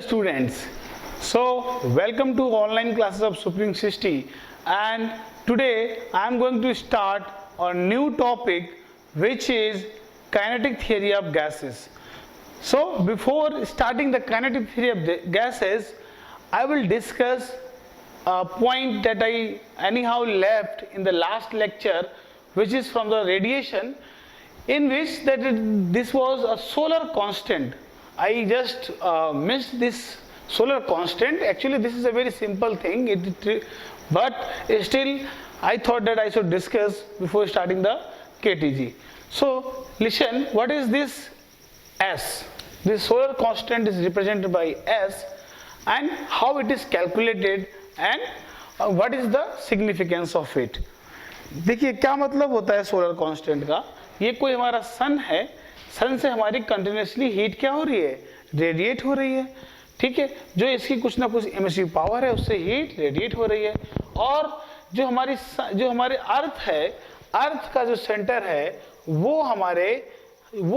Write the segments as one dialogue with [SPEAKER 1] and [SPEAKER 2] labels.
[SPEAKER 1] students, so welcome to online classes of Supreme 60, and today I am going to start a new topic which is kinetic theory of gases. So before starting the kinetic theory of the gases, I will discuss a point that I anyhow left in the last lecture, which is from the radiation, in which this was a solar constant. I just missed this solar constant. Actually this is a very simple thing, but still I thought that I should discuss before starting the KTG. So listen, what is this S? This solar constant is represented by S, and how it is calculated and what is the significance of it. देखिए क्या मतलब होता है solar constant का. ये कोई हमारा सन है, सन से हमारी कंटिन्यूसली हीट क्या हो रही है, रेडिएट हो रही है. ठीक है, जो इसकी कुछ ना कुछ एमिसिव पावर है उससे हीट रेडिएट हो रही है. और जो हमारे अर्थ है, अर्थ का जो सेंटर है वो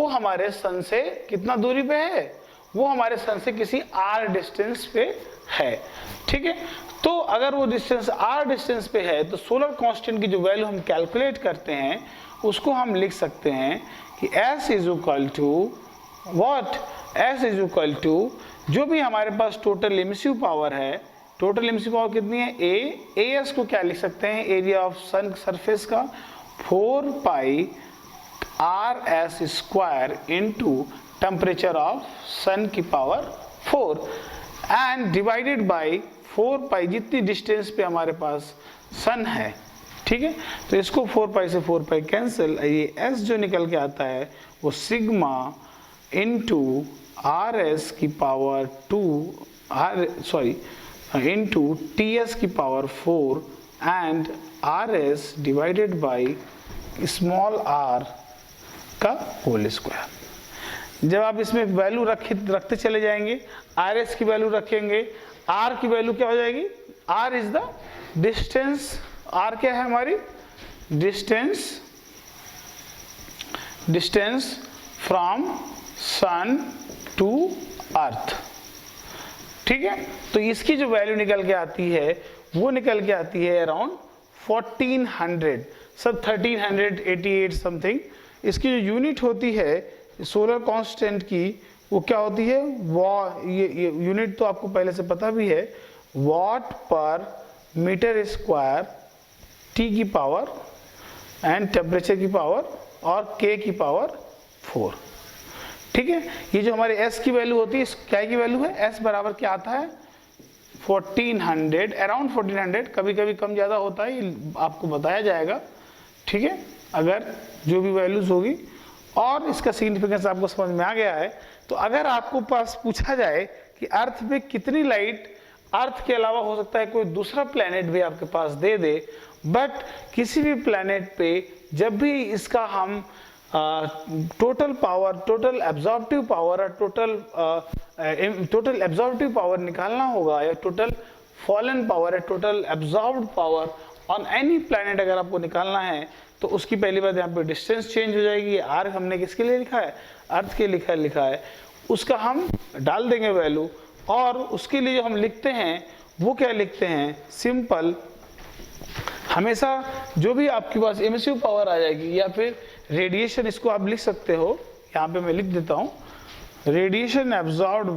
[SPEAKER 1] हमारे सन से कितना दूरी पे है, वो हमारे सन से किसी r डिस्टेंस पे है. ठीक है, तो अगर वो डिस्टेंस r डिस्टेंस पे है तो सोलर कांस्टेंट की जो वैल्यू हम कैलकुलेट करते हैं उसको हम लिख सकते हैं कि S is equal to what, S is equal to जो भी हमारे पास टोटल एमिसिव पावर है, टोटल एमिसिव पावर कितनी है, AS को क्या लिख सकते हैं, एरिया ऑफ सन सरफेस का 4 pi RS square into temperature of sun की power 4 and divided by 4 pi जितनी डिस्टेंस पे हमारे पास सन है. ठीक है, तो इसको 4 पाई से 4 पाई कैंसिल, ये S जो निकल के आता है वो सिग्मा इनटू RS की पावर 2 इनटू TS की power 4 and RS divided by small r का होल स्क्वायर. जब आप इसमें वैल्यू रखते चले जाएंगे, RS की वैल्यू रखेंगे, R की वैल्यू क्या हो जाएगी, R is the distance, R क्या है हमारी distance from sun to earth. ठीक है, तो इसकी जो वैल्यू निकल के आती है वो निकल के आती है अराउंड 1400, सब 1388 समथिंग. इसकी जो यूनिट होती है सोलर कांस्टेंट की वो क्या होती है, ये यूनिट तो आपको पहले से पता भी है, वॉट पर मीटर स्क्वायर T की पावर एंड टेम्परेचर की पावर और K की पावर 4. ठीक है, ये जो हमारे S की वैल्यू होती है, क्या की वैल्यू है, S बराबर क्या आता है 1400, अराउंड 1400, कभी कभी कम ज़्यादा होता है, ये आपको बताया जाएगा. ठीक है, अगर जो भी वैल्यूज होगी. और इसका सिग्निफिकेंस आपको समझ में आ गया है. तो अगर आपको पास पूछा जाए कि अर्थ पे कितनी लाइट, अर्थ के अलावा हो सकता है कोई दूसरा प्लेनेट भी आपके पास दे दे, बट किसी भी प्लेनेट पे जब भी इसका हम total power, total absorptive power और टोटल एब्जॉर्प्टिव पावर निकालना होगा, या टोटल फॉलन पावर या total absorbed power on any planet अगर आपको निकालना है, तो उसकी पहली बात यहाँ पे डिस्टेंस चेंज हो जाएगी. R हमने किसके लिए लिखा है, अर्थ के लिखा है, उसका हम डाल देंगे वैल्यू. और उसके लिए जो हम लिखते हैं वो क्या लिखते हैं, सिंपल, हमेशा जो भी आपके पास एमिसिव पावर आ जाएगी या फिर रेडिएशन, इसको आप लिख सकते हो, यहाँ पे मैं लिख देता हूँ, radiation absorbed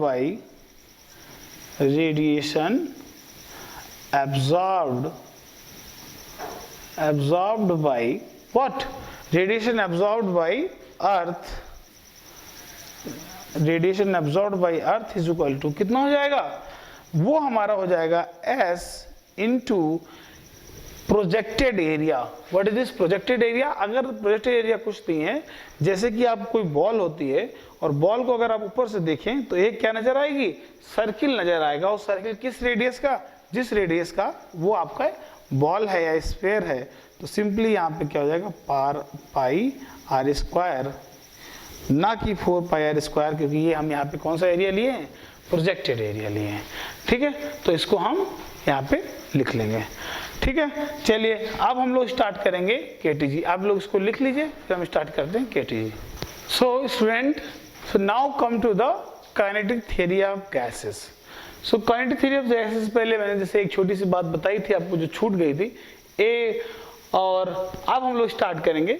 [SPEAKER 1] bye what, radiation absorbed by earth is equal to कितना हो जाएगा, वो हमारा हो जाएगा S into projected area. What is this projected area, अगर प्रोजेक्टेड एरिया कुछ नहीं है, जैसे कि आप कोई बॉल होती है और बॉल को अगर आप ऊपर से देखें तो एक क्या नजर आएगी, सर्किल नजर आएगा. और सर्किल किस रेडियस का, जिस रेडियस का वो आपका बॉल है या स्फीयर है. तो सिंपली यहाँ पे क्या हो जाएगा, पाई R स्क्वायर, ना कि 4 पाई R स्क्वायर, क्योंकि ये हम यहाँ पे कौन सा एरिया लिए हैं, प्रोजेक्टेड एरिया लिए हैं. ठीक है, तो इसको हम यहाँ पे लिख लेंगे. ठीक है, चलिए अब हम लोग स्टार्ट करेंगे KTG. आप लोग इसको लिख लीजिए, फिर हम स्टार्ट करते हैं KTG. So student, so now come to the kinetic theory of gases. So kinetic theory of gases पहले मैंने जैसे एक छोटी सी बात बताई थी आपको जो छूट गई थी ए, और अब हम लोग स्टार्ट करेंगे।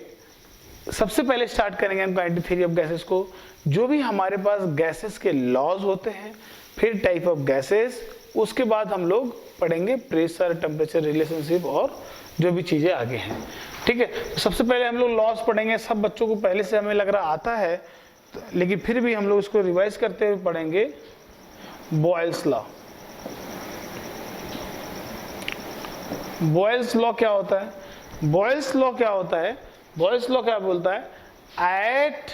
[SPEAKER 1] सबसे पहले स्टार्ट करेंगे हम काइनेटिक थ्योरी ऑफ गैसेस को, जो भी हमारे पास गैसेस के लॉज होते हैं, फिर टाइप ऑफ गैसेस, उसके बाद हम लोग पढ़ेंगे प्रेशर, टेम्परेचर रिलेशनशिप और जो भी चीजें आगे हैं। ठीक है, तो सबसे पहले हम लोग लॉज पढ़ेंगे। सब बच्चों को पहले से हमें लग रहा आता है, लेकिन फिर भी हम लोग इसको रिवाइज करते हुए पढ़ेंगे। Boyle's law. बॉयल्स लॉ क्या होता है? बॉयल्स लॉ क्या होता है? बॉयल्स लॉ क्या बोलता है? एट,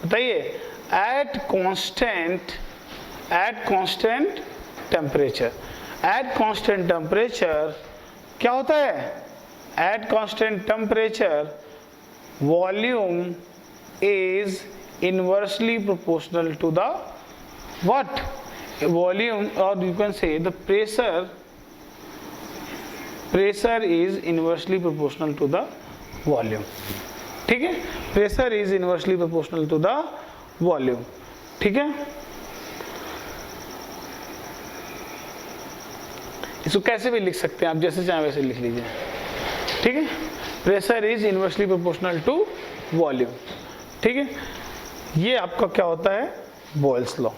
[SPEAKER 1] बताइए, at constant temperature. At constant temperature क्या होता है? At constant temperature volume is inversely proportional to the what? Volume, or you can say the pressure is inversely proportional to the volume. ठीक है, pressure is inversely proportional to the volume. ठीक है, इसको कैसे भी लिख सकते हैं आप, जैसे चाहे वैसे लिख लीजिए। ठीक है, pressure is inversely proportional to volume. ठीक है, ये आपका क्या होता है? Boyle's law.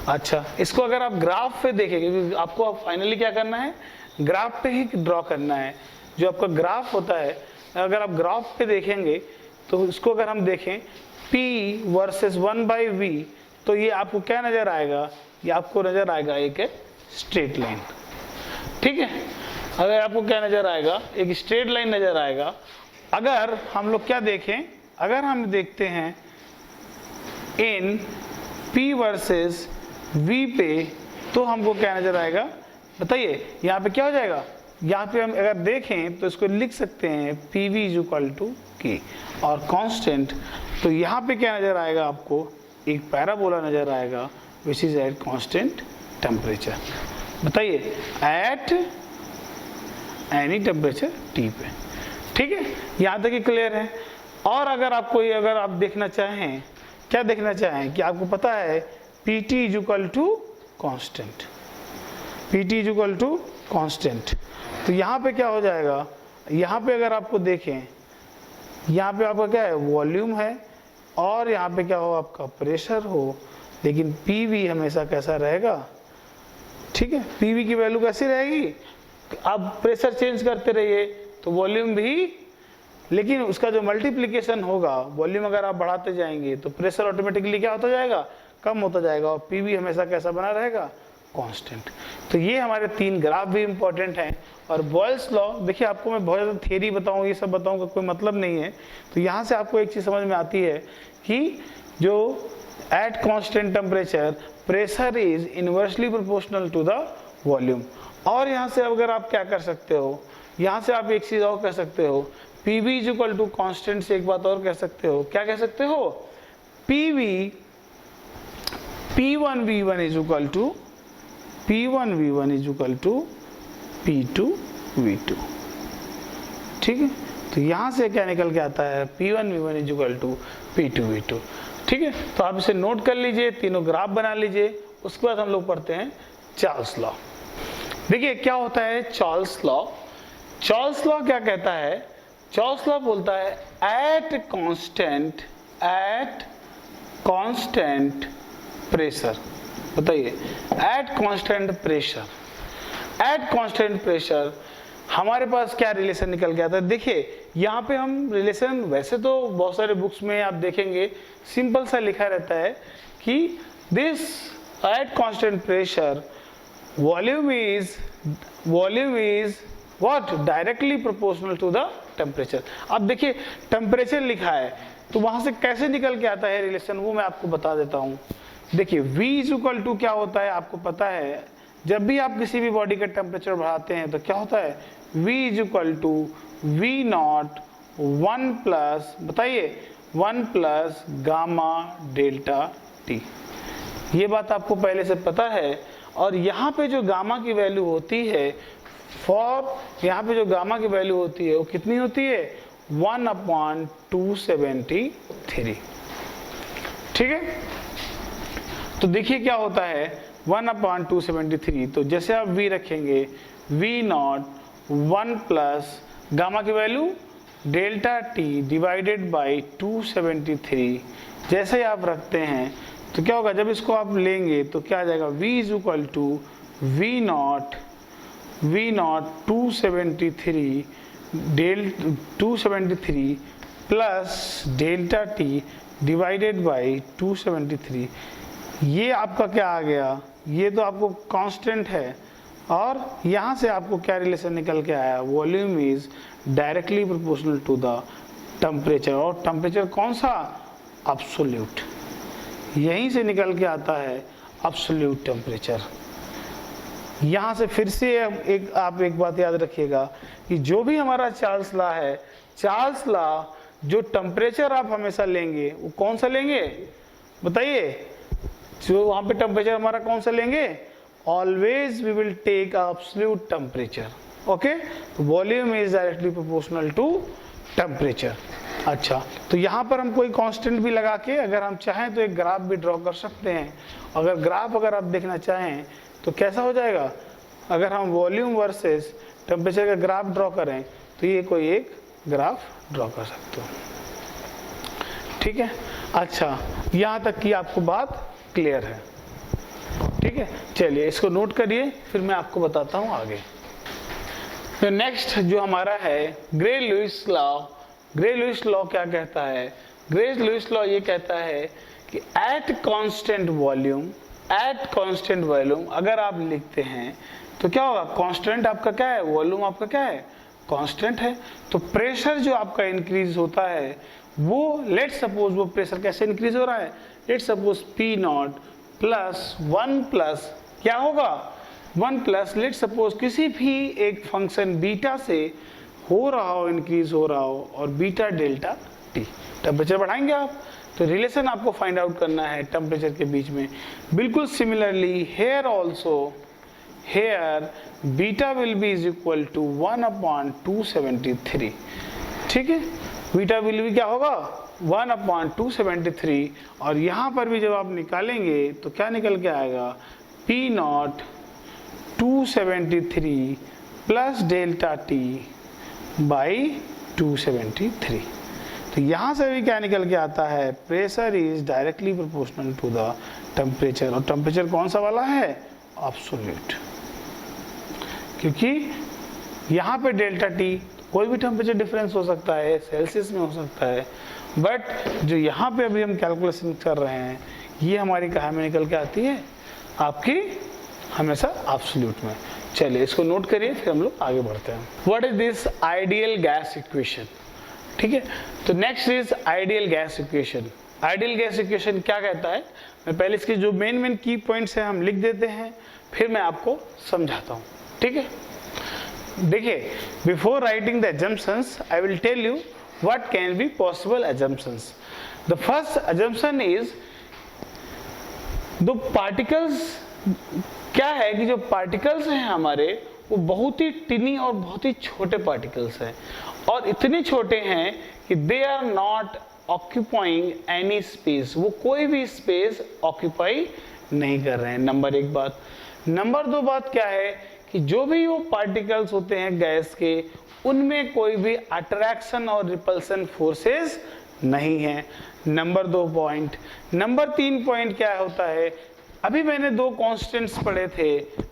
[SPEAKER 1] अच्छा, इसको अगर आप ग्राफ पे देखेंगे, क्योंकि आपको फाइनली क्या करना है? ग्राफ पे ही ड्रॉ करना है। जो आपका ग्राफ होता है, अगर आप ग्राफ पे देखेंगे तो इसको अगर हम देखें P वर्सेस 1/V, तो ये आपको क्या नजर आएगा? ये आपको नजर आएगा एक स्ट्रेट लाइन। ठीक है, अगर आपको क्या नजर आएगा? एक स्ट्रेट लाइन नजर आएगा। अगर हम लोग क्या देखें, अगर हम देखते हैं इन P वर्सेस V पे, तो हमको क्या नजर आएगा? बताइए, यहाँ पे क्या हो जाएगा? यहाँ पे हम अगर देखें तो इसको लिख सकते हैं PV = K और कांस्टेंट। तो यहाँ पे क्या नजर आएगा आपको? एक पैराबोला नजर आएगा which is eight constant temperature. बताइए, एट एनी टेम्परेचर T पे। ठीक है, यहाँ तक ही क्लियर है। और अगर आपको ये, अगर आप देखना चाहें, क्या देखना चाहें कि आपको पता है PT = कांस्टेंट, PT = कांस्टेंट, तो यहाँ पे क्या हो जाएगा? यहाँ पे अगर आपको देखें, यहाँ पे आपका क्या है? वॉल्यूम है, और यहाँ पे क्या हो? आपका प्रेशर हो, लेकिन PV हमेशा कैसा रहेगा? ठीक है, PV की वैल्यू कैसी रहेगी? आप प्रेशर चेंज करते रहिए तो वॉल्यूम भी, लेकिन उसका जो मल्टीप्लिकेशन होगा, वॉल्यूम अगर आप बढ़ाते जाएंगे तो प्रेशर ऑटोमेटिकली क्या होता जाएगा? कम होता जाएगा, और PV हमेशा कैसा बना रहेगा? कांस्टेंट। तो ये हमारे 3 ग्राफ भी इंपॉर्टेंट हैं। और बॉयल्स लॉ, देखिए आपको मैं बहुत ज़्यादा थियरी बताऊँ, ये सब बताऊँ का कोई मतलब नहीं है। तो यहाँ से आपको एक चीज़ समझ में आती है कि जो at constant temperature pressure is inversely proportional to the volume. और यहाँ से अगर आप क्या कर सकते हो, यहाँ से आप एक चीज़ और कह सकते हो, PV = कांस्टेंट से एक बात और कह सकते हो। क्या कह सकते हो? P1V1 = P2V2। ठीक है, तो यहाँ से क्या निकल के आता है? P1V1 = P2V2। ठीक है, तो आप इसे नोट कर लीजिए, तीनों ग्राफ बना लीजिए। उसके बाद हम लोग पढ़ते हैं चार्ल्स लॉ। देखिए क्या होता है चार्ल्स लॉ। चार्ल्स लॉ क्या कहता है? चार्ल्स लॉ बोलता है एट कांस्टेंट प्रेशर। बताइए, एट कांस्टेंट प्रेशर हमारे पास क्या रिलेशन निकल गया था? देखिए यहाँ पे हम रिलेशन, वैसे तो बहुत सारे बुक्स में आप देखेंगे सिंपल सा लिखा रहता है कि this at constant pressure volume is what? Directly proportional to the temperature. अब देखिए टेम्परेचर लिखा है, तो वहां से कैसे निकल के आता है रिलेशन, वो मैं आपको बता देता हूं। देखिए V = क्या होता है आपको पता है? जब भी आप किसी भी बॉडी का टेम्परेचर बढ़ाते हैं तो क्या होता है? V = V0 1+, बताइए, 1+ गामा डेल्टा T। ये बात आपको पहले से पता है। और यहाँ पे जो गामा की वैल्यू होती है, यहाँ पे जो गामा की वैल्यू होती है वो कितनी होती है? 1/273। ठीक है, तो देखिए क्या होता है, 1/273, तो जैसे आप v रखेंगे v0 1 प्लस गामा की value delta T divided by 273, जैसे ही आप रखते हैं तो क्या होगा, जब इसको आप लेंगे तो क्या आ जाएगा, v is equal to v0 273 plus delta T divided by 273। ये आपका क्या आ गया, ये तो आपको कांस्टेंट है, और यहाँ से आपको क्या रिलेशन निकल के आया, volume is directly proportional to the temperature, और टेम्परेचर कौन सा, एब्सोल्यूट, यहीं से निकल के आता है एब्सोल्यूट टेम्परेचर। यहाँ से फिर से आप एक बात याद रखिएगा कि जो भी हमारा चार्ल्स लॉ है, चार्ल्स लॉ जो टेम्परेचर आप हमेशा लेंगे वो कौन सा लेंगे बताइए, जो वहाँ पे टेम्परेचर हमारा कौन सा लेंगे, always we will take absolute temperature, okay. तो volume is directly proportional to temperature. अच्छा, तो यहाँ पर हम कोई कांस्टेंट भी लगा के अगर हम चाहें तो एक ग्राफ भी ड्रॉ कर सकते हैं। अगर आप देखना चाहें तो कैसा हो जाएगा, अगर हम वॉल्यूम वर्सेस टेम्परेचर का ग्राफ ड्रॉ करें तो ये कोई एक ग्राफ ड्रॉ कर सकते हो, ठीक है। अच्छा, यहाँ तक की आपको बात क्लियर है, ठीक है। चलिए इसको नोट करिए, फिर मैं आपको बताता हूँ आगे। तो नेक्स्ट जो हमारा है Gay Lussac law. Gay Lussac law क्या कहता है, ग्रे लुईस लॉ ये कहता है कि एट कांस्टेंट वॉल्यूम अगर आप लिखते हैं तो क्या होगा, कांस्टेंट आपका क्या है, वॉल्यूम आपका क्या है, कांस्टेंट है। तो प्रेशर जो आपका इंक्रीज होता है वो, लेट सपोज वो प्रेशर कैसे इंक्रीज हो रहा है, let suppose P0 plus 1 plus क्या होगा 1 प्लस, लेट सपोज किसी भी एक फंक्शन बीटा से हो रहा हो, इंक्रीज हो रहा हो, और बीटा डेल्टा टी, टेम्परेचर बढ़ाएंगे आप, तो रिलेशन आपको फाइंड आउट करना है टेम्परेचर के बीच में। बिल्कुल similarly here also, here beta will be is equal to 1/273, ठीक है। बीटा विल बी क्या होगा 1/273, और यहाँ पर भी जब आप निकालेंगे तो क्या निकल के आएगा, P0 273 plus delta T by 273। तो यहाँ से भी क्या निकल के आता है, pressure is directly proportional to the temperature, और टेम्परेचर कौन सा वाला है, एब्सोल्यूट, क्योंकि यहाँ पे डेल्टा टी कोई भी टेम्परेचर डिफरेंस हो सकता है, सेल्सियस में हो सकता है, बट जो यहाँ पे अभी हम कैलकुलेशन कर रहे हैं ये हमारी कहाँ में निकल के आती है, आपकी हमेशा एब्सोल्यूट में। चलिए इसको नोट करिए, फिर हम लोग आगे बढ़ते हैं। What is this ideal gas equation, ठीक है। तो next is ideal gas equation. Ideal gas equation क्या कहता है, मैं पहले इसके जो मेन की पॉइंट्स हैं हम लिख देते हैं, फिर मैं आपको समझाता हूँ, ठीक है। देखिए, before writing the assumptions I will tell you what can be possible assumptions. The first assumption is the particles, क्या है कि जो पार्टिकल्स हैं हमारे वो बहुत ही टिनी और बहुत ही छोटे पार्टिकल्स हैं, और इतने छोटे हैं कि they are not occupying any space, वो कोई भी स्पेस ऑक्यूपाई नहीं कर रहे हैं, नंबर एक बात। नंबर दो बात क्या है कि जो भी वो पार्टिकल्स होते हैं गैस के, उनमें कोई भी अट्रैक्शन और रिपल्सन फोर्सेस नहीं है, नंबर दो पॉइंट। नंबर तीन पॉइंट क्या होता है, अभी मैंने दो कांस्टेंट्स पढ़े थे,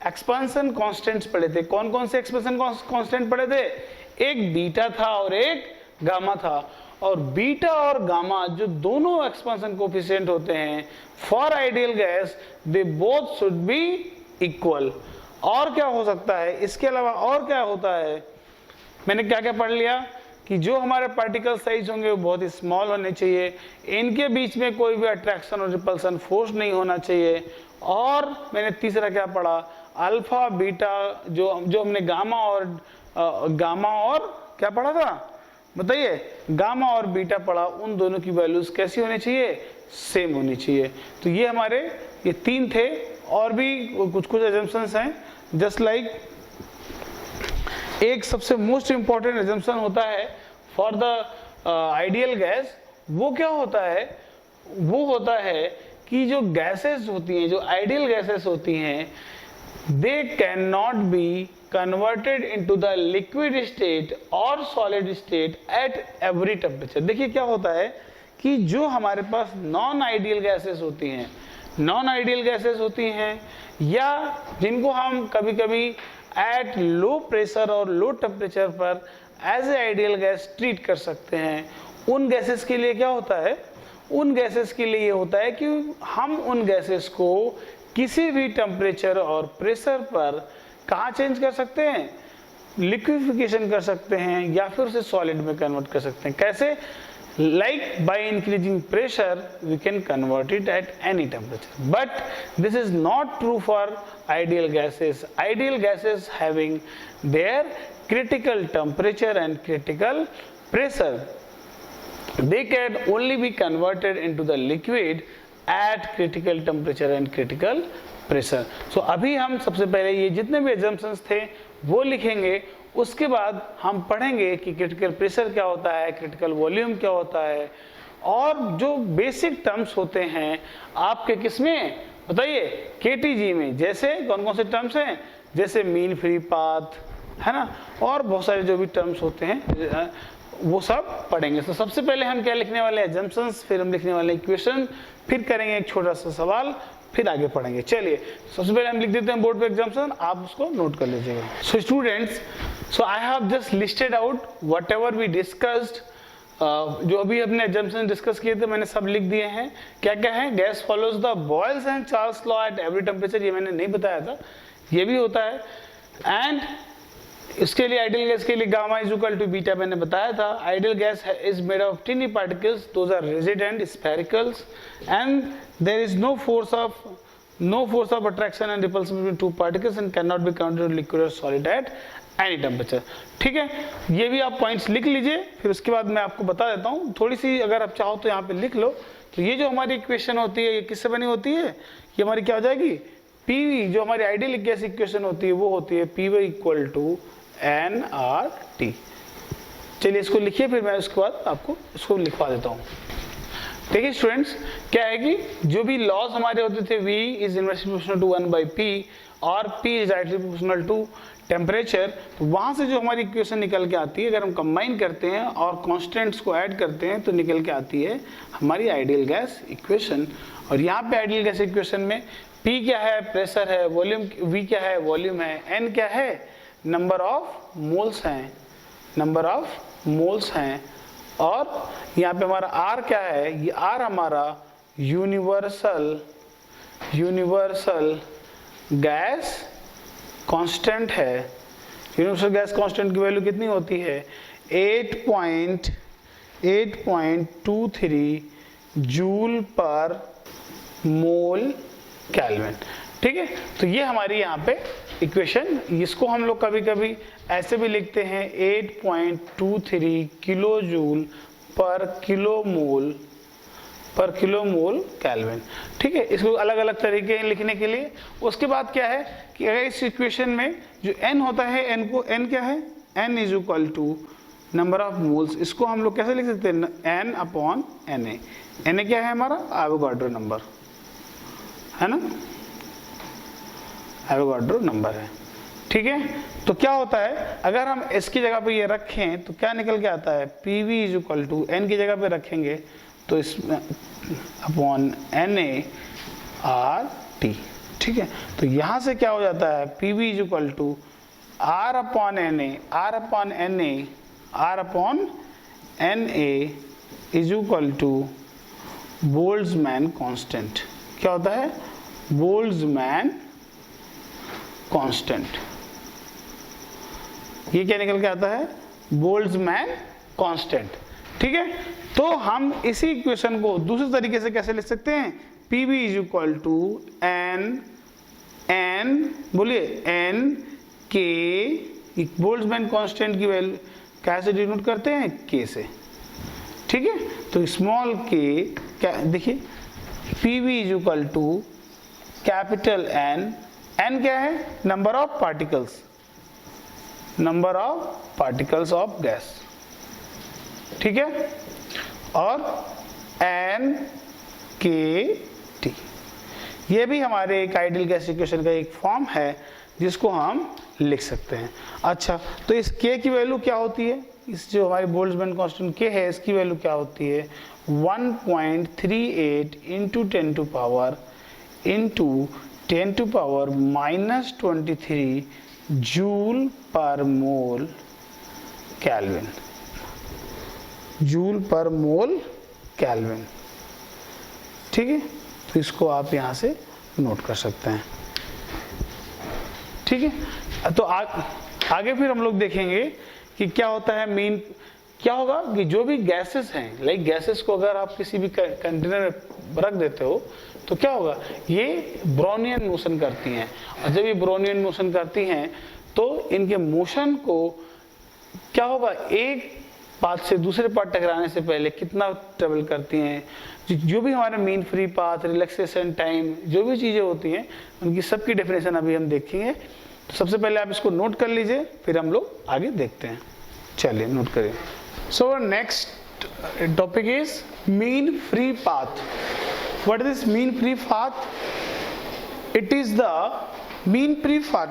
[SPEAKER 1] एक्सपेंशन कांस्टेंट्स पढ़े थे। कौन कौन से एक्सपेंशन कांस्टेंट पढ़े थे, एक बीटा था और एक गामा था, और बीटा और गामा जो दोनों एक्सपेंशन कोफिशिएंट होते हैं for ideal gas, they both should be equal. और क्या हो सकता है इसके अलावा, और क्या होता है, मैंने क्या क्या पढ़ लिया कि जो हमारे पार्टिकल साइज होंगे वो बहुत ही स्मॉल होने चाहिए, इनके बीच में कोई भी अट्रैक्शन और रिपल्सन फोर्स नहीं होना चाहिए, और मैंने तीसरा क्या पढ़ा, अल्फा बीटा जो हमने गामा और क्या पढ़ा था बताइए, गामा और बीटा पढ़ा, उन दोनों की वैल्यूज कैसी होनी चाहिए, सेम होनी चाहिए। तो ये हमारे ये तीन थे, और भी कुछ एजम्पशंस हैं, जस्ट लाइक एक सबसे मोस्ट इंपॉर्टेंट एजम्पशन होता है फॉर द आइडियल गैस, वो क्या होता है, वो होता है कि जो गैसेस होती हैं, जो आइडियल गैसेस होती हैं, they can not be converted into the liquid state और solid state at every temperature. देखिए क्या होता है कि जो हमारे पास नॉन आइडियल गैसेस होती हैं या जिनको हम कभी कभी एट लो प्रेशर और लो टेम्परेचर पर as a ideal gas treat कर सकते हैं, उन गैसेस के लिए क्या होता है, उन गैसेस के लिए ये होता है कि हम उन गैसेस को किसी भी टेम्परेचर और प्रेशर पर कहाँ चेंज कर सकते हैं, लिक्विफिकेशन कर सकते हैं या फिर उसे सॉलिड में कन्वर्ट कर सकते हैं। कैसे? Like by increasing pressure we can convert it at any temperature, but this is not true for ideal gases. Ideal gases having their critical temperature and critical pressure, they can only be converted into the liquid at critical temperature and critical pressure. So अभी हम सबसे पहले ये जितने भी assumptions थे वो लिखेंगे, उसके बाद हम पढ़ेंगे कि क्रिटिकल प्रेशर क्या होता है, क्रिटिकल वॉल्यूम क्या होता है, और जो बेसिक टर्म्स होते हैं आपके किसमें बताइए, केटीजी में। जैसे कौन कौन से टर्म्स हैं, जैसे मीन फ्री पाथ है ना, और बहुत सारे जो भी टर्म्स होते हैं वो सब पढ़ेंगे। तो सबसे पहले हम क्या लिखने वाले हैं, एजम्पशंस, फिर हम लिखने वाले इक्वेशन, फिर करेंगे एक छोटा सा सवाल, फिर आगे पढ़ेंगे। चलिए सबसे पहले हम लिख देते हैं बोर्ड पे एग्जाम्पशन, आप उसको नोट कर लीजिएगा। So students, so I have just listed out whatever we discussed, जो अभी अपने एग्जाम्पशन डिस्कस किए थे मैंने सब लिख दिए हैं। क्या क्या है, gas follows the boils and Charles law at every temperature, ये मैंने नहीं बताया था, ये भी होता है। एंड इसके लिए आइडियल गैस के लिए gamma is equal to beta मैंने बताया था। Ideal gas is made of tiny particles, those are rigid and sphericals, and there is no force of attraction and repulsion between two particles and can not be counted liquid और solid at any temperature. ठीक है, ये भी आप points लिख लीजिए, फिर उसके बाद मैं आपको बता देता हूँ थोड़ी सी, अगर आप चाहो तो यहाँ पे लिख लो। तो ये जो हमारी इक्वेशन होती है ये किससे बनी होती है, ये हमारी क्या हो जाएगी, पीवी, जो हमारी आइडियल गैस इक्वेशन होती है वो होती है पीवी इक्वल टू nRT। चलिए इसको लिखिए, फिर मैं उसके बाद आपको इसको लिखवा देता हूँ। देखिए स्टूडेंट्स, क्या है कि जो भी लॉज हमारे होते थे, V is inversely proportional to 1/P और P is directly proportional to temperature, तो वहाँ से जो हमारी इक्वेशन निकल के आती है, अगर हम कंबाइन करते हैं और कॉन्स्टेंट्स को ऐड करते हैं तो निकल के आती है हमारी आइडियल गैस इक्वेशन। और यहाँ पे आइडियल गैस इक्वेशन में P क्या है, प्रेशर है, वॉल्यूम, V क्या है, वॉल्यूम है, N क्या है, नंबर ऑफ मोल्स हैं, और यहाँ पे हमारा R क्या है, ये R हमारा यूनिवर्सल गैस कांस्टेंट है। यूनिवर्सल गैस कांस्टेंट की वैल्यू कितनी होती है, 8.23 जूल पर मोल केल्विन। ठीक है, तो ये हमारी यहाँ पे इक्वेशन, इसको हम लोग कभी कभी ऐसे भी लिखते हैं 8.23 किलो जूल पर किलो मोल केल्विन। ठीक है, इसको अलग अलग तरीके हैं लिखने के लिए। उसके बाद क्या है कि अगर इस इक्वेशन में जो n होता है, n क्या है, n is equal to number of moles, इसको हम लोग कैसे लिख सकते हैं, n अपॉन Na। Na क्या है हमारा, एवोगाड्रो नंबर है ना, एवोगाड्रो नंबर है। ठीक है, तो क्या होता है, अगर हम इसकी जगह पे ये रखें तो क्या निकल के आता है, PV is equal to n की जगह पे रखेंगे तो इसमें अपॉन NaRT। ठीक है, तो यहाँ से क्या हो जाता है, PV is equal to R upon Na is equal to Boltzmann constant. क्या होता है, बोल्ट्जमैन कांस्टेंट। ये क्या निकल के आता है, बोल्ट्जमैन कांस्टेंट। ठीक है, तो हम इसी इक्वेशन को दूसरे तरीके से कैसे लिख सकते हैं, PV is equal to n बोलिए n k, बोल्ट्जमैन कांस्टेंट की वैल्यू कैसे डिनोट करते हैं, k से। ठीक है, तो स्मॉल k क्या देखिए, PV is equal to capital N, n क्या है, number of particles of gas. ठीक है, और n k t। ये भी हमारे एक आइडियल गैस इक्वेशन का एक फॉर्म है जिसको हम लिख सकते हैं। अच्छा, तो इस k की वैल्यू क्या होती है, इस जो हमारी बोल्ट्जमैन कांस्टेंट k है इसकी वैल्यू क्या होती है 1.38 इंटू 10 टू पावर -23 जूल पर मोल केल्विन, जूल पर मोल केल्विन। ठीक है, तो इसको आप यहाँ से नोट कर सकते हैं। ठीक है, तो आगे फिर हम लोग देखेंगे कि क्या होता है मीन, क्या होगा कि जो भी गैसेस हैं, लाइक गैसेस को अगर आप किसी भी कंटेनर में रख देते हो तो क्या होगा, ये ब्रोनियन मोशन करती हैं, और जब ये ब्रोनियन मोशन करती हैं तो इनके मोशन को क्या होगा, एक पाथ से दूसरे पाथ टकराने से पहले कितना ट्रेवल करती हैं, जो भी हमारे mean free path, relaxation time, जो भी चीज़ें होती हैं उनकी सबकी डेफिनेशन अभी हम देखेंगे। तो सबसे पहले आप इसको नोट कर लीजिए, फिर हम लोग आगे देखते हैं। चलिए नोट करिए। So next topic is mean free path. What is this mean free path? It is the mean free path.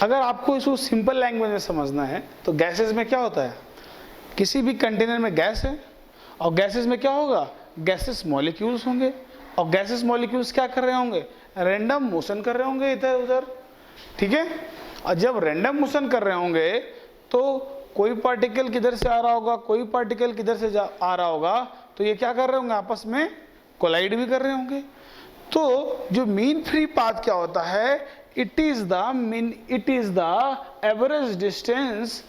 [SPEAKER 1] अगर आपको इसको सिंपल लैंग्वेज में समझना है तो गैसेस में क्या होता है, किसी भी कंटेनर में गैस है और गैसेस में क्या होगा, गैसेस मॉलिक्यूल्स होंगे, और गैसेस मॉलिक्यूल्स क्या कर रहे होंगे, रैंडम मोशन कर रहे होंगे इधर उधर। ठीक है, और जब रैंडम मोशन कर रहे होंगे तो कोई पार्टिकल किधर से आ रहा होगा, कोई पार्टिकल किधर से आ रहा होगा, तो ये क्या कर रहे होंगे, आपस में कोलाइड भी कर रहे होंगे। तो जो मीन फ्री पाथ क्या होता है, it is the average distance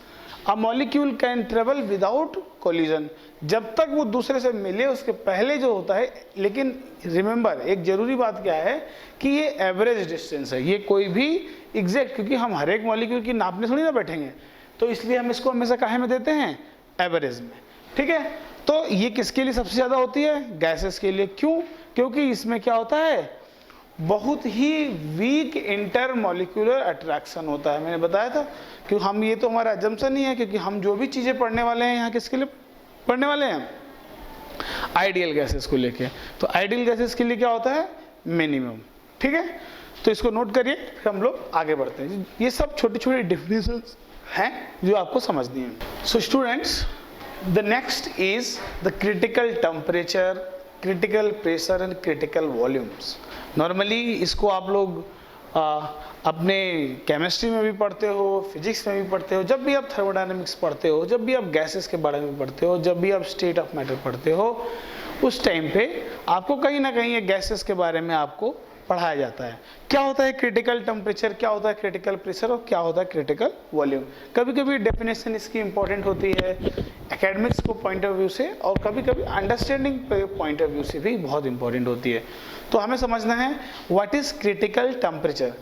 [SPEAKER 1] a molecule can travel without collision. जब तक वो दूसरे से मिले उसके पहले जो होता है, लेकिन रिमेंबर एक जरूरी बात क्या है कि ये एवरेज डिस्टेंस है, ये कोई भी एग्जैक्ट, क्योंकि हम हर एक मॉलिक्यूल की नापने थोड़ी ना बैठेंगे, तो इसलिए हम इसको हमेशा काहे में देते हैं, एवरेज में। ठीक है, तो ये किसके लिए सबसे ज्यादा होती है, गैसेस के लिए। क्यों? क्योंकि इसमें क्या होता है, बहुत ही वीक इंटर मॉलिक्यूलर अट्रैक्शन होता है। मैंने बताया था कि हम, ये तो हमारा अजम्पशन ही है, क्योंकि हम जो भी चीजें पढ़ने वाले हैं यहाँ किसके लिए पढ़ने वाले हैं, आइडियल गैसेस को लेके। तो आइडियल गैसेस के लिए क्या होता है, मिनिमम। ठीक है, तो इसको नोट करिए, फिर हम लोग आगे बढ़ते हैं। ये सब छोटी छोटी डिफिनेशंस हैं जो आपको समझनी है। So students, the next is the critical temperature, critical pressure and critical volumes. Normally इसको आप लोग अपने केमिस्ट्री में भी पढ़ते हो, फिजिक्स में भी पढ़ते हो, जब भी आप थर्मोडायनेमिक्स पढ़ते हो, जब भी आप गैसेस के बारे में पढ़ते हो, जब भी आप स्टेट ऑफ मैटर पढ़ते हो, उस टाइम पे आपको कहीं ना कहीं ये गैसेस के बारे में आपको पढ़ाया जाता है। क्या होता है क्रिटिकल टेम्परेचर, क्या होता है क्रिटिकल प्रेशर, और क्या होता है क्रिटिकल वॉल्यूम। कभी कभी डेफिनेशन इसकी इंपॉर्टेंट होती है एकेडमिक्स को पॉइंट ऑफ व्यू से, और कभी कभी अंडरस्टैंडिंग पॉइंट ऑफ व्यू से भी बहुत इंपॉर्टेंट होती है। तो हमें समझना है व्हाट इज क्रिटिकल टेम्परेचर।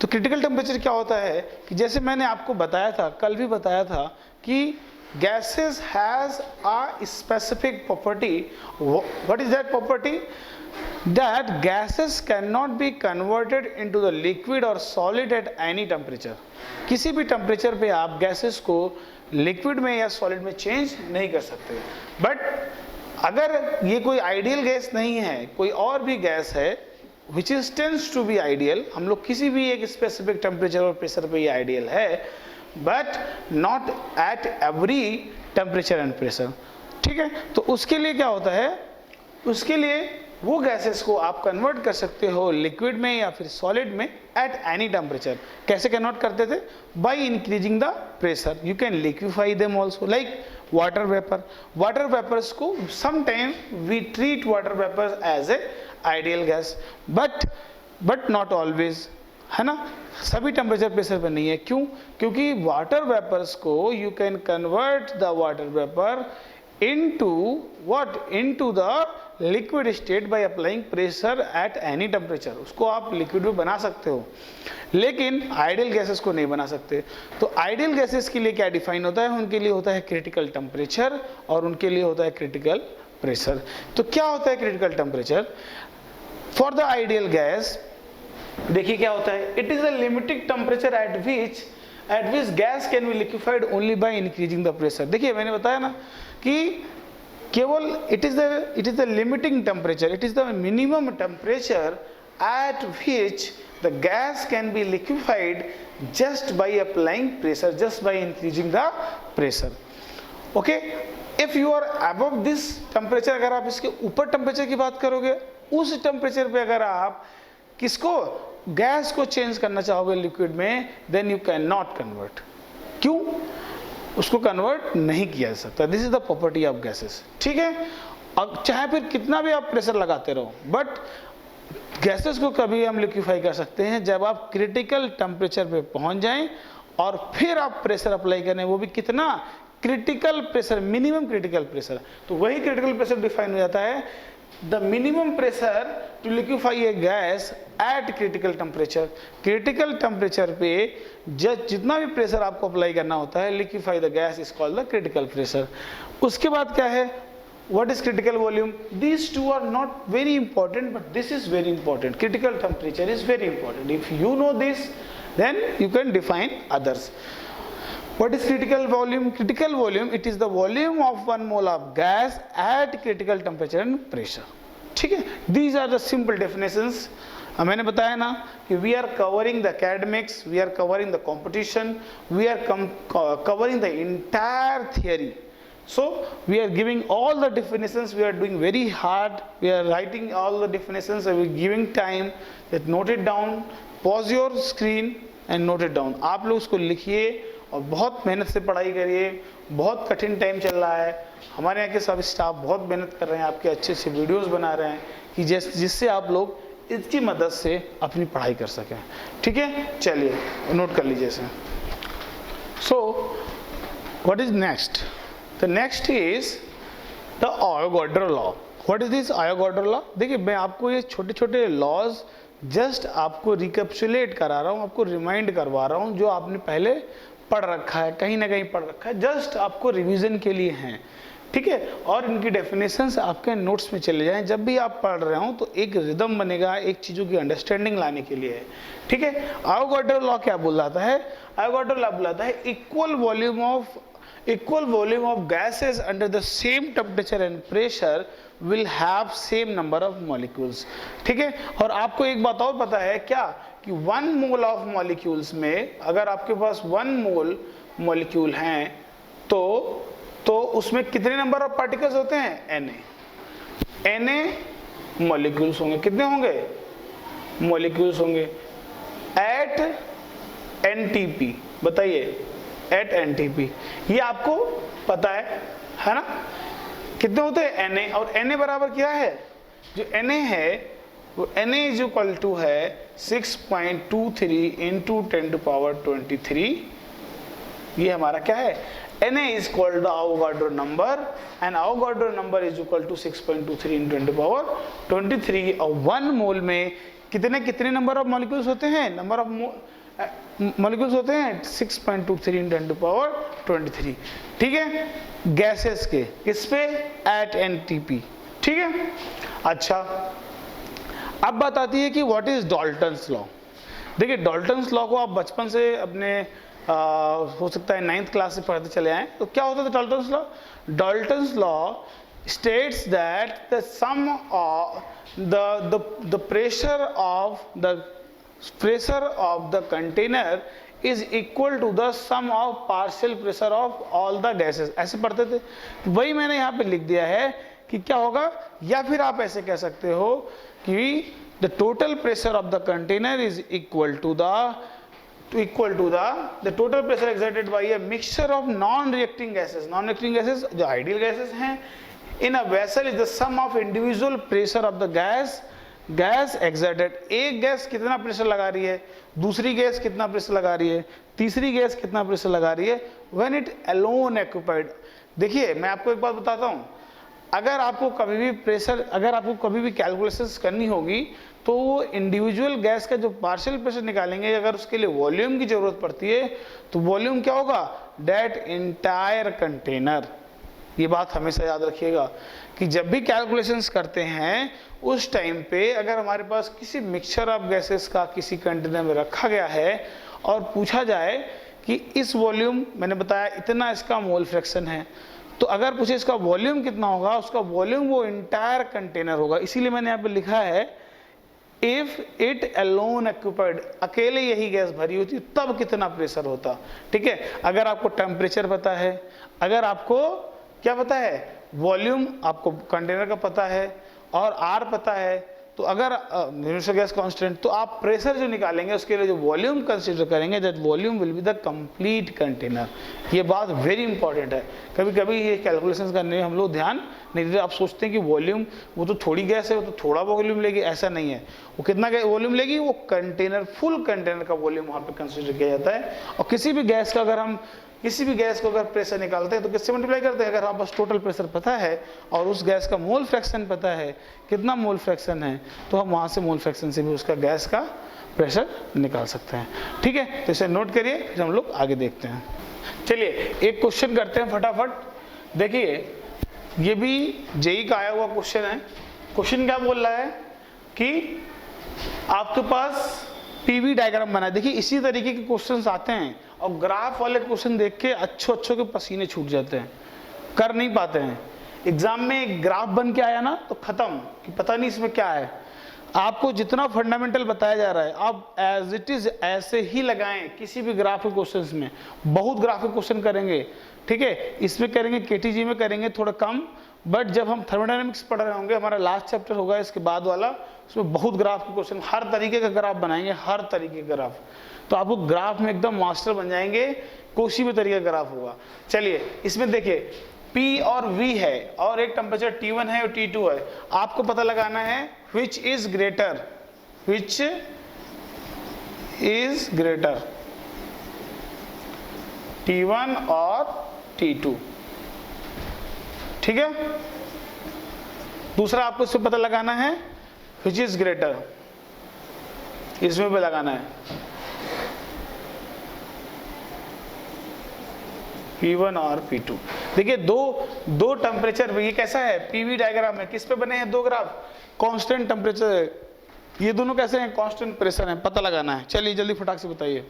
[SPEAKER 1] तो क्रिटिकल टेम्परेचर क्या होता है कि जैसे मैंने आपको बताया था, कल भी बताया था कि gases has a specific property. What is that property? That gases cannot be converted into the liquid or solid at any temperature. किसी भी टेम्परेचर पे आप गैसेस को लिक्विड में या सॉलिड में चेंज नहीं कर सकते। बट अगर ये कोई आइडियल गैस नहीं है, कोई और भी गैस है which is tends to be ideal, हम लोग किसी भी एक स्पेसिफिक टेम्परेचर और प्रेशर पे ये आइडियल है, but not at every temperature and pressure. ठीक है, तो उसके लिए क्या होता है, उसके लिए वो गैसेस को आप कन्वर्ट कर सकते हो लिक्विड में या फिर सॉलिड में एट एनी टेम्परेचर। कैसे कन्वर्ट करते थे, by increasing the pressure. You can liquefy them also, like water vapour. Water vapours को sometime we treat water vapours as a ideal gas, but not always, है ना, सभी temperature pressure पर नहीं है। क्यों? क्योंकि वाटर वेपर्स को you can convert the water vapour into what, into the liquid state by applying pressure at any temperature. उसको आप लिक्विड में बना सकते हो, लेकिन आइडियल गैसेस को नहीं बना सकते। तो आइडियल गैसेस के लिए क्या डिफाइन होता है, उनके लिए होता है क्रिटिकल टेम्परेचर और उनके लिए होता है क्रिटिकल प्रेशर। तो क्या होता है critical temperature for the ideal gas? देखिए क्या होता है, it is the limiting temperature at which gas can be liquefied only by increasing the pressure. देखिए मैंने बताया ना कि केवल it is the limiting temperature, it is the minimum temperature at which the gas can be liquefied just by applying pressure, just by increasing the pressure. Okay, if you are above this temperature, अगर आप इसके ऊपर temperature की बात करोगे, उस temperature पे अगर आप किसको, गैस को चेंज करना चाहोगे लिक्विड में, then you can not convert. क्यों? उसको कन्वर्ट नहीं किया जा सकता. This is the property of gases. ठीक है, अब चाहे फिर कितना भी आप प्रेशर लगाते रहो, बट गैसेस को कभी हम लिक्विफाई कर सकते हैं जब आप क्रिटिकल टेम्परेचर पे पहुंच जाएं और फिर आप प्रेशर अप्लाई करें, वो भी कितना, critical pressure, minimum critical pressure. तो वही क्रिटिकल प्रेशर डिफाइन हो जाता है, the minimum pressure to liquefy a gas at critical temperature. Critical temperature पे जितना भी प्रेशर आपको अप्लाई करना होता है, liquefy the gas is called the critical pressure. उसके बाद क्या है, what is critical volume? These two are not very important, but this is very important. Critical temperature is very important. If you know this, then you can define others. What is critical volume? Critical volume, it is the volume of 1 mole of gas at critical temperature and pressure. ठीक है, these are the simple definitions. मैंने बताया ना कि we are covering the academics, we are covering the competition, we are covering the entire theory. So we are giving all the definitions, we are doing very hard, we are writing all the definitions, and we are giving time that note it down, pause your screen and note it down. आप लोग उसको लिखिए और बहुत मेहनत से पढ़ाई करिए. बहुत कठिन टाइम चल रहा है, हमारे यहाँ के सब स्टाफ बहुत मेहनत कर रहे हैं, आपके अच्छे अच्छे वीडियोस बना रहे हैं कि जिससे आप लोग इसकी मदद से अपनी पढ़ाई कर सकें. ठीक है, चलिए नोट कर लीजिए इसे. So what is next? The next is the Avogadro law. What is this Avogadro law? देखिए, मैं आपको ये छोटे छोटे लॉज जस्ट आपको रिकैप्सुलेट करा रहा हूँ, आपको रिमाइंड करवा रहा हूँ, जो आपने पहले पढ़ रखा है, कहीं ना कहीं पढ़ रखा है, जस्ट आपको रिवीजन के लिए हैं. ठीक है, और इनकी डेफिनेशंस आपके नोट्स में चले जाएं. जब भी आप पढ़ रहे हो तो एक रिदम बनेगा, एक चीज़ों की अंडरस्टैंडिंग लाने के लिए है. ठीक है, Avogadro लॉ क्या बोलाता है? Avogadro लॉ बोलाता है equal volume of gases under the same temperature and pressure will have same number of molecules. ठीक है, और आपको एक बात और पता है क्या, कि 1 मोल ऑफ मॉलिक्यूल्स में अगर आपके पास 1 मोल मॉलिक्यूल हैं तो उसमें कितने नंबर ऑफ पार्टिकल्स होते हैं? Na मॉलिक्यूल्स होंगे. कितने होंगे? मॉलिक्यूल्स होंगे एट NTP. बताइए, एट NTP. ये आपको पता है ना, कितने होते हैं? Na. और Na बराबर क्या है? जो Na है वो Na इज इक्वल टू है 6.23 इंटू 10⁻23. ये हमारा क्या है? Na is called the Avogadro number, and Avogadro number is equal to 6.23 into 10⁻23. और 1 मोल में कितने नंबर ऑफ मॉलिक्यूल्स होते हैं? नंबर ऑफ मॉलिक्यूल्स होते हैं 6.23 into 10⁻23. ठीक है, गैसेस के, किस पे? At NTP. ठीक है, अच्छा अब बात आती है कि व्हाट इज डाल्टन्स लॉ. देखिए, डाल्टन्स लॉ को आप बचपन से अपने हो सकता है 9th क्लास से पढ़ते चले आए. तो क्या होता था Dalton's law? Dalton's law states that the sum of the pressure of the container is equal to the sum of partial pressure of all the gases. ऐसे पढ़ते थे, तो वही मैंने यहाँ पे लिख दिया है कि क्या होगा, या फिर आप ऐसे कह सकते हो कि the total pressure of the container is equal to the total pressure exerted by a mixture of non-reacting gases. Non-reacting gases जो ideal gases हैं in a vessel is the sum of individual pressure of the gas exerted. एक gas कितना pressure लगा रही है, दूसरी gas कितना pressure लगा रही है, तीसरी गैस कितना प्रेशर लगा रही है, when it alone occupied. देखिए, मैं आपको एक बात बताता हूँ, अगर आपको कभी भी कैलकुलेशंस करनी होगी तो वो इंडिविजुअल गैस का जो पार्शियल प्रेशर निकालेंगे, अगर उसके लिए वॉल्यूम की जरूरत पड़ती है तो वॉल्यूम क्या होगा? That entire container. ये बात हमेशा याद रखिएगा कि जब भी कैलकुलेशंस करते हैं उस टाइम पे अगर हमारे पास किसी मिक्सचर ऑफ गैसेस का किसी कंटेनर में रखा गया है और पूछा जाए कि इस वॉल्यूम, मैंने बताया इतना इसका मोल फ्रैक्शन है, तो अगर पूछे इसका वॉल्यूम कितना होगा, उसका वॉल्यूम वो इंटायर कंटेनर होगा. इसीलिए मैंने यहाँ पे लिखा है इफ इट अलोन ऑक्यूपाइड, अकेले यही गैस भरी होती तब कितना प्रेशर होता। ठीक है, अगर आपको टेम्परेचर पता है, अगर आपको क्या पता है, वॉल्यूम आपको कंटेनर का पता है और आर पता है, तो अगर यूनिवर्सल गैस कांस्टेंट, तो आप प्रेशर जो निकालेंगे उसके लिए जो वॉल्यूम कंसीडर करेंगे, that volume will be the complete container. ये बात वेरी इंपॉर्टेंट है। कभी कभी ये कैलकुलेशंस करने में हम लोग ध्यान नहीं देते। आप सोचते हैं कि वॉल्यूम, वो तो थोड़ी गैस है, वो तो थोड़ा वॉल्यूम लेगी, ऐसा नहीं है। वो कितना वॉल्यूम लेगी, वो कंटेनर, फुल कंटेनर का वॉल्यूम वहाँ पे कंसीडर किया जाता है। और किसी भी गैस का, अगर हम किसी भी गैस को अगर प्रेशर निकालते हैं तो किससे मल्टीप्लाई करते हैं, अगर आप बस टोटल प्रेशर पता है और उस गैस का मोल फ्रैक्शन पता है, कितना मोल फ्रैक्शन है, तो हम वहाँ से मोल फ्रैक्शन से भी उसका गैस का प्रेशर निकाल सकते हैं। ठीक है, तो इसे नोट करिए, फिर हम लोग आगे देखते हैं। चलिए एक क्वेश्चन करते हैं फटाफट। देखिए ये भी जेई का आया हुआ क्वेश्चन है। क्वेश्चन क्या बोल रहा है कि आपके पास पीवी डायग्राम बना है। देखिए इसी तरीके के क्वेश्चंस आते हैं और ग्राफ वाले क्वेश्चन देख के अच्छों के पसीने छूट जाते हैं, कर नहीं पाते हैं। एग्जाम में एक ग्राफ बन के आया ना तो खत्म, कि पता नहीं इसमें क्या है। आपको जितना फंडामेंटल बताया जा रहा है आप एज इट इज ऐसे ही लगाएं। किसी भी ग्राफ के क्वेश्चंस में बहुत ग्राफ के क्वेश्चन करेंगे, ठीक है, इसमें करेंगे, केटीजी में करेंगे थोड़ा कम, बट जब हम थर्मोडायनेमिक्स पढ़ रहे होंगे, हमारा लास्ट चैप्टर होगा इसके बाद वाला, उसमें बहुत ग्राफ के क्वेश्चन, हर तरीके का ग्राफ बनाएंगे, हर तरीके का ग्राफ। तो आपको ग्राफ में एकदम मास्टर बन जाएंगे, कोई भी तरीके का ग्राफ होगा। चलिए इसमें देखिए P और V है और एक टेम्परेचर T1 है और T2 है। आपको पता लगाना है which is greater, which is greater, T1 और T2। ठीक है, दूसरा आपको इसमें पता लगाना है which is greater, इसमें भी लगाना है P1 और P2। देखिए दो टेम्परेचर, ये कैसा है, पीवी डायग्राम है, किस पे बने हैं दो ग्राफ, कांस्टेंट टेम्परेचर है, ये दोनों कैसे हैं, कांस्टेंट प्रेशर है, पता लगाना है। चलिए जल्दी फटाक से बताइए।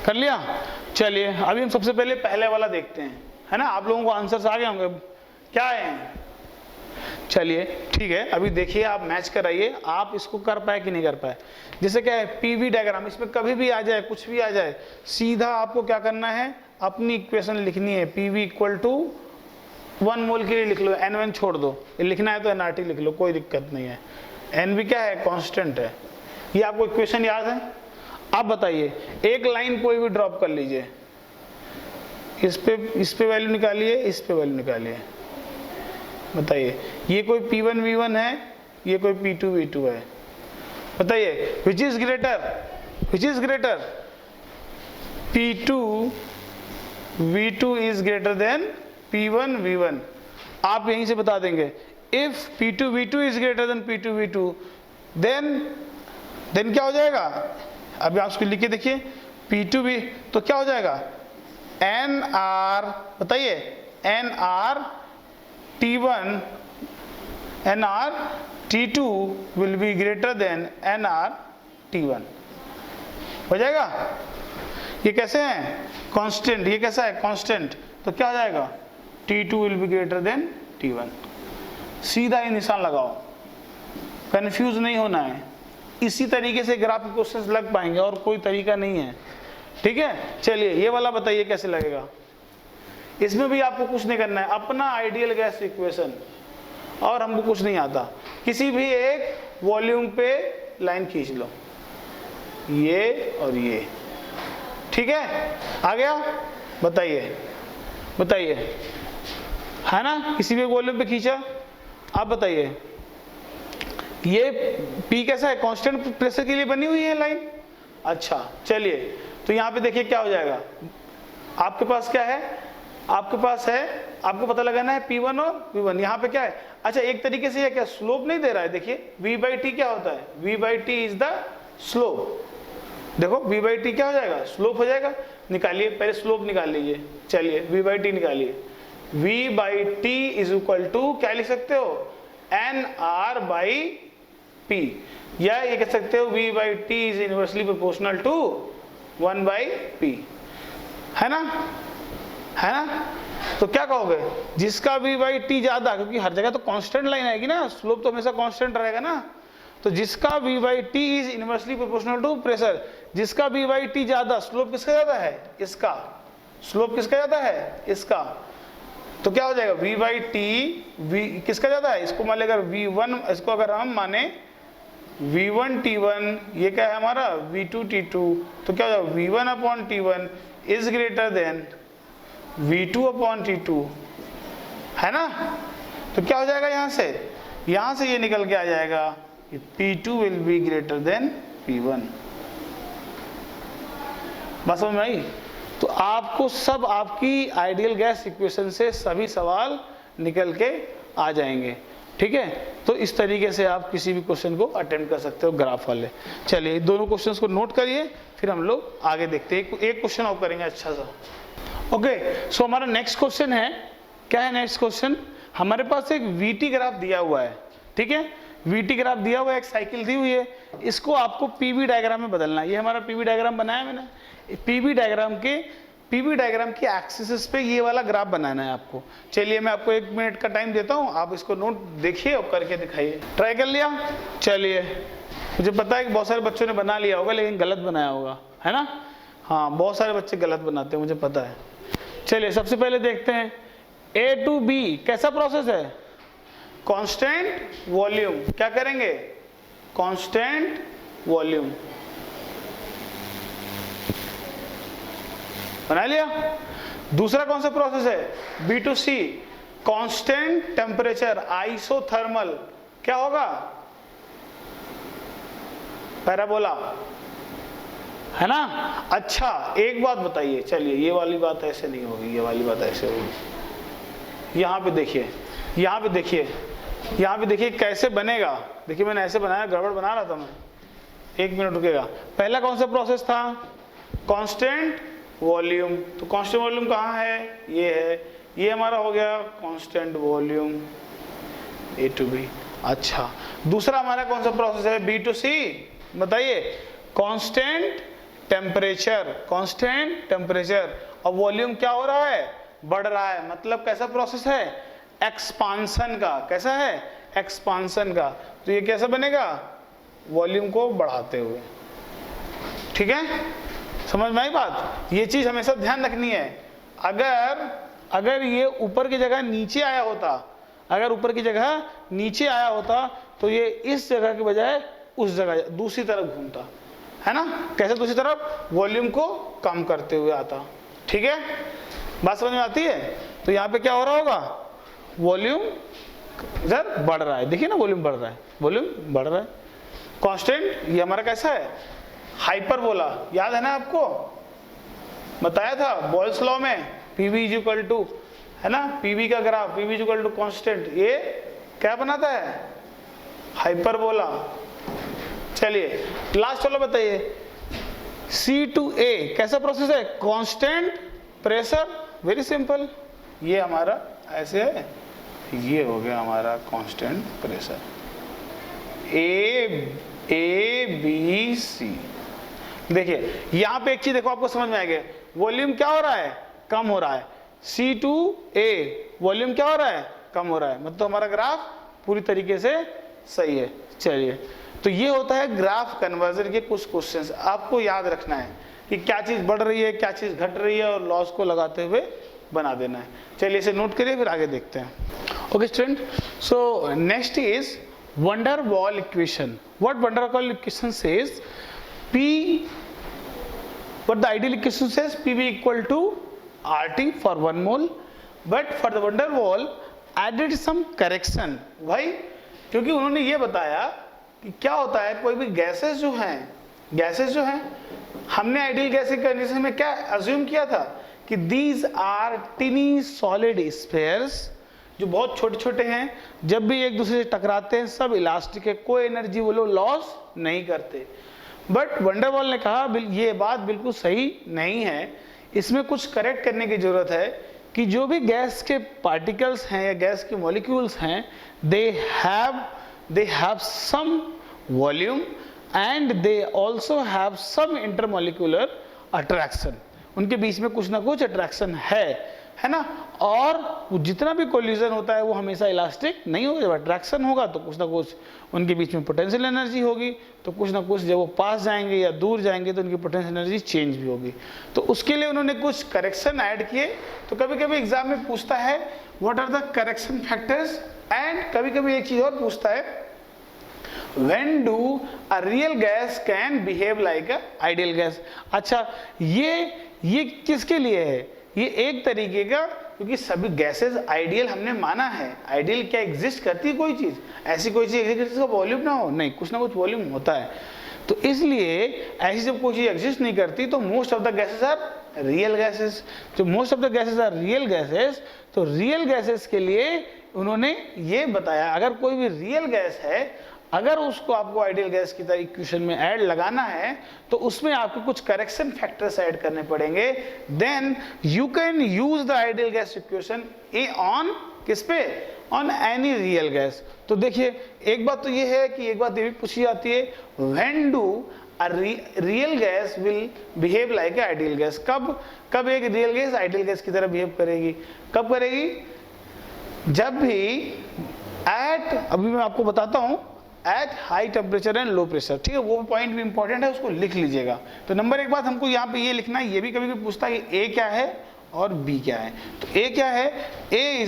[SPEAKER 1] कर लिया। चलिए अभी हम सबसे पहले पहले वाला देखते हैं, है ना। आप लोगों को आंसर्स आ गए होंगे, क्या है। चलिए ठीक है, अभी देखिए आप मैच कराइए, आप इसको कर पाए कि नहीं कर पाए। जैसे क्या है, पीवी डायग्राम, इसमें कभी भी आ जाए, कुछ भी आ जाए, सीधा आपको क्या करना है, अपनी इक्वेशन लिखनी है। पीवी इक्वल टू 1 मोल के लिए लिख लो, N1 छोड़ दो, ये लिखना है तो NRT लिख लो, कोई दिक्कत नहीं है। NV क्या है, कांस्टेंट है। ये आपको इक्वेशन याद है। आप बताइए, एक लाइन कोई भी ड्रॉप कर लीजिए, इस पे वैल्यू निकालिए, इस पे वैल्यू निकालिए, बताइए ये कोई P1 V1 है, ये कोई P2 V2 है। बताइए which is greater, which is greater, P2 V2 is greater than P1 V1। आप यहीं से बता देंगे, if P2 V2 is greater than P2 V2 then क्या हो जाएगा। अभी आप उसको लिख के देखिए, P2 V तो क्या हो जाएगा, NR, बताइए NR T1 NR T2 will be greater than NR T1, हो जाएगा। ये कैसे हैं, कांस्टेंट, ये कैसा है, कांस्टेंट, तो क्या हो जाएगा, T2 will be greater than T1। सीधा ही निशान लगाओ, कंफ्यूज नहीं होना है। इसी तरीके से ग्राफ के क्वेश्चंस लग पाएंगे, और कोई तरीका नहीं है। ठीक है, चलिए ये वाला बताइए कैसे लगेगा। इसमें भी आपको कुछ नहीं करना है, अपना आइडियल गैस इक्वेशन, और हमको कुछ नहीं आता। किसी भी एक वॉल्यूम पे लाइन खींच लो, ये और ये, ठीक है, आ गया। बताइए बताइए, है ना, किसी भी वॉल्यूम पे खींचा। आप बताइए, ये P कैसा है, कांस्टेंट प्रेशर के लिए बनी हुई है लाइन। अच्छा चलिए, तो यहाँ पे देखिए क्या हो जाएगा, आपके पास क्या है, आपके पास है, आपको पता लगाना है P1 और V1। यहाँ पे क्या है, अच्छा एक तरीके से ये क्या स्लोप नहीं दे रहा है। देखिए V/T क्या होता है, V/T इज द स्लोप। देखो V/T क्या हो जाएगा, स्लोप हो जाएगा। निकालिए, पहले स्लोप निकाल लीजिए। चलिए V/T निकालिए, V/T इज इक्वल टू क्या लिख सकते हो, NR/P, या ये कह सकते हो V/T is inversely proportional to 1/P, है ना। है ना। तो क्या कहोगे, जिसका v बाई टी ज्यादा, क्योंकि हर जगह तो कांस्टेंट लाइन आएगी ना, स्लोप तो हमेशा कांस्टेंट रहेगा ना, तो जिसका v by T is inversely proportional to pressure, जिसका v बाई टी ज्यादा, स्लोप किसका ज्यादा है, इसका, स्लोप किसका ज्यादा है, इसका, तो क्या हो जाएगा v बाई टी, v किसका ज्यादा है, इसको मान लेकर v1, इसको अगर हम माने v1 t1, ये क्या है हमारा v2 t2, तो क्या हो जाएगा v1 upon t1 is greater than v2 upon t2, है ना। तो क्या हो जाएगा यहां से ये निकल के आ जाएगा p2 will be greater than p1। बस समझ में आई। तो आपको सब आपकी आइडियल गैस इक्वेशन से सभी सवाल निकल के आ जाएंगे, ठीक है। तो इस तरीके से आप किसी भी क्वेश्चन को अटेम्प्ट कर सकते हो ग्राफ वाले। चलिए दोनों क्वेश्चंस को नोट करिए, फिर हम लोग आगे देखते हैं। एक क्वेश्चन और करेंगे अच्छा सा। ओके, सो हमारा नेक्स्ट क्वेश्चन है, क्या है नेक्स्ट क्वेश्चन, हमारे पास एक वीटी ग्राफ दिया हुआ है, ठीक है। वीटी ग्राफ दिया हुआ है, एक साइकिल दी हुई है, इसको आपको पीवी डायग्राम में बदलना है। ये हमारा पीवी डायग्राम बनाया मैंने, पीवी डायग्राम की एक्सिस पे ये वाला ग्राफ बनाना है आपको। चलिए मैं आपको 1 मिनट का टाइम देता हूँ, आप इसको नोट देखिए और करके दिखाइए। ट्राई कर लिया? चलिए, मुझे पता है कि बहुत सारे बच्चों ने बना लिया होगा लेकिन गलत बनाया होगा, है ना। हाँ, बहुत सारे बच्चे गलत बनाते हैं, मुझे पता है। चलिए सबसे पहले देखते हैं A to B कैसा प्रोसेस है, कांस्टेंट वॉल्यूम। क्या करेंगे, कांस्टेंट वॉल्यूम बना लिया। दूसरा कौन सा प्रोसेस है, B to C constant temperature, isothermal. क्या होगा, पैराबोला, है ना। अच्छा एक बात बताइए, चलिए ये वाली बात ऐसे नहीं होगी, ये वाली बात ऐसे होगी। यहाँ पे देखिए, यहाँ पे देखिए, यहाँ पे देखिए कैसे बनेगा। देखिए मैंने ऐसे बनाया, गड़बड़ बना रहा था मैं, 1 मिनट रुकेगा। पहला कौन सा प्रोसेस था, कांस्टेंट वॉल्यूम। तो कांस्टेंट वॉल्यूम कहाँ है, ये है, ये हमारा हो गया constant volume A to B। अच्छा दूसरा हमारा कौन सा प्रोसेस है, B to C, बताइए, कांस्टेंट टेम्परेचर, कांस्टेंट टेम्परेचर। और वॉल्यूम क्या हो रहा है, बढ़ रहा है, मतलब कैसा प्रोसेस है, एक्सपांशन का। कैसा है, एक्सपांशन का। तो ये कैसा बनेगा, वॉल्यूम को बढ़ाते हुए, ठीक है। समझ में आई बात। ये चीज हमेशा ध्यान रखनी है। अगर ये ऊपर की जगह नीचे आया होता, अगर ऊपर की जगह नीचे आया होता तो ये इस जगह के बजाय उस जगह दूसरी तरफ घूमता, है ना। कैसे दूसरी तरफ, वॉल्यूम को कम करते हुए आता, ठीक है। बात समझ में आती है। तो यहाँ पे क्या हो रहा होगा, वॉल्यूम इधर बढ़ रहा है, देखिए ना, वॉल्यूम बढ़ रहा है, वॉल्यूम बढ़ रहा है। कांस्टेंट ये हमारा कैसा है, हाइपरबोला। याद है ना आपको, बताया था बॉयल्स लॉ में, पीवी इज इक्वल टू, है ना, पीवी का graph, PV is equal to constant, ये क्या बनाता है, हाइपरबोला। चलिए लास्ट वाला बताइए, C to A कैसा प्रोसेस है, कांस्टेंट प्रेशर। वेरी सिंपल, ये हमारा ऐसे है, ये हो गया हमारा constant pressure. A B C। देखिए यहाँ पे एक चीज देखो, आपको समझ में आएगा, वॉल्यूम क्या हो रहा है, कम हो रहा है। C to A वॉल्यूम क्या हो रहा है, कम हो रहा है, मतलब हमारा ग्राफ पूरी तरीके से सही है। चलिए, तो ये होता है ग्राफ कन्वर्जन के कुछ क्वेश्चंस। आपको याद रखना है कि क्या चीज बढ़ रही है, क्या चीज घट रही है, और लॉस को लगाते हुए बना देना है। चलिए इसे नोट करिए, फिर आगे देखते हैं। Okay student, so next is wonder wall equation. What wonder wall equation says, P, what the ideal equation says, PV equal to RT for 1 mole, but for the van der Waal added some correction। भाई क्योंकि उन्होंने ये बताया कि क्या होता है, कोई भी गैसेस जो हैं, हमने आइडियल गैस की कंडीशन में क्या अज्यूम किया था कि these are tiny solid spheres, जो बहुत छोटे छोटे हैं, जब भी एक दूसरे से टकराते हैं सब इलास्टिक है, कोई एनर्जी वो लोग लॉस नहीं करते। बट वंडर वॉल ने कहा ये बात बिल्कुल सही नहीं है, इसमें कुछ करेक्ट करने की जरूरत है कि जो भी गैस के पार्टिकल्स हैं या गैस के मॉलिक्यूल्स हैं, they have some volume and they also have some intermolecular attraction. उनके बीच में कुछ ना कुछ अट्रैक्शन है, है ना। और जितना भी कोलिजन होता है वो हमेशा इलास्टिक नहीं होगा, जब अट्रैक्शन होगा तो कुछ ना कुछ उनके बीच में पोटेंशियल एनर्जी होगी, तो कुछ ना कुछ जब वो पास जाएंगे या दूर जाएंगे तो उनकी पोटेंशियल एनर्जी चेंज भी होगी। तो उसके लिए उन्होंने कुछ करेक्शन ऐड किए। तो कभी कभी एग्जाम में पूछता है what are the correction factors, and कभी कभी एक चीज और पूछता है when do a real gas can behave like a ideal gas। अच्छा, ये किसके लिए है? ये एक तरीके का, क्योंकि सभी गैसेस आइडियल हमने माना है। आइडियल क्या एग्जिस्ट करती है? कोई चीज, ऐसी कोई चीज एग्जिस्ट जिसका वॉल्यूम ना हो? नहीं, कुछ ना कुछ वॉल्यूम होता है। तो इसलिए ऐसी जब कोई चीज एग्जिस्ट नहीं करती तो most of the gases are real gases. जो most of the gases are real gases, तो रियल गैसेस के लिए उन्होंने ये बताया अगर कोई भी रियल गैस है, अगर उसको आपको आइडियल गैस की तरह इक्वेशन में ऐड लगाना है तो उसमें आपको कुछ करेक्शन फैक्टर्स ऐड करने पड़ेंगे। Then you can use the ideal gas equation on किस पे? On any real gas. तो देखिए, एक बात तो ये है कि एक बात ये भी पूछी जाती है, when do a real gas will behave like a ideal gas. कब एक रियल गैस आइडियल गैस की तरह बिहेव करेगी? कब करेगी? जब भी अभी मैं आपको बताता हूं, eight high temperature and low pressure. ठीक है, वो पॉइंट भी इंपॉर्टेंट है, उसको लिख लीजिएगा। तो नंबर एक बात हमको यहाँ पे ये लिखना है, ये भी कभी कभी पूछता है ए क्या है और बी क्या है। तो ए क्या है? A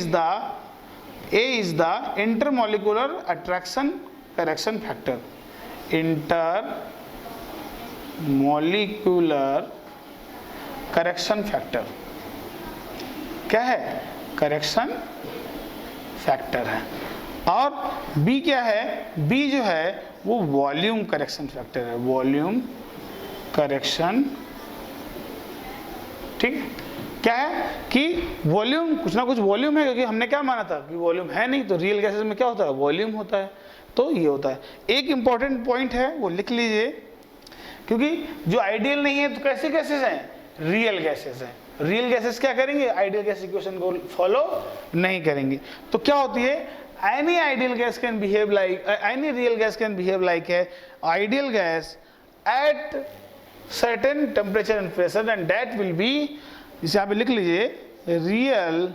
[SPEAKER 1] is the intermolecular attraction correction factor. Intermolecular correction factor क्या है? करेक्शन फैक्टर है। और बी क्या है? बी जो है वो वॉल्यूम करेक्शन फैक्टर है, वॉल्यूम करेक्शन। ठीक है, क्या है कि वॉल्यूम, कुछ ना कुछ वॉल्यूम है, क्योंकि हमने क्या माना था कि वॉल्यूम है नहीं, तो रियल गैसेस में क्या होता है? वॉल्यूम होता है। तो ये होता है। एक इंपॉर्टेंट पॉइंट है वो लिख लीजिए, क्योंकि जो आइडियल नहीं है तो कैसे गैसेस हैं? रियल गैसेस हैं। रियल गैसेस क्या करेंगे? आइडियल गैस इक्वेशन को फॉलो नहीं करेंगे। तो क्या होती है? any ideal gas can behave like any real gas can behave like a ideal gas at certain temperature and pressure, and that will be, इसे आप लिख लीजिए, real।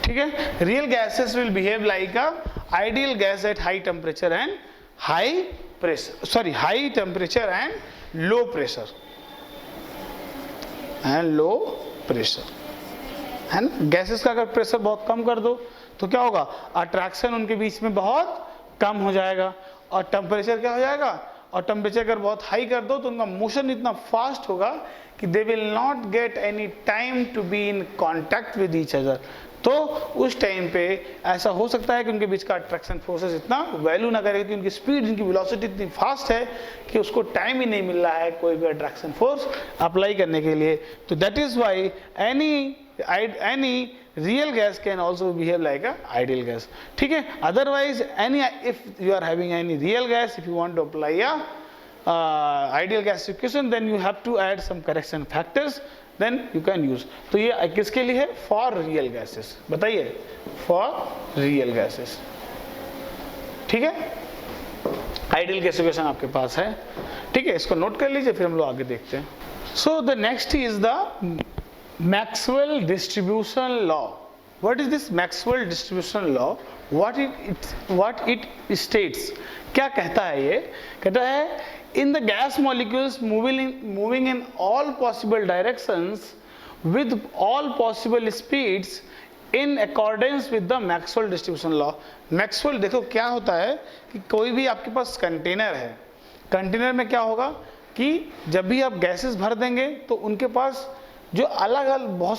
[SPEAKER 1] ठीक है, real gases will behave like a ideal gas at high temperature and high temperature and low pressure है ना। Gases का अगर प्रेशर बहुत कम कर दो तो क्या होगा? अट्रैक्शन उनके बीच में बहुत कम हो जाएगा, और टेम्परेचर क्या हो जाएगा? और टेम्परेचर अगर बहुत हाई कर दो तो उनका मोशन इतना फास्ट होगा कि they will not get any time to be in contact with each other. तो उस टाइम पे ऐसा हो सकता है कि उनके बीच का अट्रैक्शन फोर्सेस इतना वैल्यू ना करे, कि उनकी स्पीड, उनकी वेलोसिटी इतनी फास्ट है कि उसको टाइम ही नहीं मिल रहा है कोई भी अट्रैक्शन फोर्स अप्लाई करने के लिए। तो that is why any real gas can also behave like a ideal gas। ठीक है, otherwise if you are having any real gas, if you want to apply a ideal gas equation, then you have to add some correction factors, then you can use। तो ये किसके लिए है? for real gases। बताइए, for real gases। ठीक है, ideal gas equation आपके पास है। ठीक है, इसको नोट कर लीजिए, फिर हम लोग आगे देखते हैं। So the next is the Maxwell distribution law। What is this Maxwell distribution law? What it states? क्या कहता है ये? कहता है in the gas molecules moving in all possible directions with all possible speeds in accordance with the Maxwell distribution law। Maxwell, देखो क्या होता है कि कोई भी आपके पास कंटेनर है, कंटेनर में क्या होगा कि जब भी आप गैसेस भर देंगे तो उनके पास जो अलग अलग बहुत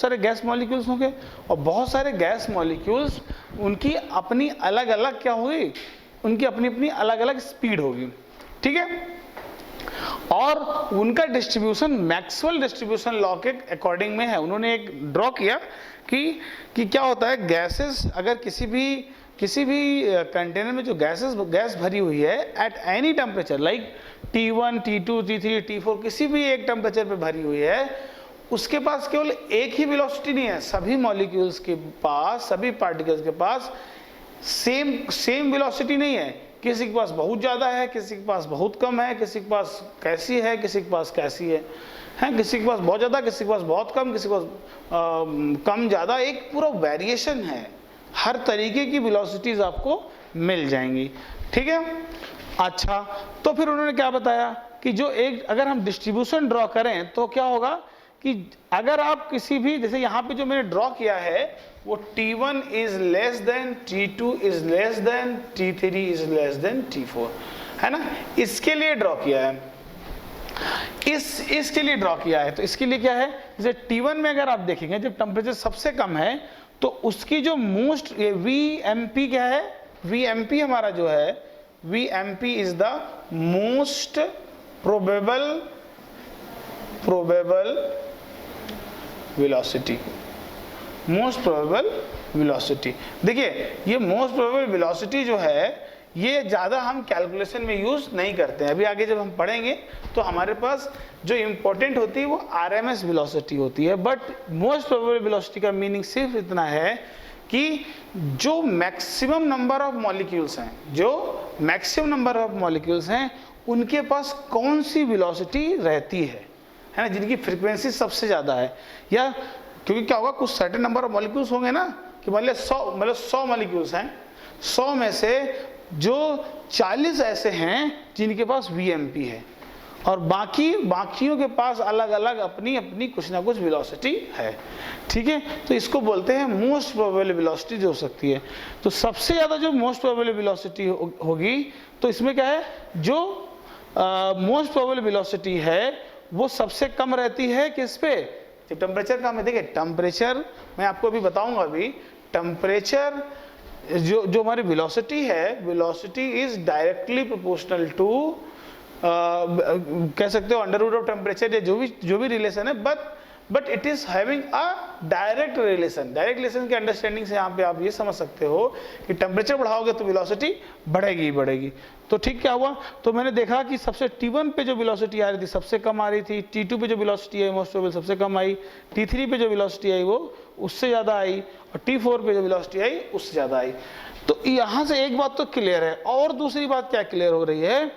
[SPEAKER 1] सारे गैस मॉलिक्यूल्स होंगे, और बहुत सारे गैस मॉलिक्यूल्स उनकी अपनी अलग अलग क्या होगी? उनकी अपनी अपनी अलग अलग स्पीड होगी। ठीक है, और उनका डिस्ट्रीब्यूशन मैक्सवेल डिस्ट्रीब्यूशन लॉ के अकॉर्डिंग में है। उन्होंने एक ड्रॉ किया कि क्या होता है, गैसेस अगर किसी भी कंटेनर में जो गैस भरी हुई है eight any temperature like T1, T2, T3, T4, किसी भी एक टेम्परेचर पे भरी हुई है, उसके पास केवल एक ही वेलोसिटी नहीं है, सभी मॉलिक्यूल्स के पास, सभी पार्टिकल्स के पास सेम वेलोसिटी नहीं है। किसी के पास बहुत ज़्यादा है, किसी के पास बहुत कम है, किसी के पास कैसी है, किसी के पास कैसी है, किसी के पास बहुत ज़्यादा, किसी के पास बहुत कम, किसी के पास कम ज़्यादा, एक पूरा वेरिएशन है, हर तरीके की वेलोसिटीज़ आपको मिल जाएंगी। ठीक है, अच्छा, तो फिर उन्होंने क्या बताया कि जो एक अगर हम डिस्ट्रीब्यूशन ड्रॉ करें तो क्या होगा कि अगर आप किसी भी, जैसे यहाँ पे जो मैंने ड्रॉ किया है वो T1 is less than T2 is less than T3 is less than T4, है ना, इसके लिए ड्रॉ किया है, इसके लिए ड्रॉ किया है। तो इसके लिए क्या है, जैसे T1 में अगर आप देखेंगे जब टेम्परेचर सबसे कम है तो उसकी जो मोस्ट VMP क्या है, VMP हमारा जो है VMP is the most probable velocity, most probable velocity. देखिए ये मोस्ट प्रोबेबल वेलोसिटी जो है ये ज़्यादा हम कैलकुलेशन में यूज़ नहीं करते हैं, अभी आगे जब हम पढ़ेंगे तो हमारे पास जो इम्पोर्टेंट होती है वो RMS वेलोसिटी होती है। बट मोस्ट प्रोबेबल वेलोसिटी का मीनिंग सिर्फ इतना है कि जो मैक्सिमम नंबर ऑफ मॉलिक्यूल्स हैं, जो मैक्सिमम नंबर ऑफ मॉलिक्यूल्स हैं उनके पास कौन सी वेलोसिटी रहती है ना, जिनकी फ्रीक्वेंसी सबसे ज़्यादा है। या क्योंकि क्या होगा, कुछ सर्टेन नंबर ऑफ मॉलिक्यूल्स होंगे ना, कि मान लिया 100 मॉलिक्यूल्स हैं, 100 में से जो 40 ऐसे हैं जिनके पास VMP है और बाकियों के पास अलग अलग अपनी अपनी कुछ ना कुछ वेलोसिटी है। ठीक है, तो इसको बोलते हैं मोस्ट प्रोबेबल वेलोसिटी जो हो सकती है। तो सबसे ज़्यादा जो मोस्ट प्रोबेबल वेलोसिटी होगी तो इसमें क्या है, जो मोस्ट प्रोबेबल वेलोसिटी है वो सबसे कम रहती है किस पे, जब टेम्परेचर कम है। देखिए टेम्परेचर मैं आपको अभी बताऊंगा, अभी टेम्परेचर जो हमारी वेलोसिटी है, velocity is directly proportional to कह सकते हो अंडर रूट ऑफ टेम्परेचर, या जो भी रिलेशन है, but it is having a direct relation. Direct relation के अंडरस्टैंडिंग से यहाँ पे आप ये समझ सकते हो कि टेम्परेचर बढ़ाओगे तो वेलोसिटी बढ़ेगी। तो ठीक क्या हुआ, तो मैंने देखा कि सबसे T1 पे जो वेलोसिटी आ रही थी सबसे कम आ रही थी, T2 पे जो वेलोसिटी आई मोस्ट प्रोबेबल सबसे कम आई, T3 पे जो वेलोसिटी आई वो उससे ज़्यादा आई, और T4 पे जो वेलोसिटी आई उससे ज़्यादा आई। तो यहाँ से एक बात तो क्लियर है। और दूसरी बात क्या क्लियर हो रही है,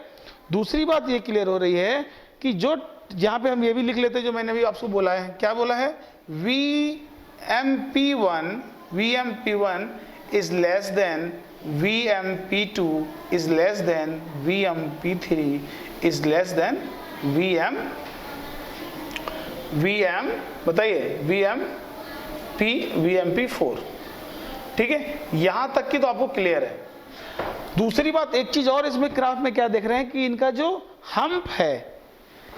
[SPEAKER 1] दूसरी बात ये क्लियर हो रही है कि जो यहाँ पे हम ये भी लिख लेते हैं जो मैंने भी आपको बोला है, क्या बोला है, VMP1 is less than VMP2 is less than VMP3 is less than बताइए VMP4। ठीक है, यहां तक की तो आपको क्लियर है। दूसरी बात, एक चीज और इसमें ग्राफ में क्या देख रहे हैं कि इनका जो हम्प है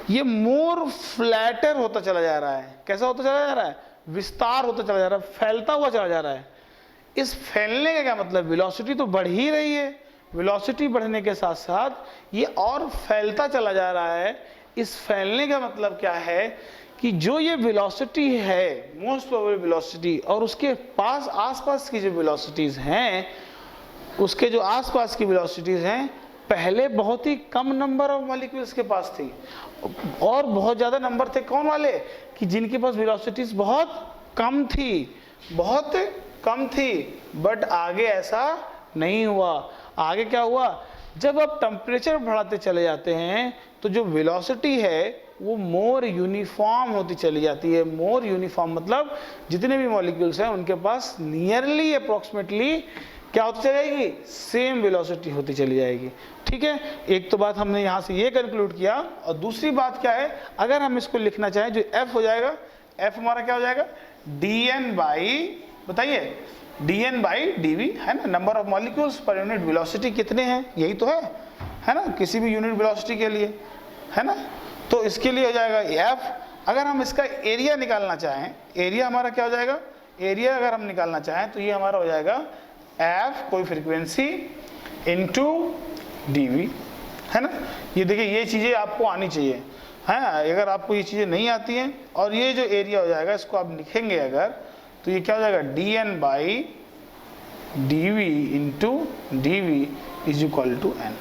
[SPEAKER 1] ये मोर फ्लैटर होता चला जा रहा है। कैसा होता चला जा रहा है, विस्तार होता चला जा रहा है, फैलता हुआ चला जा रहा है। इस फैलने का क्या मतलब, वेलोसिटी तो बढ़ ही रही है, वेलोसिटी बढ़ने के साथ साथ ये और फैलता चला जा रहा है। इस फैलने का मतलब क्या है कि जो ये वेलोसिटी है मोस्ट प्रोबेबल वेलोसिटी, और उसके पास आसपास की जो वेलोसिटीज हैं, उसके जो आसपास की वेलोसिटीज हैं पहले बहुत ही कम नंबर ऑफ मॉलिक्यूल्स के पास थी, और बहुत ज़्यादा नंबर थे कौन वाले, कि जिनके पास वेलोसिटीज बहुत कम थी। बट आगे ऐसा नहीं हुआ। आगे क्या हुआ, जब आप टेम्परेचर बढ़ाते चले जाते हैं तो जो वेलोसिटी है वो मोर यूनिफॉर्म होती चली जाती है। मोर यूनिफॉर्म मतलब जितने भी मॉलिक्यूल्स हैं उनके पास नियरली अप्रोक्सीमेटली क्या होती चली जाएगी, सेम वेलोसिटी होती चली जाएगी। ठीक है, एक तो बात हमने यहाँ से ये कंक्लूड किया। और दूसरी बात क्या है, अगर हम इसको लिखना चाहें जो F हो जाएगा, F हमारा क्या हो जाएगा, dN बाई, बताइए dN बाई dV, है ना, number of molecules per unit velocity कितने हैं, यही तो है ना, किसी भी यूनिट वेलोसिटी के लिए, है ना। तो इसके लिए हो जाएगा F। अगर हम इसका एरिया निकालना चाहें, एरिया हमारा क्या हो जाएगा, एरिया अगर हम निकालना चाहें तो ये हमारा हो जाएगा F कोई फ्रीक्वेंसी इंटू dV, है ना। ये देखिए ये चीज़ें आपको आनी चाहिए, है। अगर आपको ये चीज़ें नहीं आती हैं, और ये जो एरिया हो जाएगा इसको आप लिखेंगे अगर, तो ये क्या हो जाएगा, dN by dV into dV is equal to N।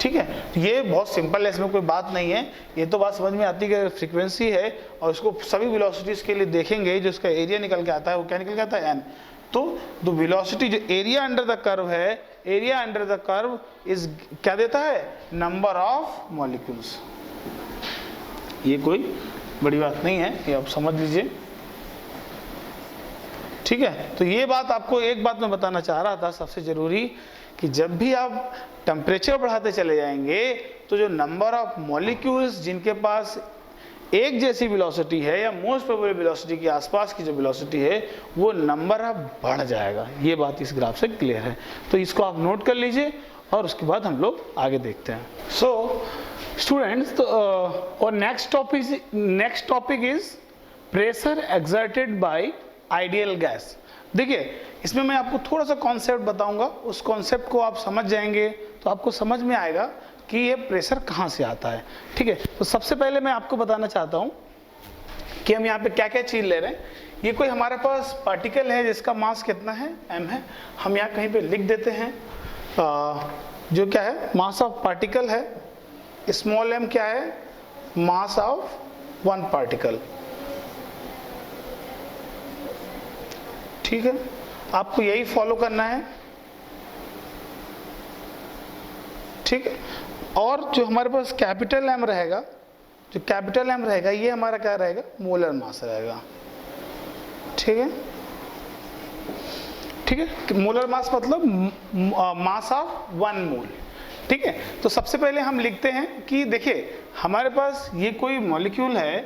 [SPEAKER 1] ठीक है, ये बहुत सिंपल है, इसमें कोई बात नहीं है। ये तो बात समझ में आती है कि फ्रीक्वेंसी है और इसको सभी वेलोसिटीज़ के लिए देखेंगे, जो इसका एरिया निकल के आता है वो क्या निकल के आता है, N। तो द वेलोसिटी जो एरिया अंडर द कर्व है, area under the curve is क्या देता है, नंबर ऑफ मॉलिक्यूल्स। ये कोई बड़ी बात नहीं है, ये आप समझ लीजिए, ठीक है। तो ये बात आपको एक बात मैं बताना चाह रहा था सबसे जरूरी, कि जब भी आप टेम्परेचर बढ़ाते चले जाएंगे तो जो नंबर ऑफ मॉलिक्यूल्स जिनके पास एक जैसी वेलोसिटी है या मोस्ट प्रोबेबल वेलोसिटी के आसपास की जो वेलोसिटी है वो नंबर अब बढ़ जाएगा। ये बात इस ग्राफ से क्लियर है, तो इसको आप नोट कर लीजिए और उसके बाद हम लोग आगे देखते हैं। सो स्टूडेंट्स, और next topic is pressure exerted by ideal gas. देखिए इसमें मैं आपको थोड़ा सा कॉन्सेप्ट बताऊंगा, उस कॉन्सेप्ट को आप समझ जाएंगे तो आपको समझ में आएगा कि ये प्रेशर कहाँ से आता है, ठीक है। तो सबसे पहले मैं आपको बताना चाहता हूँ कि हम यहाँ पे क्या क्या चीज़ ले रहे हैं। ये कोई हमारे पास पार्टिकल है जिसका मास कितना है, m है, हम यहाँ कहीं पे लिख देते हैं जो क्या है, मास ऑफ पार्टिकल है, स्मॉल m क्या है, मास ऑफ वन पार्टिकल, ठीक है। आपको यही फॉलो करना है, ठीक है। और जो हमारे पास कैपिटल M रहेगा, जो कैपिटल M रहेगा ये हमारा क्या रहेगा, मोलर मास रहेगा, ठीक है, ठीक है। मोलर मास मतलब मास ऑफ वन मोल, ठीक है। तो सबसे पहले हम लिखते हैं कि देखिए हमारे पास ये कोई मॉलिक्यूल है,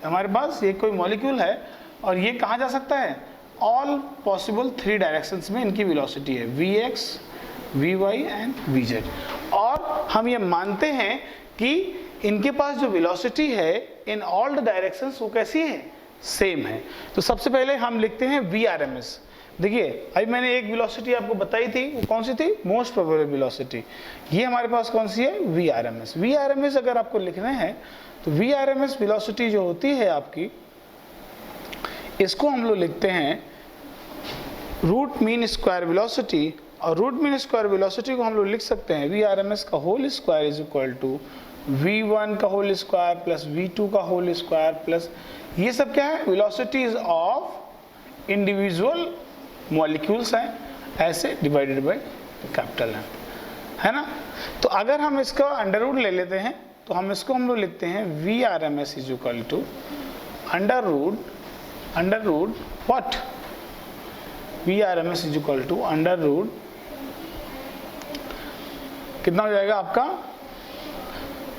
[SPEAKER 1] हमारे पास ये कोई मॉलिक्यूल है और ये कहाँ जा सकता है, ऑल पॉसिबल 3 डायरेक्शंस में इनकी वेलोसिटी है, Vx, Vy एंड Vz। और हम ये मानते हैं कि इनके पास जो वेलोसिटी है इन ऑल द डायरेक्शंस वो कैसी है, सेम है। तो सबसे पहले हम लिखते हैं Vrms। देखिए अभी मैंने एक वेलोसिटी आपको बताई थी, वो कौन सी थी, मोस्ट प्रोबेबल वेलोसिटी। ये हमारे पास कौन सी है, Vrms। Vrms अगर आपको लिखना है तो Vrms वेलोसिटी जो होती है आपकी, इसको हम लोग लिखते हैं रूट मीन स्क्वायर वेलोसिटी, और रूट मीन स्क्वायर वेलोसिटी को हम लोग लिख सकते हैं Vrms का whole square is equal to V1 का होल स्क्वायर प्लस V2 का होल स्क्वायर प्लस ये सब क्या है, वेलोसिटीज ऑफ इंडिविजुअल मॉलिक्यूल्स हैं, ऐसे डिवाइडेड बाय कैपिटल है ना। तो अगर हम इसका अंडर रूट ले लेते हैं तो हम इसको हम लोग लिखते हैं Vrms is equal to under root what, Vrms is equal to under root कितना हो जाएगा आपका,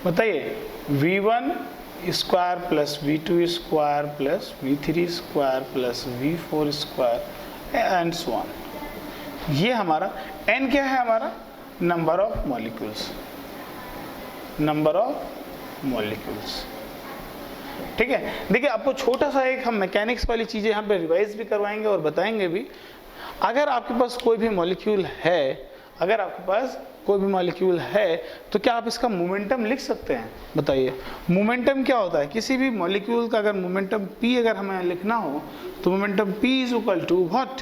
[SPEAKER 1] बताइए, V1 square plus V2 square plus V3 square plus V4 square and so on. ये हमारा n क्या है, हमारा number of molecules, number of molecules, ठीक है। देखिए आपको छोटा सा एक हम मैकेनिक्स वाली चीज़ें यहाँ पे रिवाइज भी करवाएंगे और बताएंगे भी। अगर आपके पास कोई भी मॉलिक्यूल है, अगर आपके पास कोई भी मॉलिक्यूल है तो क्या आप इसका मोमेंटम लिख सकते हैं, बताइए। मोमेंटम क्या होता है, किसी भी मॉलिक्यूल का अगर मोमेंटम p अगर हमें लिखना हो तो momentum p is equal to what,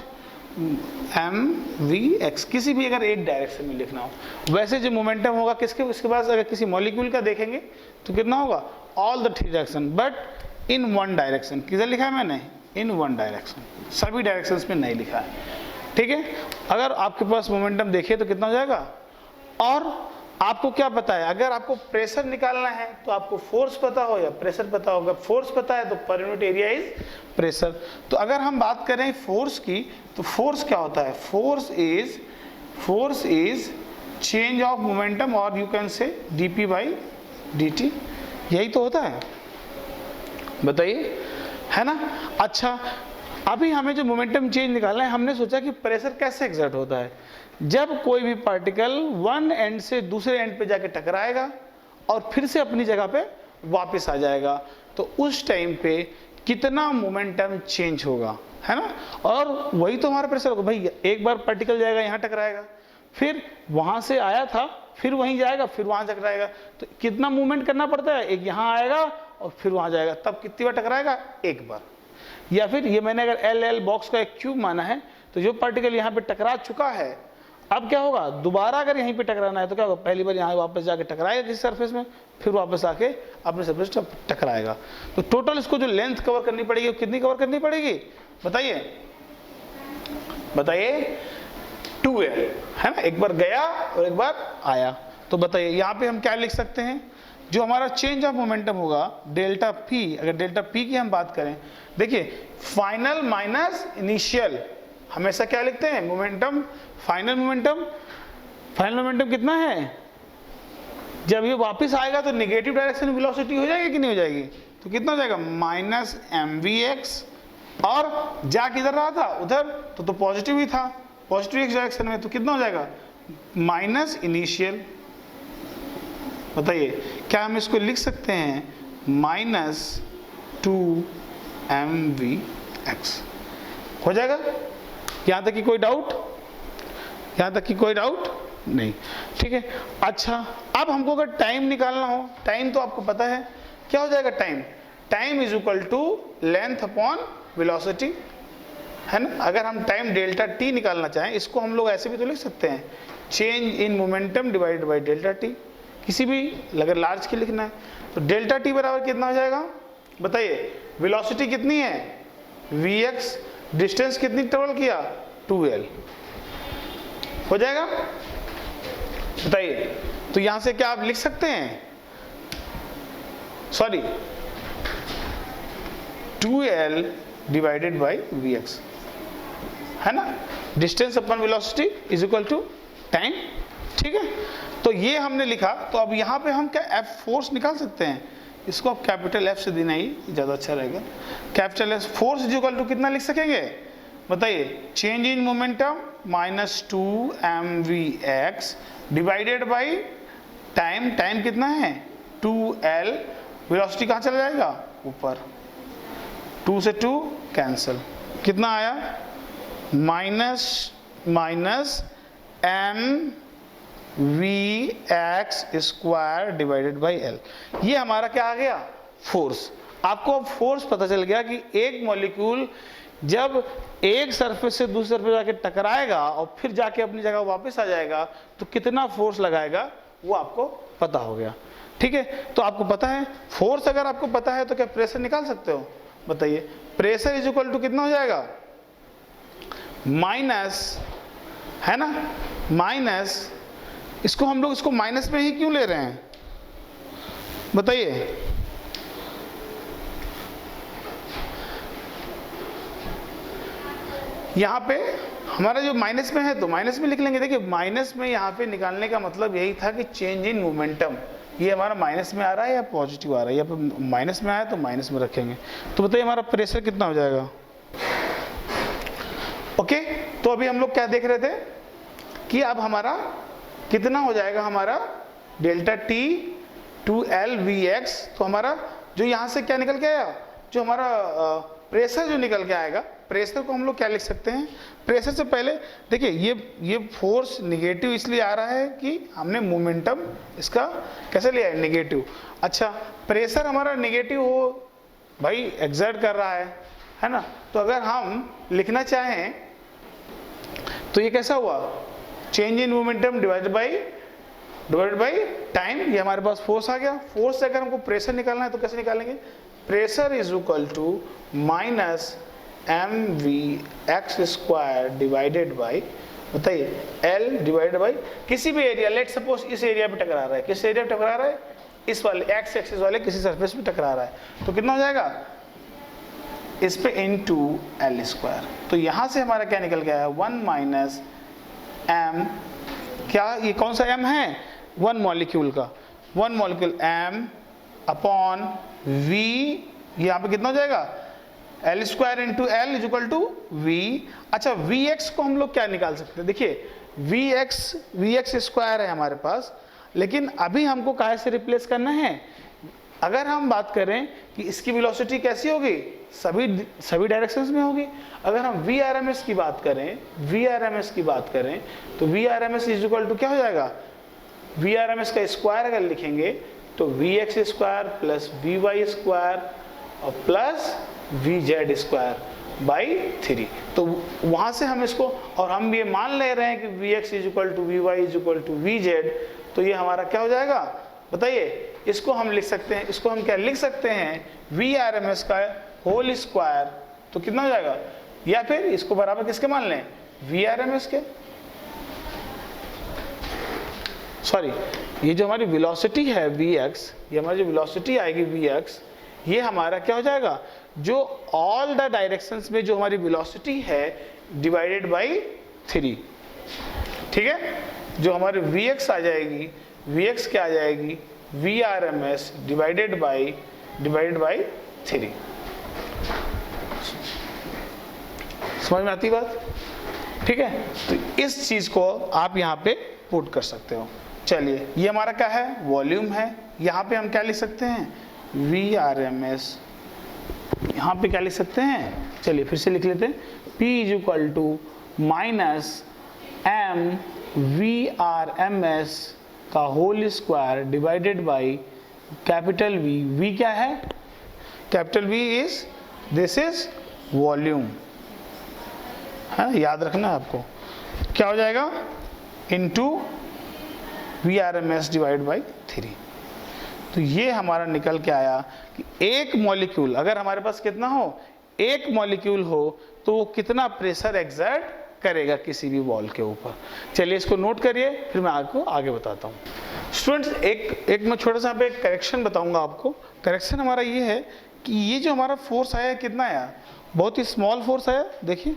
[SPEAKER 1] mvx, किसी भी अगर एक डायरेक्शन में लिखना हो। वैसे जो मोमेंटम होगा किसके, उसके पास अगर किसी मॉलिक्यूल का देखेंगे तो कितना होगा, all the 3 direction but in one direction. किधर लिखा है मैंने, इन वन डायरेक्शन, सभी डायरेक्शंस में नहीं लिखा है, ठीक है। अगर आपके पास मोमेंटम देखिए तो कितना हो जाएगा। और आपको क्या पता है, अगर आपको प्रेशर निकालना है तो आपको फोर्स पता हो या प्रेशर पता होगा, फोर्स पता है तो per unit area is pressure. तो अगर हम बात करें फोर्स की तो फोर्स क्या होता है, force is change of momentum और you can say dp by dt, यही तो होता है, बताइए, है ना। अच्छा अभी हमें जो मोमेंटम चेंज निकालना है, हमने सोचा कि प्रेशर कैसे एग्जर्ट होता है, जब कोई भी पार्टिकल वन एंड से दूसरे एंड पे जाके टकराएगा और फिर से अपनी जगह पे वापस आ जाएगा, तो उस टाइम पे कितना मोमेंटम चेंज होगा, है ना। और वही तो हमारा प्रेशर होगा भाई। एक बार पार्टिकल जाएगा यहाँ टकराएगा, फिर वहां से आया था, फिर वहीं जाएगा, फिर वहां टकराएगा, तो कितना मूवमेंट करना पड़ता है, एक यहाँ आएगा और फिर वहां जाएगा, तब कितनी बार टकराएगा, एक बार। या फिर ये मैंने अगर एल बॉक्स का एक क्यूब माना है तो जो पार्टिकल यहाँ पे टकरा चुका है, अब क्या होगा, दोबारा अगर यहीं पे टकराना है तो क्या होगा, पहली बार यहाँ वापस जाके टकराएगा किसी सरफेस में, फिर वापस आके अपने सरफेस टकराएगा। तो टोटल इसको जो लेंथ कवर करनी पड़ेगी वो कितनी कवर करनी पड़ेगी, बताइए, बताइए 2L है ना, एक बार गया और एक बार आया। तो बताइए यहाँ पे हम क्या लिख सकते हैं, जो हमारा चेंज ऑफ मोमेंटम होगा डेल्टा P, अगर डेल्टा P की हम बात करें, देखिए फाइनल माइनस इनिशियल, हमेशा क्या लिखते हैं मोमेंटम, फाइनल मोमेंटम कितना है, जब ये वापस आएगा तो नेगेटिव डायरेक्शन में वेलोसिटी हो जाएगी कि नहीं हो जाएगी, तो कितना हो जाएगा माइनस mvx, और जा किधर रहा था उधर, तो पॉजिटिव ही था, पॉजिटिव एक्स डायरेक्शन में, तो कितना हो जाएगा माइनस इनिशियल। बताइए क्या हम इसको लिख सकते हैं माइनस 2mvx, हो जाएगा। यहाँ तक की कोई डाउट, यहाँ तक की कोई डाउट नहीं, ठीक है। अच्छा अब हमको अगर टाइम निकालना हो, टाइम तो आपको पता है क्या हो जाएगा, time is equal to length upon velocity, है ना। अगर हम टाइम डेल्टा टी निकालना चाहें, इसको हम लोग ऐसे भी तो लिख सकते हैं, change in momentum divided by delta T, किसी भी अगर लार्ज की लिखना है तो डेल्टा टी बराबर कितना हो जाएगा, बताइए वेलोसिटी कितनी है vx, डिस्टेंस कितनी ट्रेवल किया 2L, हो जाएगा। बताइए तो यहां से क्या आप लिख सकते हैं, sorry 2L divided by vx, है ना, distance upon velocity is equal to time, ठीक है। तो ये हमने लिखा, तो अब यहाँ पे हम क्या F फोर्स निकाल सकते हैं, इसको आप कैपिटल F से देना ही ज़्यादा अच्छा रहेगा। Capital F force is equal to कितना लिख सकेंगे, बताइए change in momentum minus 2mvx divided by time, time कितना है 2L, वेलोसिटी कहाँ चला जाएगा ऊपर, 2 से 2 कैंसिल, कितना आया minus mvx square divided by L, ये हमारा क्या आ गया फोर्स। आपको अब फोर्स पता चल गया कि एक मॉलिक्यूल जब एक सरफेस से दूसरे सरफेस जाके टकराएगा और फिर जाके अपनी जगह वापस आ जाएगा तो कितना फोर्स लगाएगा वो आपको पता हो गया, ठीक है। तो आपको पता है फोर्स, अगर आपको पता है तो क्या प्रेशर निकाल सकते हो, बताइए प्रेशर इज इक्वल टू कितना हो जाएगा माइनस, है ना, माइनस, इसको हम लोग इसको माइनस में ही क्यों ले रहे हैं, बताइए यहाँ पे हमारा जो माइनस में है तो माइनस में लिख लेंगे। देखिए माइनस में यहाँ पे निकालने का मतलब यही था कि चेंज इन मोमेंटम, ये हमारा माइनस में आ रहा है या पॉजिटिव आ रहा है, यहाँ पे माइनस में आया तो माइनस में रखेंगे। तो बताइए हमारा प्रेशर कितना हो जाएगा, ओके। तो अभी हम लोग क्या देख रहे थे कि अब हमारा कितना हो जाएगा, हमारा डेल्टा T 2L Vx, तो हमारा जो यहाँ से क्या निकल के आया, जो हमारा प्रेशर जो निकल के आएगा, प्रेशर को हम लोग क्या लिख सकते हैं, प्रेशर से पहले देखिए ये फोर्स निगेटिव इसलिए आ रहा है कि हमने मोमेंटम इसका कैसे लिया है निगेटिव। अच्छा प्रेशर हमारा निगेटिव हो भाई, एक्सर्ट कर रहा है ना, तो अगर हम लिखना चाहें तो ये कैसा हुआ, change in momentum divided by time, ये हमारे पास फोर्स आ गया। फोर्स से अगर हमको प्रेशर निकालना है तो कैसे निकालेंगे, pressure is equal to minus mvx square divided by, बताइए L डिवाइडेड बाई किसी भी एरिया, लेट सपोज इस एरिया पे टकरा रहा है, किस एरिया पे टकरा रहा है, इस वाले x एक्सिस वाले किसी सरफेस पे टकरा रहा है, तो कितना हो जाएगा इस पे इनटू L स्क्वायर। तो यहाँ से हमारा क्या निकल गया है 1 माइनस m, क्या ये कौन सा m है, वन मॉलिक्यूल का, one molecule m upon v, यहाँ पे कितना हो जाएगा L square into L is equal to V। अच्छा Vx को हम लोग क्या निकाल सकते हैं, देखिए Vx स्क्वायर है हमारे पास, लेकिन अभी हमको काहे से रिप्लेस करना है, अगर हम बात करें कि इसकी वेलोसिटी कैसी होगी, सभी डायरेक्शंस में होगी। अगर हम Vrms की बात करें, तो Vrms इज इक्वल टू क्या हो जाएगा, Vrms का स्क्वायर अगर लिखेंगे तो Vx square plus Vy square और प्लस Vz स्क्वायर बाई 3। तो वहां से हम इसको, और हम ये मान ले रहे हैं कि Vx is equal to Vy is equal to Vz, तो ये हमारा क्या हो जाएगा, बताइए इसको हम लिख सकते हैं, इसको हम क्या लिख सकते हैं Vrms का होल स्क्वायर, तो कितना हो जाएगा, या फिर इसको बराबर किसके मान लें VRMS के, सॉरी ये जो हमारी वेलोसिटी है Vx, ये हमारी जो वेलोसिटी आएगी Vx, ये हमारा क्या हो जाएगा, जो ऑल द डायरेक्शंस में जो हमारी वेलोसिटी है डिवाइडेड बाई 3, ठीक है। जो हमारी Vx आ जाएगी, Vx क्या आ जाएगी, VRMS डिवाइडेड बाई 3। समझ में आती बात, ठीक है। तो इस चीज को आप यहाँ पे पुट कर सकते हो। चलिए ये हमारा क्या है, वॉल्यूम है। यहाँ पे हम क्या लिख सकते हैं, VRMS। यहाँ पे क्या लिख सकते हैं, चलिए फिर से लिख लेते हैं, P is equal to minus M VRMS का whole square divided by capital V। V क्या है, capital V is, this is volume, है याद रखना है आपको। क्या हो जाएगा, इनटू VRMS डिवाइड बाई 3। तो ये हमारा निकल के आया कि एक मॉलिक्यूल, अगर हमारे पास कितना हो, एक मॉलिक्यूल हो, तो वो कितना प्रेशर एक्सर्ट करेगा किसी भी वॉल के ऊपर। चलिए इसको नोट करिए, फिर मैं आपको आगे बताता हूँ। स्टूडेंट्स एक मैं छोटा सा पे करेक्शन बताऊंगा आपको। करेक्शन हमारा ये है कि ये जो हमारा फोर्स आया कितना आया, बहुत ही स्मॉल फोर्स आया। देखिए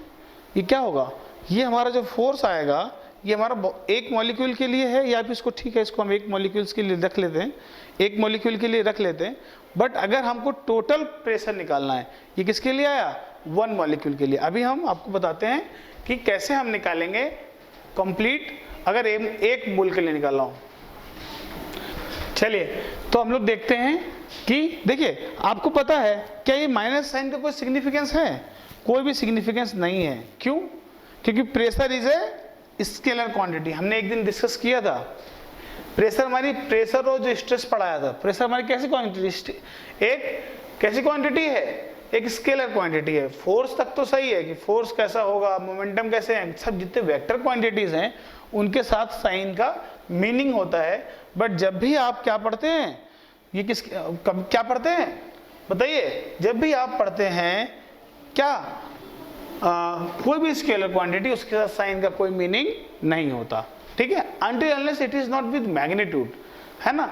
[SPEAKER 1] ये क्या होगा, ये हमारा जो फोर्स आएगा ये हमारा एक मॉलिक्यूल के लिए है, या फिर इसको ठीक है, इसको हम एक मॉलिक्यूल्स के लिए रख लेते हैं, एक मॉलिक्यूल के लिए रख लेते हैं। बट अगर हमको टोटल प्रेशर निकालना है, ये किसके लिए आया, वन मॉलिक्यूल के लिए। अभी हम आपको बताते हैं कि कैसे हम निकालेंगे कंप्लीट, अगर एक मोल के लिए निकालना हो। चलिए तो हम लोग देखते हैं कि देखिए आपको पता है क्या ये माइनस साइन का कोई सिग्निफिकेंस है, कोई भी सिग्निफिकेंस नहीं है। क्यों, क्योंकि pressure is a scalar quantity. हमने एक दिन डिस्कस किया था, प्रेशर हमारी, प्रेशर और जो स्ट्रेस पढ़ाया था, प्रेशर हमारी कैसी क्वांटिटी, एक कैसी क्वांटिटी है, एक स्केलर क्वांटिटी है। फोर्स तक तो सही है कि फोर्स कैसा होगा, मोमेंटम कैसे है, सब जितने वेक्टर क्वांटिटीज हैं उनके साथ साइन का मीनिंग होता है। बट जब भी आप क्या पढ़ते हैं, ये क्या पढ़ते हैं बताइए, जब भी आप पढ़ते हैं क्या कोई भी स्केलर क्वांटिटी, उसके साथ साइन का कोई मीनिंग नहीं होता, ठीक है, until unless it is not with magnitude, है ना,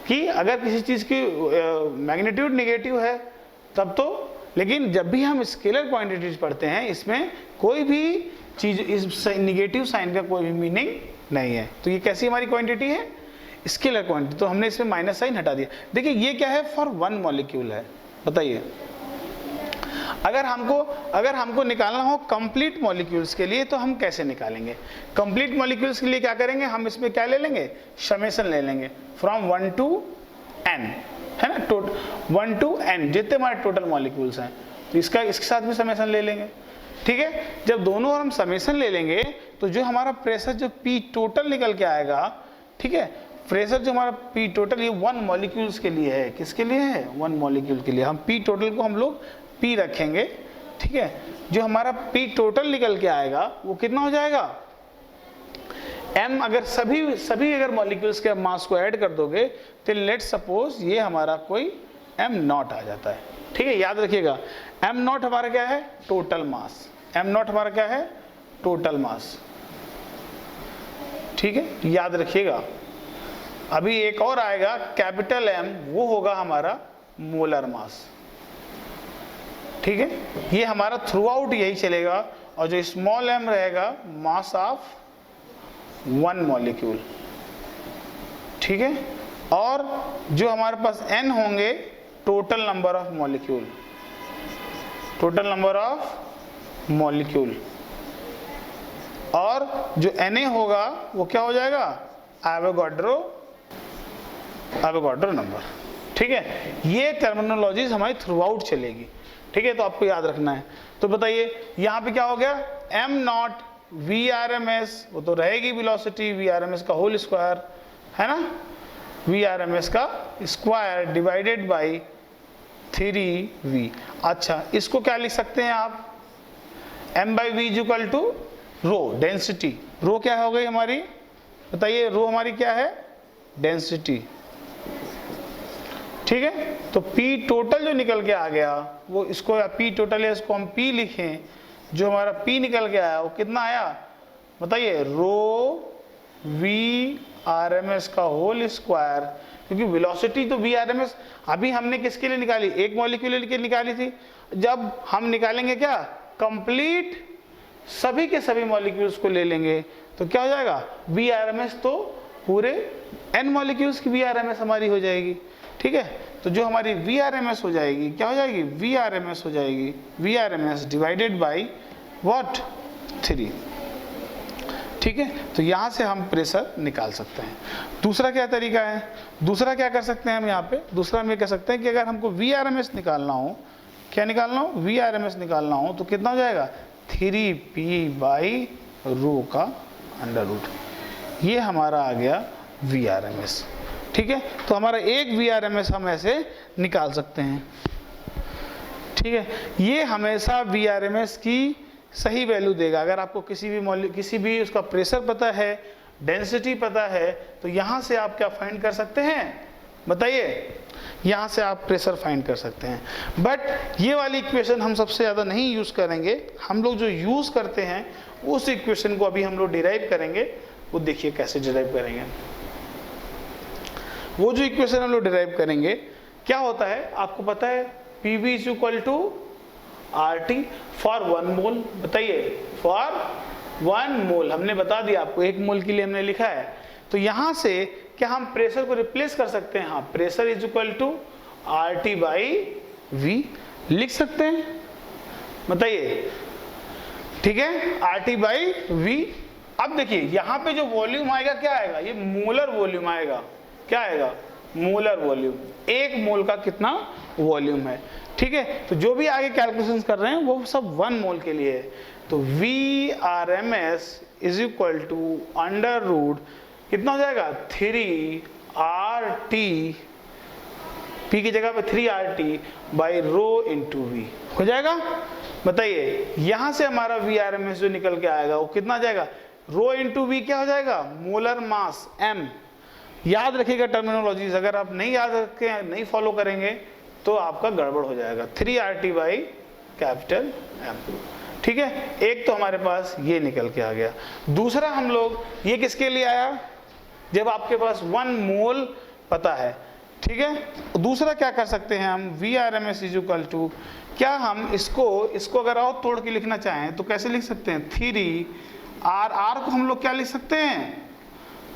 [SPEAKER 1] कि अगर किसी चीज की मैग्नीट्यूड नेगेटिव है तब तो। लेकिन जब भी हम स्केलर क्वांटिटीज पढ़ते हैं, इसमें कोई भी चीज, इस निगेटिव साइन का कोई भी मीनिंग नहीं है। तो ये कैसी हमारी क्वांटिटी है, स्केलर क्वांटिटी, तो हमने इसमें माइनस साइन हटा दिया। देखिए ये क्या है, फॉर वन मॉलिक्यूल है। बताइए अगर हमको निकालना हो कंप्लीट मॉलिक्यूल्स के लिए तो हम कैसे निकालेंगे। कंप्लीट मॉलिक्यूल्स के लिए क्या करेंगे, हम इसमें क्या ले लेंगे, समेशन ले लेंगे फ्रॉम 1 to n, है ना, 1 to n जितने हमारे टोटल मॉलिक्यूल्स हैं, तो इसके साथ भी समेशन ले लेंगे, ठीक है। जब दोनों और हम समेशन ले लेंगे तो जो हमारा प्रेशर जो P टोटल निकल के आएगा, ठीक है, प्रेशर जो हमारा P टोटल ये 1 मॉलिक्यूल्स के लिए है, किसके लिए है, 1 मॉलिक्यूल के लिए। हम P टोटल को हम लोग P रखेंगे, ठीक है। जो हमारा P टोटल निकल के आएगा वो कितना हो जाएगा, M, अगर सभी अगर मॉलिक्यूल्स के मास को ऐड कर दोगे तो लेट्स सपोज ये हमारा कोई M नॉट आ जाता है, ठीक है। याद रखिएगा M नॉट हमारा क्या है, टोटल मास, M नॉट हमारा क्या है, टोटल मास, ठीक है, याद रखिएगा। अभी एक और आएगा कैपिटल M, वो होगा हमारा मोलर मास, ठीक है। ये हमारा थ्रू आउट यही चलेगा। और जो स्मॉल m रहेगा, मास ऑफ 1 मॉलिक्यूल, ठीक है। और जो हमारे पास n होंगे, total number of molecule, total number of molecule. और जो Na होगा वो क्या हो जाएगा, एवोगाड्रो नंबर, ठीक है। ये टर्मिनोलॉजीज हमारी थ्रू आउट चलेगी, ठीक है, तो आपको याद रखना है। तो बताइए यहाँ पे क्या हो गया, m नॉट VRMS, वो तो रहेगी वेलोसिटी, VRMS का होल स्क्वायर, है ना, VRMS का स्क्वायर डिवाइडेड बाई 3V। अच्छा, इसको क्या लिख सकते हैं आप, m/v is equal to rho, density. Rho क्या हो गई हमारी, बताइए, रो हमारी क्या है, डेंसिटी, ठीक है। तो P टोटल जो निकल के आ गया वो, इसको या P टोटल है, इसको हम P लिखें, जो हमारा P निकल के आया वो कितना आया बताइए, रो वी आर एम एस का होल स्क्वायर, क्योंकि वेलोसिटी तो वी आर एम एस अभी हमने किसके लिए निकाली, एक मॉलिक्यूल के लिए निकाली थी। जब हम निकालेंगे क्या, कंप्लीट सभी के सभी मॉलिक्यूल्स को ले लेंगे तो क्या हो जाएगा, वी आर एम एस तो पूरे n मॉलिक्यूल्स की वी आर एम एस हमारी हो जाएगी। ठीक है, तो जो हमारी वी आर एम एस हो जाएगी क्या हो जाएगी, वी आर एम एस हो जाएगी, V R M S divided by what 3। ठीक है, तो यहाँ से हम प्रेशर निकाल सकते हैं। दूसरा क्या तरीका है, दूसरा क्या कर सकते हैं हम यहाँ पे, दूसरा हम ये कह सकते हैं कि अगर हमको वी आर एम एस निकालना हो, क्या निकालना हो, वी आर एम एस निकालना हो तो कितना हो जाएगा, 3p बाई रो का अंडर रूट। ये हमारा आ गया वी आर एम एस। ठीक है, तो हमारा एक वी आर एम एस हम ऐसे निकाल सकते हैं। ठीक है, ये हमेशा वी आर एम एस की सही वैल्यू देगा। अगर आपको किसी भी उसका प्रेशर पता है, डेंसिटी पता है, तो यहाँ से आप क्या फाइंड कर सकते हैं बताइए, यहाँ से आप प्रेशर फाइंड कर सकते हैं। बट ये वाली इक्वेशन हम सबसे ज़्यादा नहीं यूज़ करेंगे, हम लोग जो यूज़ करते हैं उस इक्वेशन को अभी हम लोग डिराइव करेंगे। वो देखिए कैसे डिराइव करेंगे। वो जो इक्वेशन हम लोग डिराइव करेंगे क्या होता है आपको पता है, PV is equal to RT for 1 mole. बताइए, फॉर 1 मोल हमने बता दिया आपको, 1 मोल के लिए हमने लिखा है। तो यहाँ से क्या हम प्रेशर को रिप्लेस कर सकते हैं, हाँ, pressure is equal to RT by V लिख सकते हैं, बताइए। ठीक है, RT बाई V। अब देखिए यहाँ पे जो वॉल्यूम आएगा क्या आएगा, ये मोलर वॉल्यूम आएगा। क्या आएगा, मोलर वॉल्यूम, 1 मोल का कितना वॉल्यूम है। ठीक है, तो जो भी आगे कैलकुलेशन कर रहे हैं वो सब 1 मोल के लिए है। तो V R M S is equal to under root कितना हो जाएगा, 3RT, P की जगह पे 3RT by rho into we हो जाएगा। बताइए, यहां से हमारा वी आर एम एस जो निकल के आएगा वो कितना जाएगा, रो इंटू वी क्या हो जाएगा, मोलर मास m। याद रखिएगा टर्मिनोलॉजीज, अगर आप नहीं याद रखें, नहीं फॉलो करेंगे तो आपका गड़बड़ हो जाएगा। 3RT by capital M। ठीक है, एक तो हमारे पास ये निकल के आ गया। दूसरा हम लोग ये किसके लिए आया, जब आपके पास 1 मोल पता है। ठीक है, दूसरा क्या कर सकते हैं हम, V R M S is equal to, क्या हम इसको अगर और तोड़ के लिखना चाहें तो कैसे लिख सकते हैं, 3R को हम लोग क्या लिख सकते हैं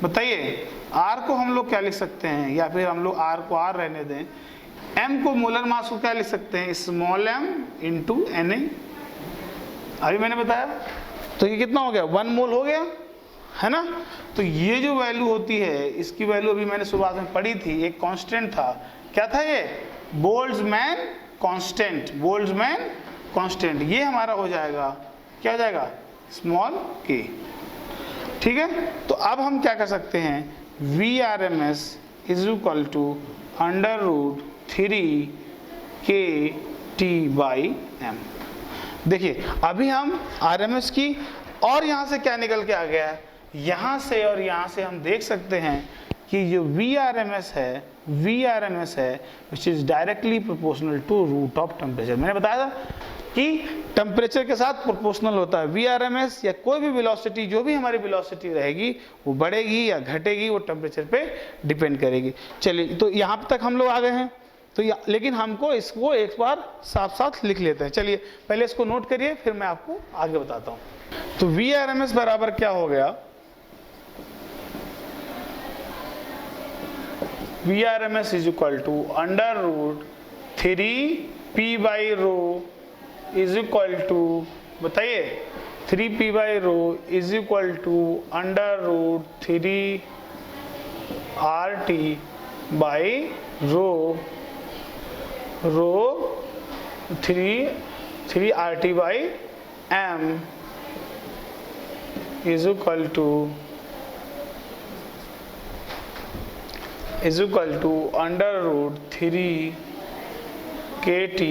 [SPEAKER 1] बताइए, R को हम लोग क्या लिख सकते हैं, या फिर हम लोग R को R रहने दें, M को मोलर मास को क्या लिख सकते हैं, स्मॉल m इंटू Na। अभी मैंने बताया, तो ये कितना हो गया, 1 मोल हो गया है ना। तो ये जो वैल्यू होती है, इसकी वैल्यू अभी मैंने शुरुआत में पढ़ी थी, एक कांस्टेंट था, क्या था ये, बोल्ट्जमैन कांस्टेंट, बोल्ट्जमैन कांस्टेंट। ये हमारा हो जाएगा, क्या हो जाएगा, स्मॉल k। ठीक है, तो अब हम क्या कर सकते हैं, V R M S is equal to under root 3KT by M। देखिए अभी हम आर एम एस की, और यहाँ से क्या निकल के आ गया है, यहाँ से और यहाँ से हम देख सकते हैं कि जो वी आर एम एस है which is directly proportional to root of temperature. मैंने बताया था कि टेम्परेचर के साथ प्रोपोर्शनल होता है। वी आर एम एस या कोई भी वेलोसिटी, जो भी हमारी वेलोसिटी रहेगी वो बढ़ेगी या घटेगी, वो टेम्परेचर पे डिपेंड करेगी। चलिए, तो यहाँ तक हम लोग आ गए हैं। तो लेकिन हमको इसको एक बार साथ साथ लिख लेते हैं। चलिए पहले इसको नोट करिए, फिर मैं आपको आगे बताता हूँ। तो वी आर एम एस बराबर क्या हो गया, V R M S is equal to under root 3p by rho is equal to, बताइए, 3p by rho is equal to under root 3RT by rho 3RT by M is equal to under root 3KT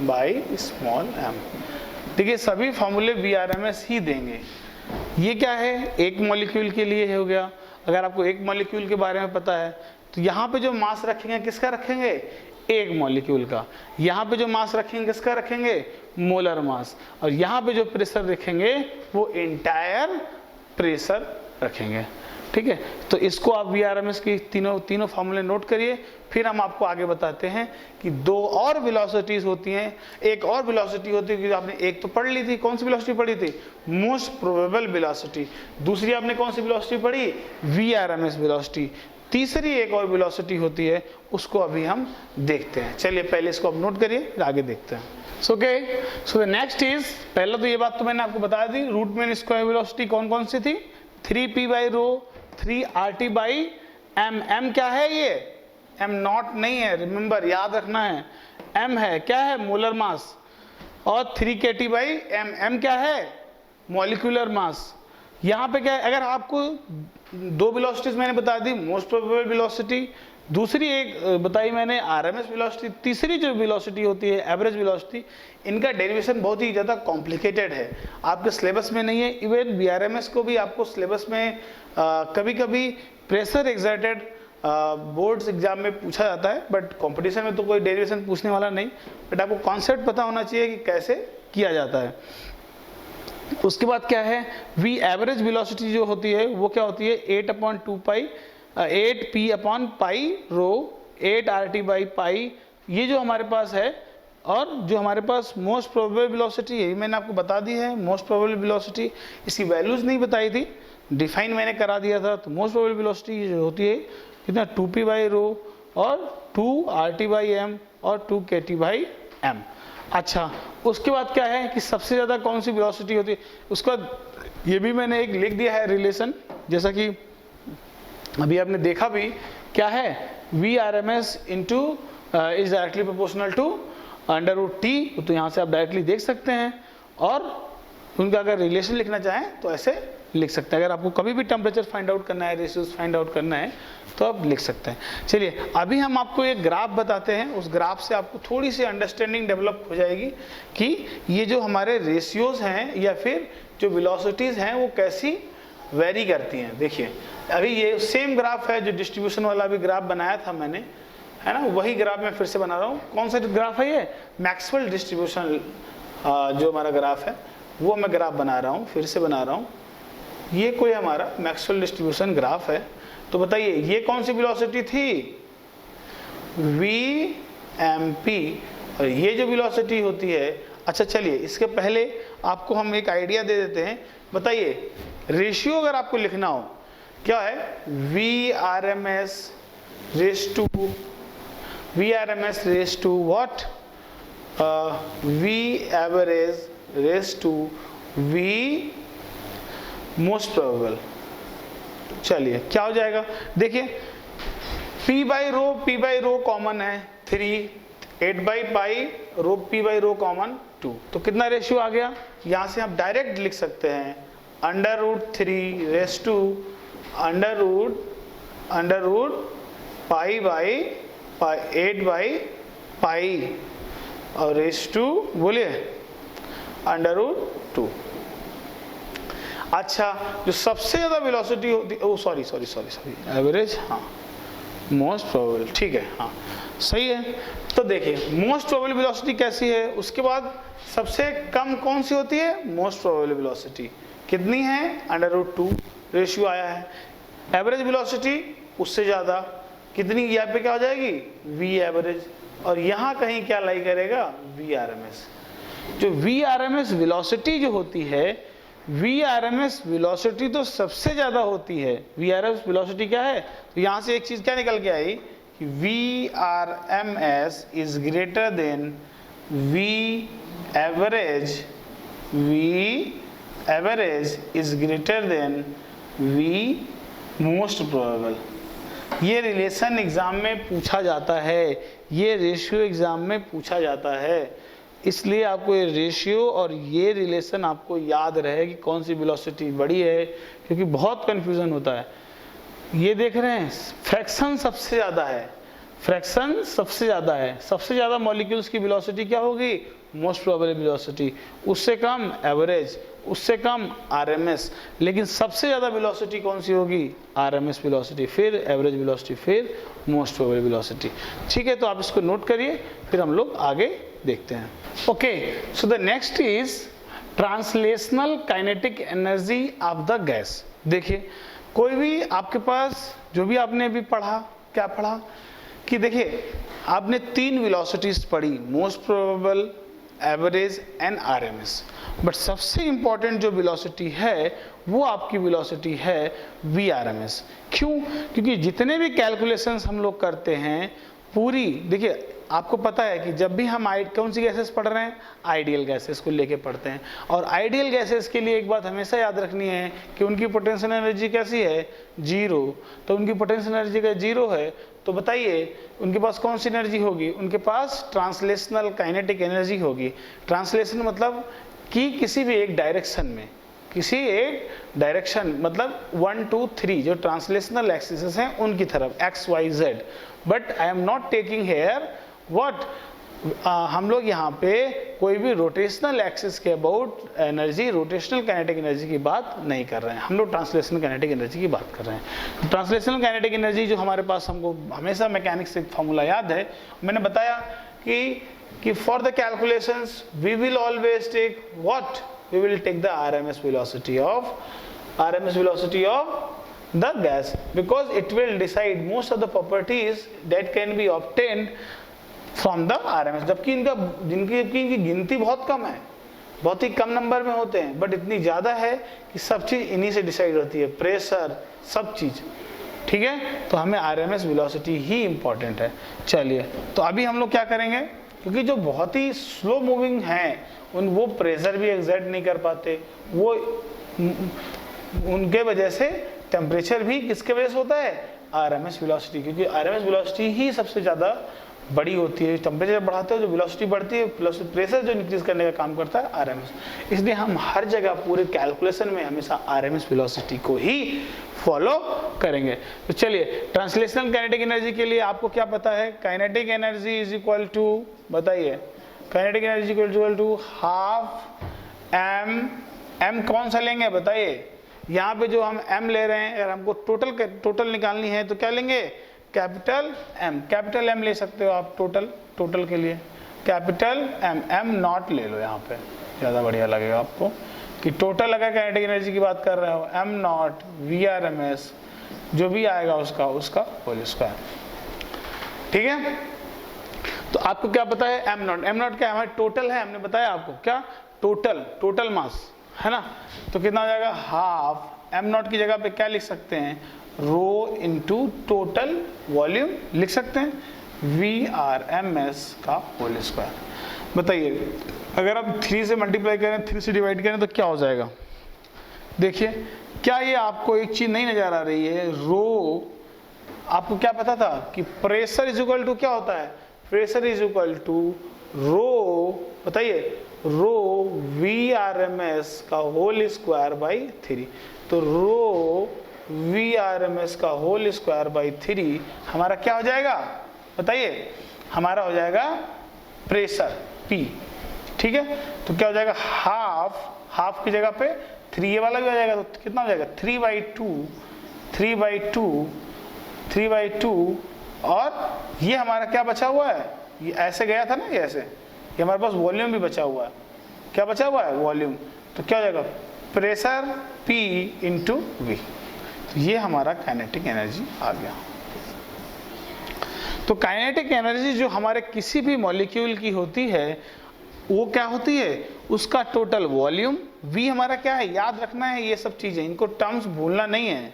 [SPEAKER 1] by small m। देखिए सभी फॉर्मूले VRMS ही देंगे। ये क्या है, एक molecule के लिए हो गया। अगर आपको एक मॉलिक्यूल के बारे में पता है तो यहाँ पे जो मास रखेंगे किसका रखेंगे, एक मॉलिक्यूल का। यहाँ पे जो मास रखेंगे किसका रखेंगे, मोलर मास, और यहाँ पे जो प्रेशर रखेंगे वो इंटायर प्रेशर रखेंगे। ठीक है, तो इसको आप VRMS की तीनों फार्मूले नोट करिए, फिर हम आपको आगे बताते हैं कि दो और वेलोसिटीज होती हैं। एक और वेलोसिटी होती है कि आपने एक तो पढ़ ली थी, कौन सी वेलोसिटी पढ़ी थी, मोस्ट प्रोबेबल वेलोसिटी। दूसरी आपने कौन सी वेलोसिटी पढ़ी, VRMS वेलोसिटी। तीसरी एक और वेलोसिटी होती है, उसको अभी हम देखते हैं। चलिए पहले इसको आप नोट करिए, फिर आगे देखते हैं। सो द नेक्स्ट इज, पहले तो ये बात तो मैंने आपको बता दी, रूट मीन स्क्वायर वेलोसिटी कौन कौन सी थी, 3p/ρ, 3RT/m। m क्या है, ये m नॉट नहीं है, रिमेंबर याद रखना है, m है क्या है, मोलर मास, और 3kT/m। m क्या है, मॉलिक्यूलर मास। यहाँ पे क्या है, अगर आपको दो वेलोसिटीज मैंने बता दी, मोस्ट प्रोबेबल वेलोसिटी, दूसरी एक बताई मैंने RMS वेलोसिटी, तीसरी जो वेलोसिटी होती है एवरेज वेलोसिटी, इनका डेरिवेशन बहुत ही ज़्यादा कॉम्प्लिकेटेड है, आपके सिलेबस में नहीं है। इवन VRMS को भी आपको सिलेबस में कभी कभी प्रेशर एक्सर्टेड बोर्ड्स एग्जाम में पूछा जाता है, बट कंपटीशन में तो कोई डेरिवेशन पूछने वाला नहीं, बट आपको कॉन्सेप्ट पता होना चाहिए कि कैसे किया जाता है। उसके बाद क्या है, V एवरेज वेलोसिटी जो होती है वो क्या होती है, 8p/π ρ, 8RT/π, ये जो हमारे पास है। और जो हमारे पास मोस्ट प्रोबेबल वेलोसिटी है, मैंने आपको बता दी है मोस्ट प्रोबेबल वेलोसिटी, इसकी वैल्यूज नहीं बताई थी, डिफाइन मैंने करा दिया था। तो मोस्ट प्रोबेबल वेलोसिटी जो होती है कितना, 2p/ρ और 2RT/m और 2kT/m। अच्छा, उसके बाद क्या है कि सबसे ज़्यादा कौन सी वेलोसिटी होती है, उसका ये भी मैंने एक लिख दिया है रिलेशन, जैसा कि अभी आपने देखा भी, क्या है, VRMS into is directly proportional to √T, तो यहाँ से आप डायरेक्टली देख सकते हैं, और उनका अगर रिलेशन लिखना चाहें तो ऐसे लिख सकते हैं। अगर आपको कभी भी टेम्परेचर फाइंड आउट करना है, रेशियोज फाइंड आउट करना है, तो आप लिख सकते हैं। चलिए अभी हम आपको एक ग्राफ बताते हैं, उस ग्राफ से आपको थोड़ी सी अंडरस्टैंडिंग डेवलप हो जाएगी कि ये जो हमारे रेशियोज हैं या फिर जो वेलोसिटीज़ हैं वो कैसी वेरी करती हैं। देखिए अभी ये सेम ग्राफ है जो डिस्ट्रीब्यूशन वाला भी ग्राफ बनाया था मैंने, है ना, वही ग्राफ मैं फिर से बना रहा हूँ। कौन सा ग्राफ है ये, मैक्सवेल डिस्ट्रीब्यूशन जो हमारा ग्राफ है वो मैं ग्राफ बना रहा हूँ, फिर से बना रहा हूँ। ये कोई हमारा मैक्सवेल डिस्ट्रीब्यूशन ग्राफ है। तो बताइए ये कौन सी वेलोसिटी थी, VMP, और ये जो वेलोसिटी होती है। अच्छा चलिए इसके पहले आपको हम एक आइडिया दे देते हैं। बताइए रेशियो अगर आपको लिखना हो क्या है, VRMS race to what, V average race to V most probable. चलिए क्या हो जाएगा, देखिए p/ρ कॉमन है 3, 8/π p/ρ कॉमन 2, तो कितना रेशियो आ गया, यहाँ से आप डायरेक्ट लिख सकते हैं √3 रेस टू √π/8/π और रेस टू बोलिए √2। अच्छा जो सबसे ज़्यादा वेलोसिटी होती है, सॉरी एवरेज, हाँ मोस्ट प्रोबेबल, ठीक है, हाँ सही है। तो देखिए मोस्ट प्रोबेबल वेलोसिटी कैसी है, उसके बाद सबसे कम कौन सी होती है, मोस्ट प्रोबेबल वेलोसिटी कितनी है, √2 रेशियो आया है। एवरेज वेलोसिटी उससे ज़्यादा कितनी, यहाँ पे क्या हो जाएगी, V एवरेज, और यहाँ कहीं क्या लाई करेगा, VRMS। जो VRMS वेलोसिटी जो होती है, VRMS वेलोसिटी तो सबसे ज़्यादा होती है। VRMS वेलोसिटी क्या है, तो यहाँ से एक चीज़ क्या निकल के आई कि VRMS is greater than V average is greater than V most probable. ये रिलेशन एग्जाम में पूछा जाता है, ये रेशियो एग्जाम में पूछा जाता है, इसलिए आपको ये रेशियो और ये रिलेशन आपको याद रहे कि कौन सी वेलोसिटी बड़ी है, क्योंकि बहुत कंफ्यूजन होता है। ये देख रहे हैं फ्रैक्शन सबसे ज़्यादा है, फ्रैक्शन सबसे ज़्यादा है, सबसे ज़्यादा मॉलिक्यूल्स की वेलोसिटी क्या होगी, मोस्ट प्रोबेबल वेलोसिटी, उससे कम एवरेज, उससे कम आरएमएस, लेकिन सबसे ज़्यादा वेलोसिटी कौन सी होगी? आरएमएस वेलोसिटी, फिर एवरेज वेलोसिटी, फिर मोस्ट प्रोबेबल वेलोसिटी। ठीक है, तो आप इसको नोट करिए, फिर हम लोग आगे देखते हैं। Okay, so the next is translational kinetic energy of the gas. देखिए, कोई भी आपके पास जो भी आपने अभी पढ़ा, क्या पढ़ा कि देखिए आपने 3 वेलोसिटीज पढ़ी, most probable, average and RMS. But सबसे इंपॉर्टेंट जो वेलोसिटी है वो आपकी वेलोसिटी है वीआरएमएस। क्यों? क्योंकि जितने भी कैलकुलेशंस हम लोग करते हैं पूरी, देखिए आपको पता है कि जब भी हम कौन सी गैसेस पढ़ रहे हैं, आइडियल गैसेस को लेके पढ़ते हैं। और आइडियल गैसेस के लिए एक बात हमेशा याद रखनी है कि उनकी पोटेंशियल एनर्जी कैसी है? 0। तो उनकी पोटेंशियल एनर्जी का 0 है, तो बताइए उनके पास कौन सी एनर्जी होगी? उनके पास ट्रांसलेशनल काइनेटिक एनर्जी होगी। ट्रांसलेशन मतलब कि किसी भी एक डायरेक्शन में, किसी एक डायरेक्शन मतलब 1 2 3 जो ट्रांसलेशनल एक्सिस हैं उनकी तरफ, X Y Z. But I am not taking here what, हम लोग यहाँ पे कोई भी रोटेशनल एक्सिस के about energy, rotational kinetic energy की बात नहीं कर रहे हैं, हम लोग ट्रांसलेशनल काइनेटिक एनर्जी की बात कर रहे हैं। ट्रांसलेशनल काइनेटिक एनर्जी जो हमारे पास, हमको हमेशा मैकेनिक्स से फॉर्मूला याद है, मैंने बताया कि for the calculations we will always take what, we will take the RMS velocity of the gas, because it will decide most of the properties that can be obtained from the RMS। जबकि इनकी गिनती बहुत कम है, बहुत ही कम number में होते हैं, बट इतनी ज़्यादा है कि सब चीज़ इन्हीं से डिसाइड होती है, प्रेशर, सब चीज़। ठीक है, तो हमें RMS वेलोसिटी ही इम्पॉर्टेंट है। चलिए, तो अभी हम लोग क्या करेंगे, क्योंकि जो बहुत ही स्लो मूविंग हैं वो प्रेशर भी एग्जर्ट नहीं कर पाते, वो उनके वजह से टेम्परेचर भी किसके वजह से होता है? आरएमएस वेलोसिटी, क्योंकि आरएमएस वेलोसिटी ही सबसे ज़्यादा बड़ी होती है। टेम्परेचर बढ़ाते हो जो वेलोसिटी बढ़ती है, प्लस प्रेशर जो इंक्रीज करने का काम करता है आरएमएस। इसलिए हम हर जगह पूरे कैलकुलेशन में हमेशा आरएमएस वेलोसिटी को ही फॉलो करेंगे। तो चलिए, ट्रांसलेशनल काइनेटिक एनर्जी के लिए आपको क्या पता है? Kinetic energy is equal to, बताइए, kinetic energy equal to half m कौन सा लेंगे बताइए? यहाँ पे जो हम m ले रहे हैं, अगर हमको टोटल निकालनी है तो क्या लेंगे? कैपिटल M ले सकते हो आप टोटल के लिए, कैपिटल M नॉट ले लो, यहाँ पे ज़्यादा बढ़िया लगेगा आपको कि टोटल अगर काइनेटिक एनर्जी की बात कर रहे हो, M नॉट VRMS जो भी आएगा उसका होल स्क्वायर। ठीक है, तो आपको क्या पता है? M नॉट क्या हमारा टोटल है, हमने बताया आपको क्या, टोटल मास है ना। तो कितना हो जाएगा? हाफ M नॉट की जगह पे क्या लिख सकते हैं? रो इनटू टोटल वॉल्यूम लिख सकते हैं, VRMS का होल स्क्वायर। बताइए, अगर आप 3 से मल्टीप्लाई करें, 3 से डिवाइड करें तो क्या हो जाएगा? देखिए, क्या ये आपको एक चीज नहीं नजर आ रही है? रो, आपको क्या पता था कि प्रेशर इज इक्वल टू क्या होता है? प्रेशर इज इक्वल टू रो, बताइए, रो VRMS का होल स्क्वायर बाई 3। तो रो VRMS का होल स्क्वायर बाई 3 हमारा क्या हो जाएगा बताइए? हमारा हो जाएगा प्रेशर P। ठीक है, तो क्या हो जाएगा? हाफ की जगह पे 3 ये वाला भी हो जाएगा, तो कितना हो जाएगा? 3/2 और ये हमारा क्या बचा हुआ है? ये ऐसे गया था ना, ये ऐसे, ये हमारे पास वॉल्यूम भी बचा हुआ है। क्या बचा हुआ है? वॉल्यूम। तो क्या हो जाएगा? Pressure P into V। तो ये हमारा काइनेटिक एनर्जी आ गया। तो काइनेटिक एनर्जी जो हमारे किसी भी मॉलिक्यूल की होती है वो क्या होती है? उसका टोटल वॉल्यूम। V हमारा क्या है? याद रखना है ये सब चीजें, इनको टर्म्स भूलना नहीं है।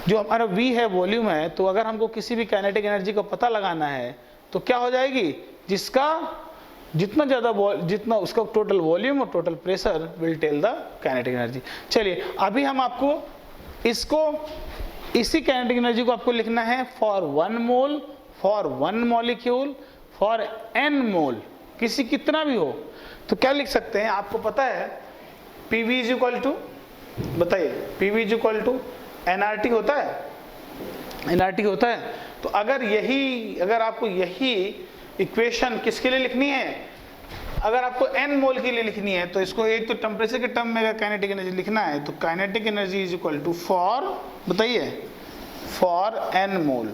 [SPEAKER 1] जो हमारा V है, वॉल्यूम है, तो अगर हमको किसी भी काइनेटिक एनर्जी को पता लगाना है तो क्या हो जाएगी? जिसका जितना उसका टोटल वॉल्यूम और total pressure will tell the kinetic energy. चलिए, अभी हम आपको इसी काइनेटिक एनर्जी को आपको लिखना है for 1 mole, for 1 molecule, for n मोल, किसी कितना भी हो। तो क्या लिख सकते हैं? आपको पता है PV इज इक्वल टू, बताइए, PV is equal to nRT होता है, nRT होता है। तो अगर आपको यही इक्वेशन किसके लिए लिखनी है? अगर आपको n मोल के लिए लिखनी है तो इसको एक तो टेम्परेचर के टर्म में अगर काइनेटिक एनर्जी लिखना है तो kinetic energy is equal to for, बताइए, फॉर n मोल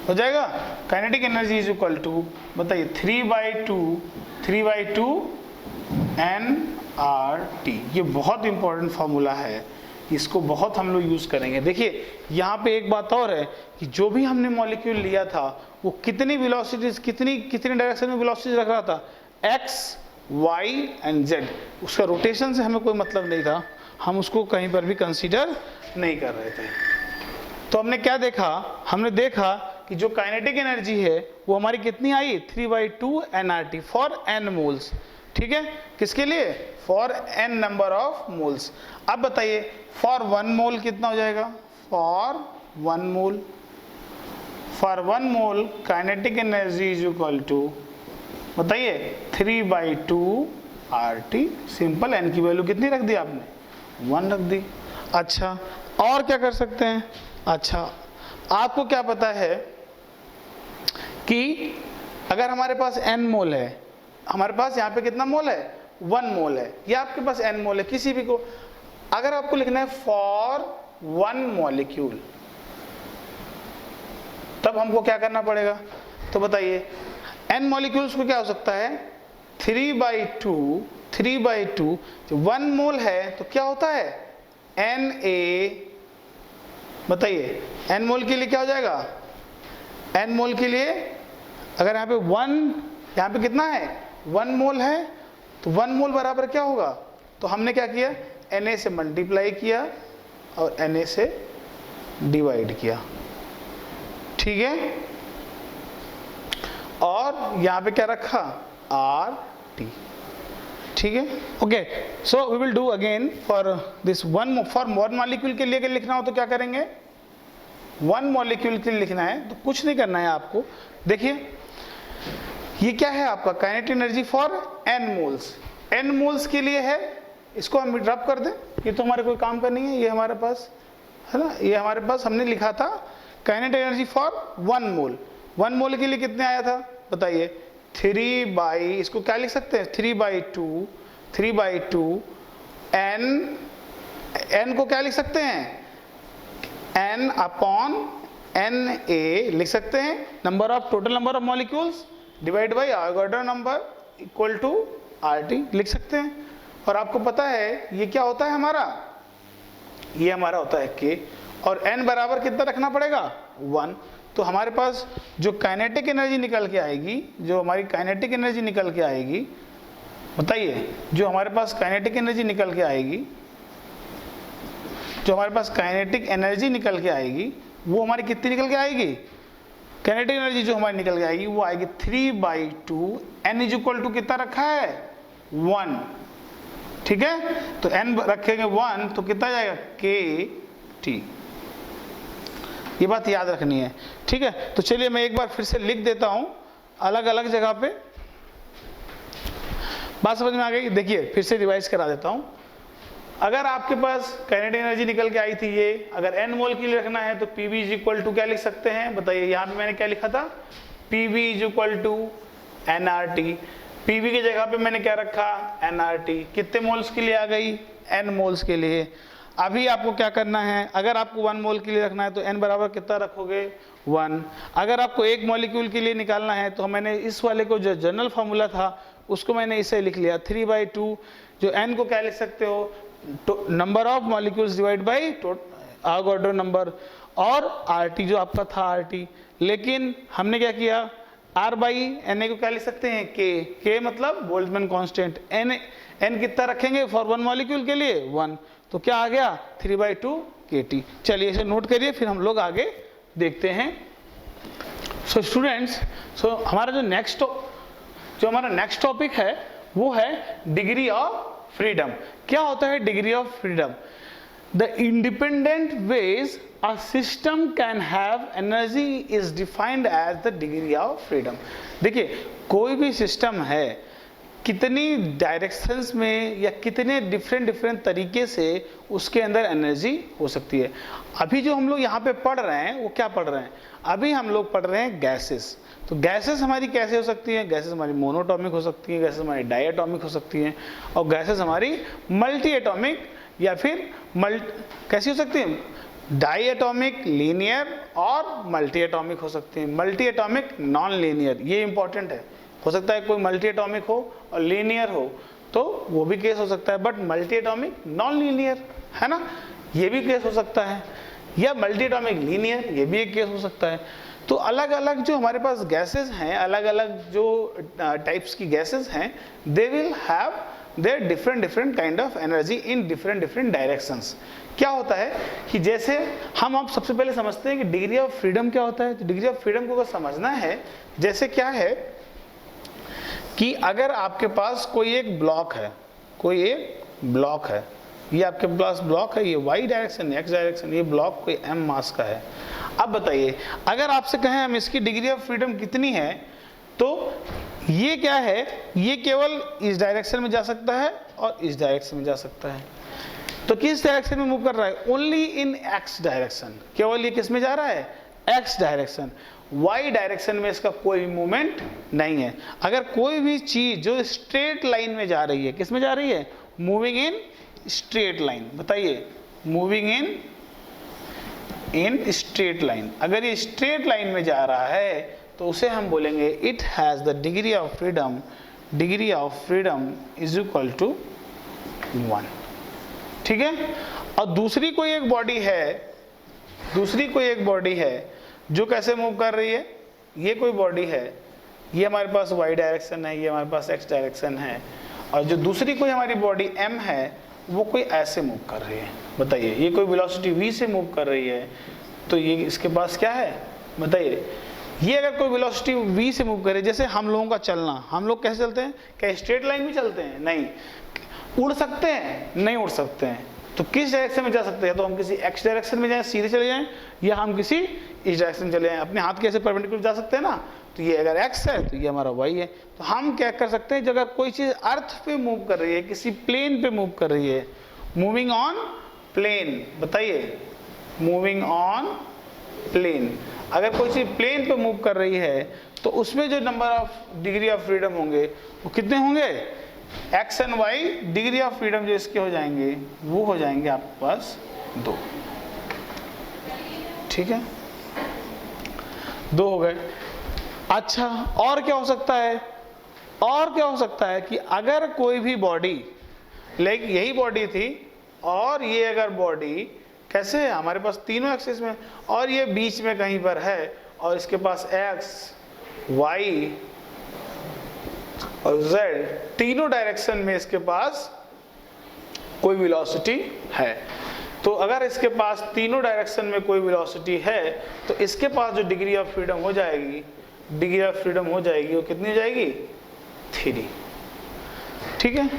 [SPEAKER 1] हो जाएगा। Kinetic energy is equal to, बताइए, 3/2 nRT। ये बहुत इंपॉर्टेंट फॉर्मूला है, इसको बहुत हम लोग यूज करेंगे। देखिए यहाँ पे एक बात और है कि जो भी हमने मॉलिक्यूल लिया था वो कितनी वेलोसिटीज, कितनी डायरेक्शन में वेलोसिटीज रख रहा था, x, y एंड z। उसका रोटेशन से हमें कोई मतलब नहीं था, हम उसको कहीं पर भी कंसीडर नहीं कर रहे थे। तो हमने क्या देखा, हमने देखा कि जो काइनेटिक एनर्जी है वो हमारी कितनी आई, 3/2 nRT फॉर n मोल्स। ठीक है, किसके लिए, for n number of moles. अब बताइए फॉर 1 मोल कितना हो जाएगा, for 1 mole kinetic energy is equal to, बताइए, 3/2 RT। सिंपल, n की वैल्यू कितनी रख दी आपने, 1 रख दी। अच्छा और क्या कर सकते हैं, अच्छा आपको क्या पता है कि अगर हमारे पास n मोल है, हमारे पास यहाँ पे कितना मोल है, 1 मोल है, या आपके पास n मोल है, किसी भी को अगर आपको लिखना है फॉर 1 मॉलिक्यूल, तब हमको क्या करना पड़ेगा, तो बताइए n मॉलिक्यूल्स को क्या हो सकता है, 3/2 जो 1 मोल है तो क्या होता है Na, बताइए n मोल के लिए क्या हो जाएगा, n मोल के लिए अगर यहाँ पे 1, यहाँ पे कितना है 1 मोल है, तो 1 मोल बराबर क्या होगा, तो हमने क्या किया, Na से मल्टीप्लाई किया और Na से डिवाइड किया। ठीक है, और यहाँ पे क्या रखा, RT। ठीक है, okay. So we will do again for this for 1 molecule के लिए अगर लिखना हो तो क्या करेंगे, 1 मॉलिक्यूल के लिए लिखना है तो कुछ नहीं करना है आपको। देखिए ये क्या है आपका kinetic energy for n moles, n moles के लिए है, इसको हम ड्रॉप कर दें, ये तो हमारे कोई काम का नहीं है, ये हमारे पास है ना, ये हमारे पास हमने लिखा था काइनेटिक एनर्जी फॉर 1 मोल। 1 मोल के लिए कितने आया था, बताइए, 3 इसको क्या लिख सकते हैं, 3/2 n को क्या लिख सकते हैं, n अपॉन Na लिख सकते हैं, number of total number of molecules divide by Avogadro number equal to RT लिख सकते हैं। और आपको पता है ये क्या होता है हमारा, ये हमारा होता है K, और n बराबर कितना रखना पड़ेगा, 1। तो हमारे पास जो काइनेटिक एनर्जी निकल के आएगी, जो हमारी काइनेटिक एनर्जी निकल के आएगी, बताइए, जो हमारे पास काइनेटिक एनर्जी निकल के आएगी, जो हमारे पास काइनेटिक एनर्जी निकल के आएगी वो हमारी कितनी निकल के आएगी, काइनेटिक एनर्जी जो हमारी निकल के आएगी वो आएगी 3/2 n इज इक्वल टू कितना रखा है, 1। ठीक है, तो n रखेंगे 1 तो कितना जाएगा, KT। ये बात याद रखनी है। ठीक है, तो चलिए मैं एक बार फिर से लिख देता हूं अलग अलग जगह पे, बात समझ में आ गई। देखिए फिर से रिवाइज करा देता हूं। अगर आपके पास काइनेटिक एनर्जी निकल के आई थी ये, अगर n मोल के लिए रखना है तो PV इज इक्वल टू क्या लिख सकते हैं, बताइए, यहाँ पे मैंने क्या लिखा था, PV is equal to nRT। PV की जगह पे मैंने क्या रखा, nRT। कितने मोल्स के लिए आ गई, n मोल्स के लिए। अभी आपको क्या करना है, अगर आपको 1 मोल के लिए रखना है तो n बराबर कितना रखोगे, 1। अगर आपको एक मॉलिक्यूल के लिए निकालना है तो मैंने इस वाले को जो जनरल फार्मूला था उसको मैंने इसे लिख लिया, 3/2, जो n को क्या लिख सकते हो, number of molecules divide by Avogadro number, और RT जो आपका था RT। लेकिन हमने क्या किया, R/Na को क्या लिख सकते हैं, K मतलब बोल्ट्जमैन कांस्टेंट। n कितना रखेंगे फॉर 1 मॉलिक्यूल के लिए, 1। तो क्या आ गया, 3/2 KT। चलिए इसे नोट करिए, फिर हम लोग आगे देखते हैं। सो स्टूडेंट्स, हमारा जो हमारा नेक्स्ट टॉपिक है वो है डिग्री ऑफ फ्रीडम। क्या होता है degree of freedom, the independent ways a system can have energy is defined as the degree of freedom। देखिए कोई भी सिस्टम है, कितनी डायरेक्शंस में या कितने डिफरेंट तरीके से उसके अंदर एनर्जी हो सकती है। अभी जो हम लोग यहाँ पे पढ़ रहे हैं वो क्या पढ़ रहे हैं, अभी हम लोग पढ़ रहे हैं गैसेस। तो गैसेस हमारी कैसे हो सकती हैं? गैसेस हमारी मोनोटॉमिक हो सकती हैं, गैसेस हमारी डायटॉमिक हो सकती हैं, और गैसेस हमारी मल्टी एटॉमिक या फिर कैसी हो सकती हैं? डायटॉमिक, लीनियर और मल्टी एटॉमिक हो सकती हैं। मल्टी एटॉमिक, नॉन लीनियर, ये इंपॉर्टेंट है। हो सकता है कोई मल्टी एटॉमिक हो और लीनियर हो, तो वो भी केस हो सकता है, but multi atomic non linear, है ना, ये भी केस हो सकता है, या मल्टी एटॉमिक लीनियर, ये भी एक केस हो सकता है। तो अलग अलग जो हमारे पास गैसेस हैं, अलग अलग जो टाइप्स की गैसेस हैं, they will have their different kind of energy in different directions. क्या होता है कि जैसे हम आप सबसे पहले समझते हैं कि डिग्री ऑफ फ्रीडम क्या होता है। तो डिग्री ऑफ फ्रीडम को अगर समझना है, जैसे क्या है कि अगर आपके पास कोई एक ब्लॉक है, कोई एक ब्लॉक है, ये आपके पास ब्लॉक है, ये y डायरेक्शन, x डायरेक्शन, ये ब्लॉक कोई m मास का है। अब बताइए, अगर आपसे कहें हम इसकी डिग्री ऑफ फ्रीडम कितनी है, तो ये क्या है, ये केवल इस डायरेक्शन में जा सकता है और इस डायरेक्शन में जा सकता है। तो किस डायरेक्शन में मूव कर रहा है? Only in x direction. केवल ये किस में जा रहा है? x direction. y डायरेक्शन में इसका कोई मूवमेंट नहीं है। अगर कोई भी चीज जो स्ट्रेट लाइन में जा रही है, किस में जा रही है? Moving in straight line. बताइए, मूविंग इन स्ट्रेट लाइन। अगर ये स्ट्रेट लाइन में जा रहा है तो उसे हम बोलेंगे it has the degree of freedom, degree of freedom is equal to 1। ठीक है। और दूसरी कोई एक बॉडी है जो कैसे मूव कर रही है? ये कोई बॉडी है, ये हमारे पास y डायरेक्शन है, ये हमारे पास x डायरेक्शन है, और जो दूसरी कोई हमारी बॉडी m है वो कोई ऐसे मूव कर रही है। बताइए, ये कोई वेलोसिटी v से मूव कर रही है, तो ये इसके पास क्या है? बताइए, ये अगर कोई वेलोसिटी v से मूव करे, जैसे हम लोगों का चलना, हम लोग कैसे चलते हैं? क्या स्ट्रेट लाइन में चलते हैं? नहीं। उड़ सकते हैं? नहीं उड़ सकते हैं। तो किस डायरेक्शन में जा सकते हैं? तो हम किसी x डायरेक्शन में जाएं, सीधे चले जाएं, या हम किसी इस डायरेक्शन में चले जाएं। अपने हाथ के ऐसे परपेंडिकुलर जा सकते हैं ना, तो ये अगर x है तो ये हमारा y है। तो हम क्या कर सकते हैं, जब अगर कोई चीज अर्थ पे मूव कर रही है, किसी प्लेन पे मूव कर रही है, मूविंग ऑन प्लेन, बताइए, मूविंग ऑन प्लेन, अगर कोई चीज प्लेन पे मूव कर रही है तो उसमें जो number of degree of freedom होंगे वो कितने होंगे? x and y degree of freedom जो इसके हो जाएंगे वो हो जाएंगे आपके पास 2। ठीक है, 2 हो गए। अच्छा, और क्या हो सकता है? और क्या हो सकता है कि अगर कोई भी बॉडी, लाइक यही बॉडी थी और ये अगर बॉडी कैसे है, हमारे पास तीनों एक्सिस में, और ये बीच में कहीं पर है, और इसके पास x, y और z तीनों डायरेक्शन में इसके पास कोई वेलोसिटी है। तो अगर इसके पास तीनों डायरेक्शन में कोई वेलोसिटी है तो इसके पास जो डिग्री ऑफ फ्रीडम हो जाएगी, डिग्री ऑफ फ्रीडम हो जाएगी, वो कितनी हो जाएगी? 3। ठीक है,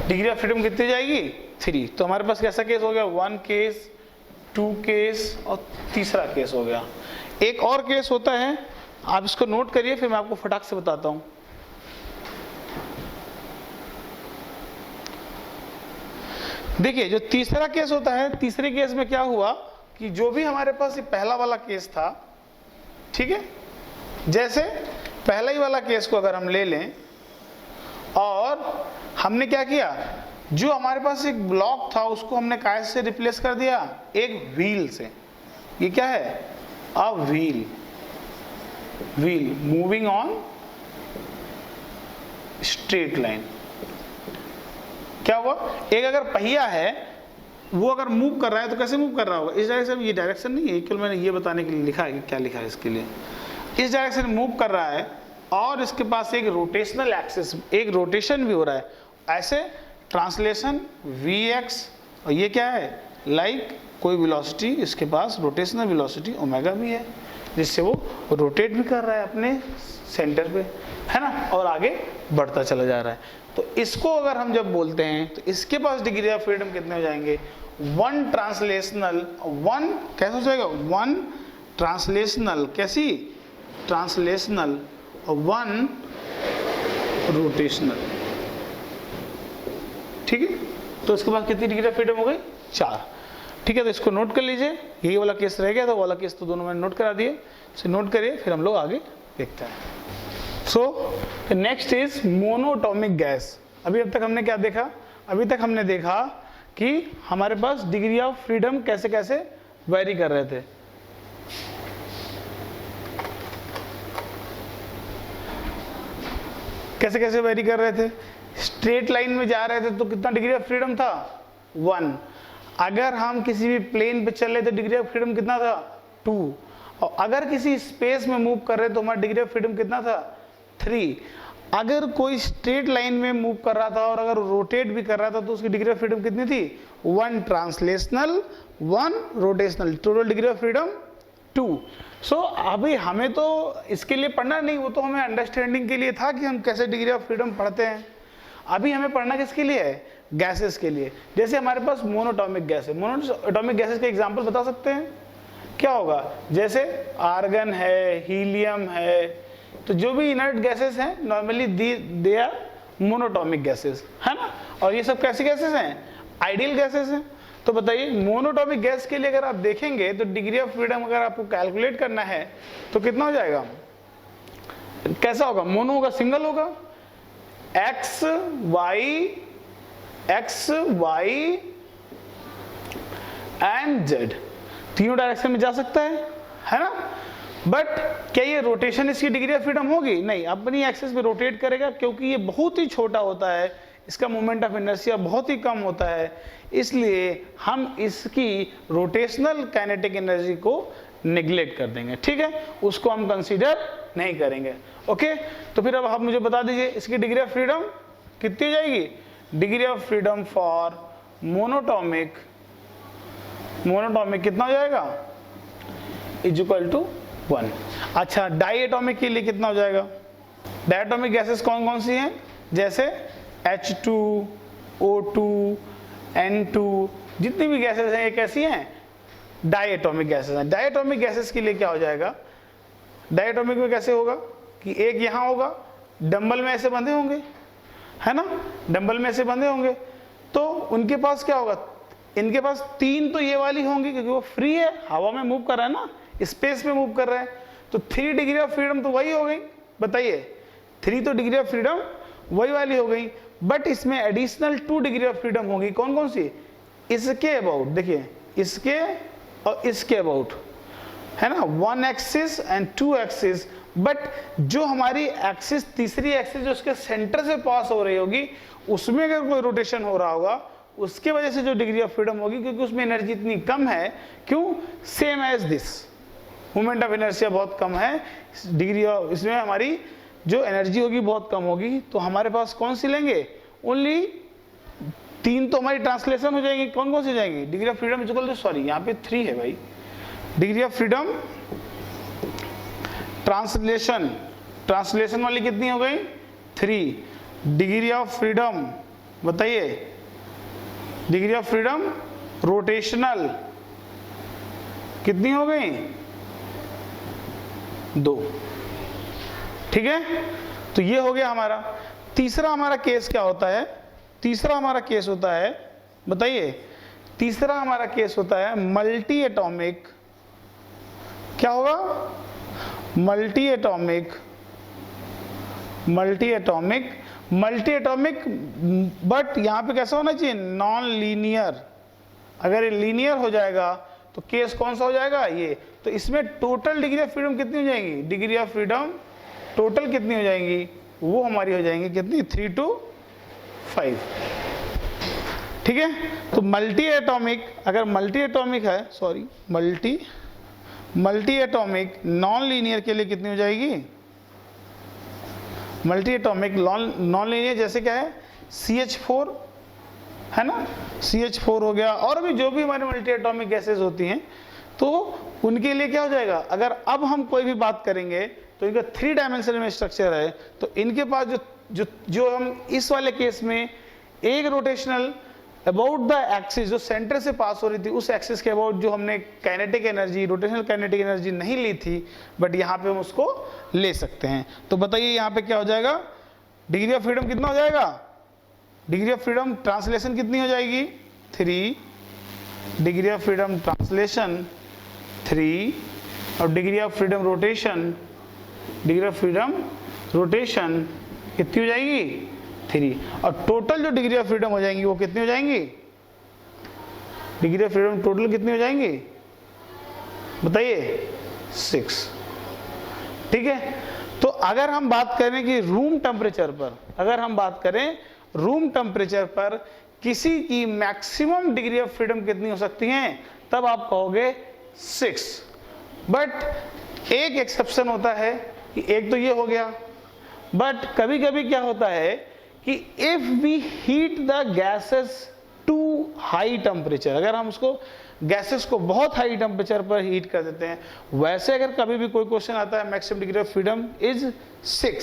[SPEAKER 1] डिग्री ऑफ फ्रीडम कितनी हो जाएगी? 3। तो हमारे पास कैसा केस हो गया? 1 केस, 2 केस और तीसरा केस हो गया। एक और केस होता है, आप इसको नोट करिए, फिर मैं आपको फटाक से बताता हूं। देखिए, जो तीसरा केस होता है, तीसरे केस में क्या हुआ कि जो भी हमारे पास ये पहला वाला केस था, ठीक है, जैसे पहला ही वाला केस को अगर हम ले लें और हमने क्या किया, जो हमारे पास एक ब्लॉक था उसको हमने काय से रिप्लेस कर दिया? एक व्हील से। ये क्या है? A wheel, wheel moving on straight line. क्या हुआ? एक अगर पहिया है वो अगर मूव कर रहा है तो कैसे मूव कर रहा होगा? इस डायरेक्शन में। ये डायरेक्शन नहीं है, केवल मैंने ये बताने के लिए लिखा है कि क्या लिखा है इसके लिए। इस डायरेक्शन में मूव कर रहा है और इसके पास एक रोटेशनल एक्सिस, एक रोटेशन भी हो रहा है। ऐसे ट्रांसलेशन vx, और ये क्या है? लाइक कोई वेलोसिटी, इसके पास रोटेशनल वेलोसिटी ओमेगा भी है, जिससे वो रोटेट भी कर रहा है अपने सेंटर पे, है ना, और आगे बढ़ता चला जा रहा है। तो इसको अगर हम जब बोलते हैं तो इसके पास डिग्री ऑफ फ्रीडम कितने हो जाएंगे? 1 ट्रांसलेशनल, 1 कैसे हो जाएगा? 1 ट्रांसलेशनल, कैसी? ट्रांसलेशनल, और 1 रोटेशनल। ठीक है, तो इसके पास कितनी डिग्री ऑफ फ्रीडम हो गई? 4। ठीक है, तो इसको नोट कर लीजिए। यही वाला केस रह गया, तो वाला केस तो दोनों मैंने नोट करा दिए। इसे नोट करिए, फिर हम लोग आगे दिखता है। So next is monoatomic gas. अभी अब तक हमने क्या देखा? अभी तक हमने देखा कि हमारे पास डिग्री ऑफ फ्रीडम कैसे कैसे वेरी कर रहे थे। कैसे कैसे वेरी कर रहे थे? स्ट्रेट लाइन में जा रहे थे तो कितना डिग्री ऑफ फ्रीडम था? 1। अगर हम किसी भी प्लेन पे चल रहे थे डिग्री ऑफ फ्रीडम कितना था? 2। और अगर किसी स्पेस में मूव कर रहे तो हमारा डिग्री ऑफ फ्रीडम कितना था? 3। अगर कोई स्ट्रेट लाइन में मूव कर रहा था और अगर रोटेट भी कर रहा था तो उसकी डिग्री ऑफ फ्रीडम कितनी थी? 1 translational 1 rotational, total degree of freedom 2। सो अभी हमें तो इसके लिए पढ़ना नहीं, वो तो हमें अंडरस्टैंडिंग के लिए था कि हम कैसे डिग्री ऑफ फ्रीडम पढ़ते हैं। अभी हमें पढ़ना किसके लिए है? गैसेस के लिए। जैसे हमारे पास मोनोटॉमिक गैस है, मोनोटॉमिक गैसेस का एग्जांपल बता सकते हैं? क्या होगा? जैसे आर्गन है, हीलियम है, तो जो भी इनर्ट गैसेस हैं normally they are monatomic gases, है ना। और ये सब कैसी गैसेस हैं? आइडियल गैसेस हैं। तो बताइए मोनोटॉमिक गैस के लिए अगर आप देखेंगे तो डिग्री ऑफ फ्रीडम अगर आपको कैलकुलेट करना है तो कितना हो जाएगा? कैसा होगा? मोनो होगा, सिंगल होगा। एक्स वाई एंड जेड तीनों डायरेक्शन में जा सकता है ना। बट क्या ये रोटेशन इसकी डिग्री ऑफ फ्रीडम होगी? नहीं, अपनी एक्सिस पे रोटेट करेगा क्योंकि ये बहुत ही छोटा होता है, इसका मोमेंट ऑफ इनर्शिया बहुत ही कम होता है, इसलिए हम इसकी रोटेशनल काइनेटिक एनर्जी को निगलेक्ट कर देंगे। ठीक है, उसको हम कंसीडर नहीं करेंगे। ओके, तो फिर अब आप मुझे बता दीजिए इसकी डिग्री ऑफ फ्रीडम कितनी हो जाएगी? Degree of freedom for monatomic कितना हो जाएगा? Is equal to 1। अच्छा, डाइएटॉमिक के लिए कितना हो जाएगा? डाइएटॉमिक गैसेस कौन कौन सी हैं? जैसे H2, O2, N2, जितनी भी गैसेस हैं ये कैसी हैं? डाइएटॉमिक गैसेस हैं। डाइएटॉमिक गैसेस के लिए क्या हो जाएगा? डाइएटॉमिक में कैसे होगा कि एक यहाँ होगा, डंबल में ऐसे बंधे होंगे, है ना, डंबल में ऐसे बंधे होंगे, तो उनके पास क्या होगा? इनके पास 3 तो ये वाली होंगी क्योंकि वो फ्री है, हवा में मूव कर रहा है ना, स्पेस में मूव कर रहा है, तो 3 डिग्री ऑफ फ्रीडम तो वही हो गई। बताइए 3 तो डिग्री ऑफ फ्रीडम वही वाली हो गई, बट इसमें एडिशनल 2 डिग्री ऑफ फ्रीडम होगी। कौन कौन सी? इसके अबाउट, देखिए इसके और इसके अबाउट, है ना, 1 एक्सिस एंड 2 एक्सिस। बट जो हमारी एक्सिस, तीसरी एक्सिस जो उसके सेंटर से पास हो रही होगी, उसमें अगर कोई रोटेशन हो रहा होगा उसके वजह से जो डिग्री ऑफ फ्रीडम होगी, क्योंकि उसमें एनर्जी इतनी कम है, क्यों? Same as this, moment of inertia बहुत कम है, डिग्री ऑफ, इसमें हमारी जो एनर्जी होगी बहुत कम होगी, तो हमारे पास कौन सी लेंगे? ओनली 3 तो हमारी ट्रांसलेशन हो जाएगी। कौन कौन सी जाएंगी? Degree of freedom is equal to, sorry यहाँ पे 3 है भाई, डिग्री ऑफ फ्रीडम ट्रांसलेशन वाली कितनी हो गई? 3। डिग्री ऑफ फ्रीडम, बताइए डिग्री ऑफ फ्रीडम रोटेशनल कितनी हो गई? 2। ठीक है, तो ये हो गया हमारा। तीसरा हमारा केस क्या होता है? तीसरा हमारा केस होता है, बताइए, तीसरा हमारा केस होता है मल्टी एटॉमिक। क्या होगा? मल्टी एटॉमिक, बट यहां पे कैसा होना चाहिए? Non linear. अगर ये लीनियर हो जाएगा तो केस कौन सा हो जाएगा? ये। तो इसमें टोटल डिग्री ऑफ फ्रीडम कितनी हो जाएंगी? डिग्री ऑफ फ्रीडम टोटल कितनी हो जाएंगी? वो हमारी हो जाएंगी कितनी? 3 to 5। ठीक है, तो मल्टी एटॉमिक, अगर मल्टी एटॉमिक है, sorry multi atomic non linear के लिए कितनी हो जाएगी? मल्टी एटॉमिक नॉन लीनियर जैसे क्या है? CH4, है ना, CH4 हो गया, और भी जो भी हमारे मल्टी एटॉमिक गैसेस होती हैं, तो उनके लिए क्या हो जाएगा? अगर अब हम कोई भी बात करेंगे तो इनका 3 डायमेंशन में स्ट्रक्चर है, तो इनके पास जो हम इस वाले केस में एक रोटेशनल अबाउट द एक्सिस, जो सेंटर से पास हो रही थी, उस एक्सिस के अबाउट जो हमने kinetic energy, rotational kinetic energy नहीं ली थी, बट यहाँ पे हम उसको ले सकते हैं। तो बताइए यहाँ पे क्या हो जाएगा? डिग्री ऑफ फ्रीडम कितना हो जाएगा? डिग्री ऑफ फ्रीडम ट्रांसलेशन कितनी हो जाएगी? 3। डिग्री ऑफ फ्रीडम ट्रांसलेशन 3, और degree of freedom rotation degree of freedom rotation कितनी हो जाएगी 3, और टोटल जो डिग्री ऑफ फ्रीडम हो जाएंगी वो कितनी हो जाएंगी, डिग्री ऑफ फ्रीडम टोटल कितनी हो जाएंगी बताइए 6। ठीक है, तो अगर हम बात करें कि रूम टेम्परेचर पर, अगर हम बात करें रूम टेम्परेचर पर किसी की मैक्सिमम डिग्री ऑफ फ्रीडम कितनी हो सकती है, तब आप कहोगे 6। बट एक एक्सेप्शन होता है कि एक तो ये हो गया, बट कभी कभी क्या होता है कि if we heat the gases to high temperature, अगर हम उसको गैसेस को बहुत हाई टेम्परेचर पर हीट कर देते हैं, वैसे अगर कभी भी कोई क्वेश्चन आता है maximum degree of freedom is 6,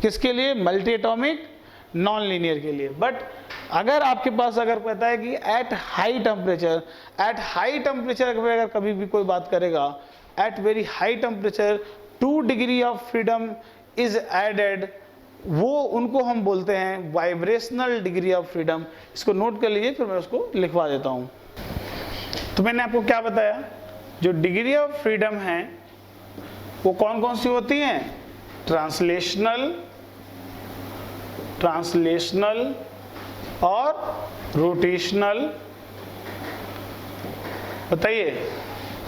[SPEAKER 1] किसके लिए, मल्टी एटॉमिक नॉन लीनियर के लिए। बट अगर आपके पास अगर कहता है कि at high temperature, at high temperature अगर कभी भी कोई बात करेगा, at very high temperature 2 degree of freedom is added, वो उनको हम बोलते हैं वाइब्रेशनल डिग्री ऑफ फ्रीडम। इसको नोट कर लीजिए, फिर मैं उसको लिखवा देता हूं। तो मैंने आपको क्या बताया, जो डिग्री ऑफ फ्रीडम है वो कौन कौन सी होती हैं, ट्रांसलेशनल, ट्रांसलेशनल और रोटेशनल, बताइए,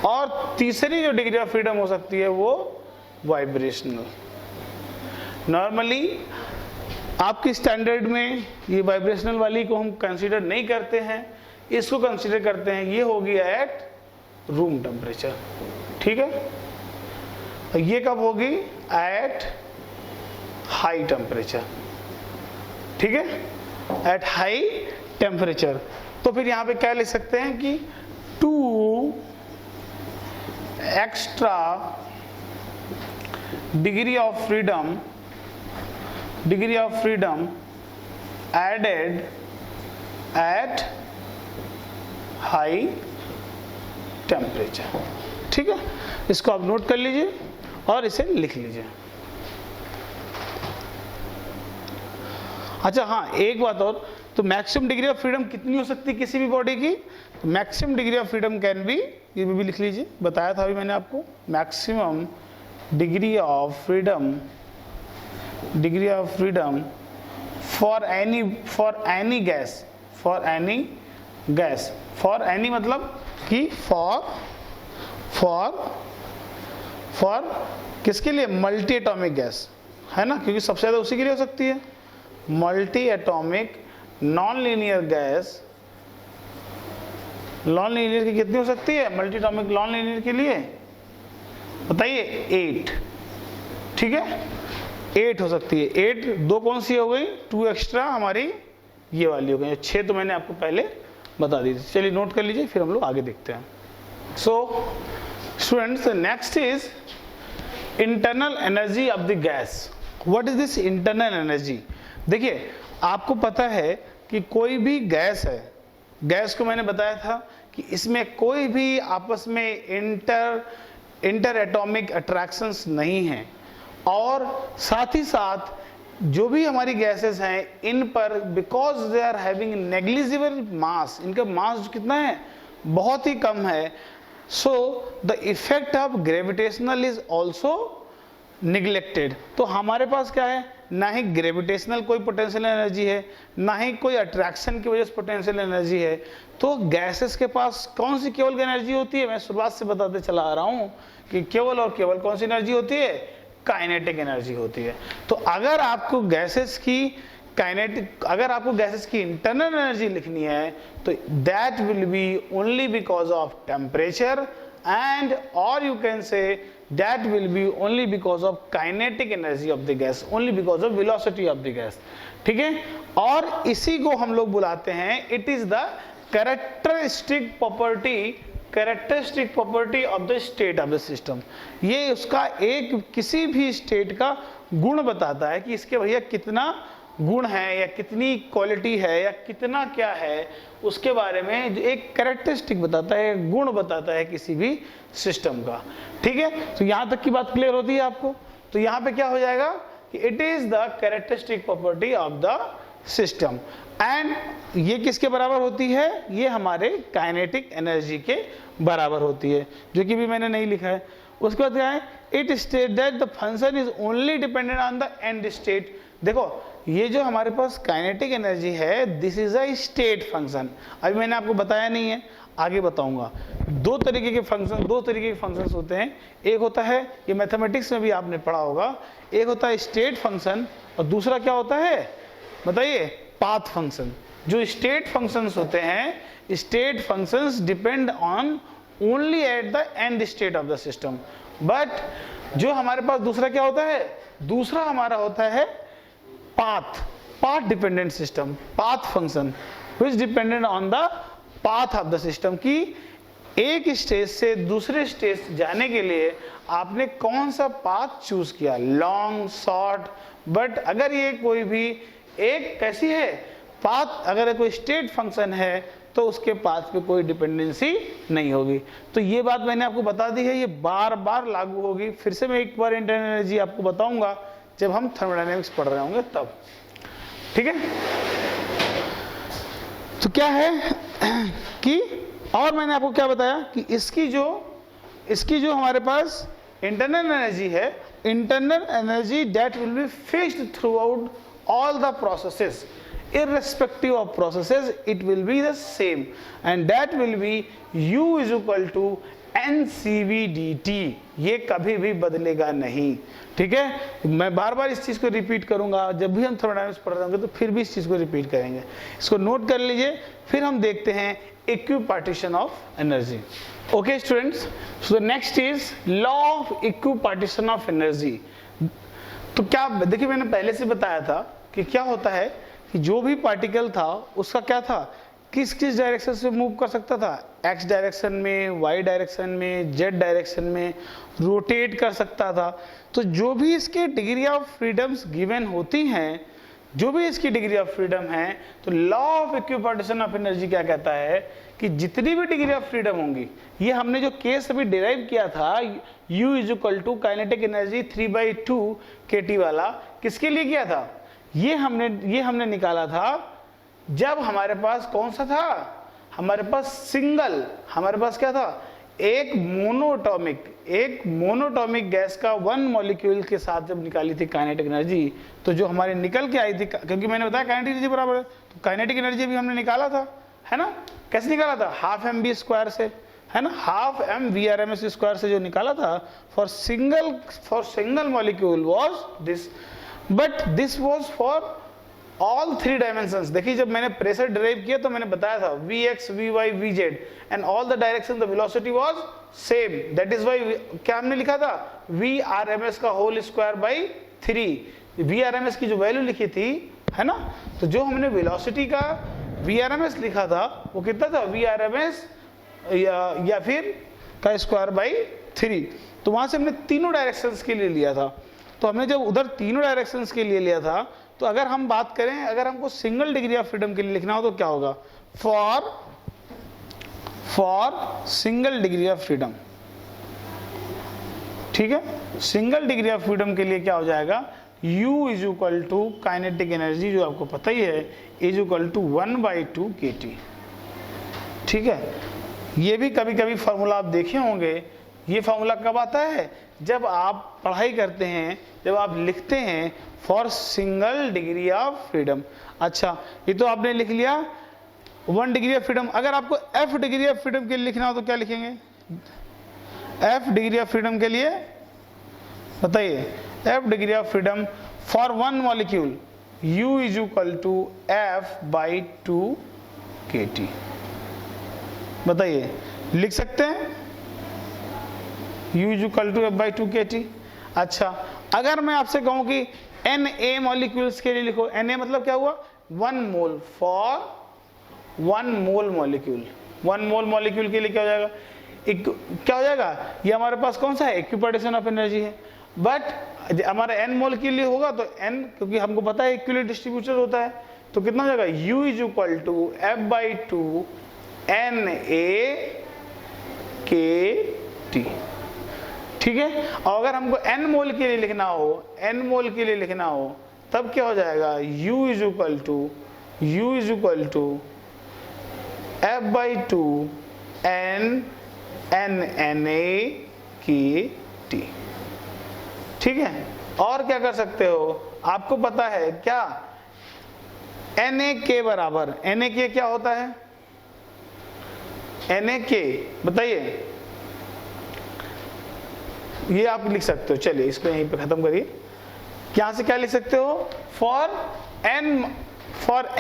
[SPEAKER 1] और तीसरी जो डिग्री ऑफ फ्रीडम हो सकती है वो वाइब्रेशनल। नॉर्मली आपकी स्टैंडर्ड में ये वाइब्रेशनल वाली को हम कंसीडर नहीं करते हैं, इसको कंसीडर करते हैं, ये होगी एट रूम टेम्परेचर। ठीक है, और ये कब होगी, एट हाई टेम्परेचर। ठीक है, एट हाई टेम्परेचर। तो फिर यहां पे क्या लिख सकते हैं कि 2 extra degree of freedom, degree of freedom added at high temperature. ठीक है, इसको आप नोट कर लीजिए और इसे लिख लीजिए। अच्छा हाँ, एक बात और, तो मैक्सिमम डिग्री ऑफ फ्रीडम कितनी हो सकती है किसी भी बॉडी की, तो maximum degree of freedom can be, ये भी लिख लीजिए, बताया था अभी मैंने आपको, maximum degree of freedom, degree of freedom for any gas, for any gas, for any मतलब कि फॉर किसके लिए, मल्टी एटॉमिक गैस, है ना, क्योंकि सबसे ज्यादा उसी के लिए हो सकती है। Multi atomic non linear gas, non linear की कितनी हो सकती है, मल्टी एटॉमिक नॉन लीनियर के लिए बताइए 8। ठीक है, 8 हो सकती है। 8, 2 कौन सी हो गई, 2 एक्स्ट्रा हमारी ये वाली हो गई, 6 तो मैंने आपको पहले बता दी थी। चलिए नोट कर लीजिए, फिर हम लोग आगे देखते हैं। So students, next is internal energy of the gas. What is this internal energy? देखिए, आपको पता है कि कोई भी गैस है, गैस को मैंने बताया था कि इसमें कोई भी आपस में इंटर एटॉमिक अट्रैक्शंस नहीं है, और साथ ही साथ जो भी हमारी गैसेस हैं इन पर because they are having negligible mass, इनका मास कितना है, बहुत ही कम है, so the effect of gravitational is also neglected. तो हमारे पास क्या है, ना ही ग्रेविटेशनल कोई पोटेंशियल एनर्जी है, ना ही कोई अट्रैक्शन की वजह से पोटेंशियल एनर्जी है। तो गैसेस के पास कौन सी केवल एनर्जी होती है, मैं शुरुआत से बताते चला आ रहा हूं कि केवल और केवल कौन सी एनर्जी होती है, काइनेटिक एनर्जी होती है। तो अगर आपको गैसेस की काइनेटिक, अगर आपको गैसेस की इंटरनल एनर्जी लिखनी है तो that will be only because of temperature and और you can say that will be only because of kinetic energy of the gas, only because of velocity of the gas। ठीक है, और इसी को हम लोग बुलाते हैं, it is the characteristic property of the state of the system। ये उसका एक किसी भी स्टेट का गुण बताता है कि इसके भैया कितना गुण है या कितनी क्वालिटी है या कितना क्या है, उसके बारे में जो एक कैरेक्टरिस्टिक बताता है, गुण बताता है किसी भी सिस्टम का। ठीक है, तो यहां तक की बात क्लियर होती है आपको। तो यहां पे क्या हो जाएगा कि it is the characteristic property of the system, and ये किसके बराबर होती है, ये हमारे काइनेटिक एनर्जी के बराबर होती है, जो कि भी मैंने नहीं लिखा है। उसके बाद क्या है, it state that the function is only dependent on the end state. देखो ये जो हमारे पास काइनेटिक एनर्जी है, this is a state function. अभी मैंने आपको बताया नहीं है, आगे बताऊंगा। दो तरीके के फंक्शंस होते हैं। एक होता है, ये मैथमेटिक्स में भी आपने पढ़ा होगा, एक होता है स्टेट फंक्शन और दूसरा क्या होता है बताइए, पाथ फंक्शन। जो स्टेट फंक्शंस होते हैं, state functions depend on only at the end state of the system. But जो हमारे पास दूसरा क्या होता है, दूसरा हमारा होता है path dependent system, path function which dependent on the path of the system, की एक स्टेज से दूसरे स्टेज जाने के लिए आपने कौन सा पाथ चूज किया, लॉन्ग, शॉर्ट। बट अगर ये कोई भी एक कैसी है पाथ, अगर कोई स्टेट फंक्शन है तो उसके पाथ पे कोई डिपेंडेंसी नहीं होगी। तो ये बात मैंने आपको बता दी है, ये बार बार लागू होगी। फिर से मैं एक बार इंटरनल एनर्जी आपको बताऊंगा जब हम थर्मोडायनेमिक्स पढ़ रहे होंगे तब, ठीक है। तो क्या है कि, और मैंने आपको क्या बताया कि इसकी जो हमारे पास इंटरनल एनर्जी है, internal energy that will be fixed through out all the processes, irrespective of processes, it will be the same, and that will be U is equal to NCV/dt। ये कभी भी बदलेगा नहीं, ठीक है। मैं बार बार इस चीज को रिपीट करूंगा, जब भी हम थर्मोडायनामिक्स पढ़ रहे होंगे तो फिर भी इस चीज को रिपीट करेंगे। इसको नोट कर लीजिए, फिर हम देखते हैं equipartition of energy. Okay students, so the next is law of equipartition of energy. तो क्या देखिए, मैंने पहले से बताया था कि क्या होता है कि जो भी पार्टिकल था उसका क्या था, किस किस डायरेक्शन से मूव कर सकता था, एक्स डायरेक्शन में, वाई डायरेक्शन में, जेड डायरेक्शन में रोटेट कर सकता था। तो जो भी इसके डिग्री ऑफ फ्रीडम्स गिवन होती हैं, जो भी इसकी डिग्री ऑफ फ्रीडम है, तो law of equipartition of energy क्या कहता है कि जितनी भी डिग्री ऑफ फ्रीडम होंगी, ये हमने जो केस अभी डिराइव किया था U is equal to kinetic energy 3/2 kT वाला, किसके लिए किया था, ये हमने निकाला था जब हमारे पास कौन सा था, हमारे पास क्या था, एक मोनोटॉमिक गैस का वन मॉलिक्यूल के साथ जब निकाली थी काइनेटिक एनर्जी, तो जो हमारे निकल के आई थी, क्योंकि मैंने बताया काइनेटिक एनर्जी बराबर है, तो काइनेटिक एनर्जी भी हमने निकाला था, है ना। कैसे निकाला था, हाफ एम बी स्क्वायर से, है ना, half M V R M S square से जो निकाला था for single molecule was this, but this was for all 3 dimensions. देखिए जब मैंने प्रेशर डिराइव किया तो मैंने बताया था Vx, Vy, Vz and all the direction the velocity was same, that is why क्या हमने लिखा था, Vrms का होल स्क्वायर बाई 3। Vrms की जो वैल्यू लिखी थी, है ना, तो जो हमने वेलोसिटी का Vrms लिखा था वो कितना था, Vrms या फिर का स्क्वायर बाई 3। तो वहां से हमने तीनों डायरेक्शंस के लिए लिया था। तो हमने जब उधर तीनों डायरेक्शंस के लिए लिया था, तो अगर हम बात करें, अगर हमको सिंगल डिग्री ऑफ फ्रीडम के लिए लिखना हो तो क्या होगा, for single degree of freedom, ठीक है। सिंगल डिग्री ऑफ फ्रीडम के लिए क्या हो जाएगा, U is equal to kinetic energy जो आपको पता ही है, इज इक्वल टू 1/2 kT, ठीक है। ये भी कभी कभी फॉर्मूला आप देखे होंगे। ये फॉर्मूला कब आता है, जब आप पढ़ाई करते हैं, जब आप लिखते हैं for single degree of freedom. अच्छा, ये तो आपने लिख लिया 1 डिग्री ऑफ फ्रीडम। अगर आपको F डिग्री ऑफ फ्रीडम के लिए लिखना हो तो क्या लिखेंगे, F डिग्री ऑफ फ्रीडम के लिए बताइए, F degree of freedom for one molecule U is equal to F/2 kT। बताइए, लिख सकते हैं U is equal to F/2 kT। अच्छा, अगर मैं आपसे कहूं कि Na मॉलिक्यूल्स के लिए लिखो, Na मतलब क्या हुआ, 1 mole for 1 mole molecule. 1 mole molecule के लिए क्या हो जाएगा, क्या हो जाएगा, ये हमारे पास कौन सा है, इक्विपार्टीशन ऑफ एनर्जी है। बट हमारा n मोल के लिए होगा तो n, क्योंकि हमको पता है इक्विलिब्रियम डिस्ट्रीब्यूशन होता है, तो कितना हो जाएगा, U is equal to F/2 Na/kT, ठीक है। और अगर हमको n मोल के लिए लिखना हो, तब क्या हो जाएगा, U is equal to F/2 NNA/kT, ठीक है। और क्या कर सकते हो, आपको पता है क्या Na बराबर, Na क्या होता है, Na बताइए, ये आप लिख सकते हो। चलिए इसको यहीं पे खत्म करिए। यहां से क्या लिख सकते हो, फॉर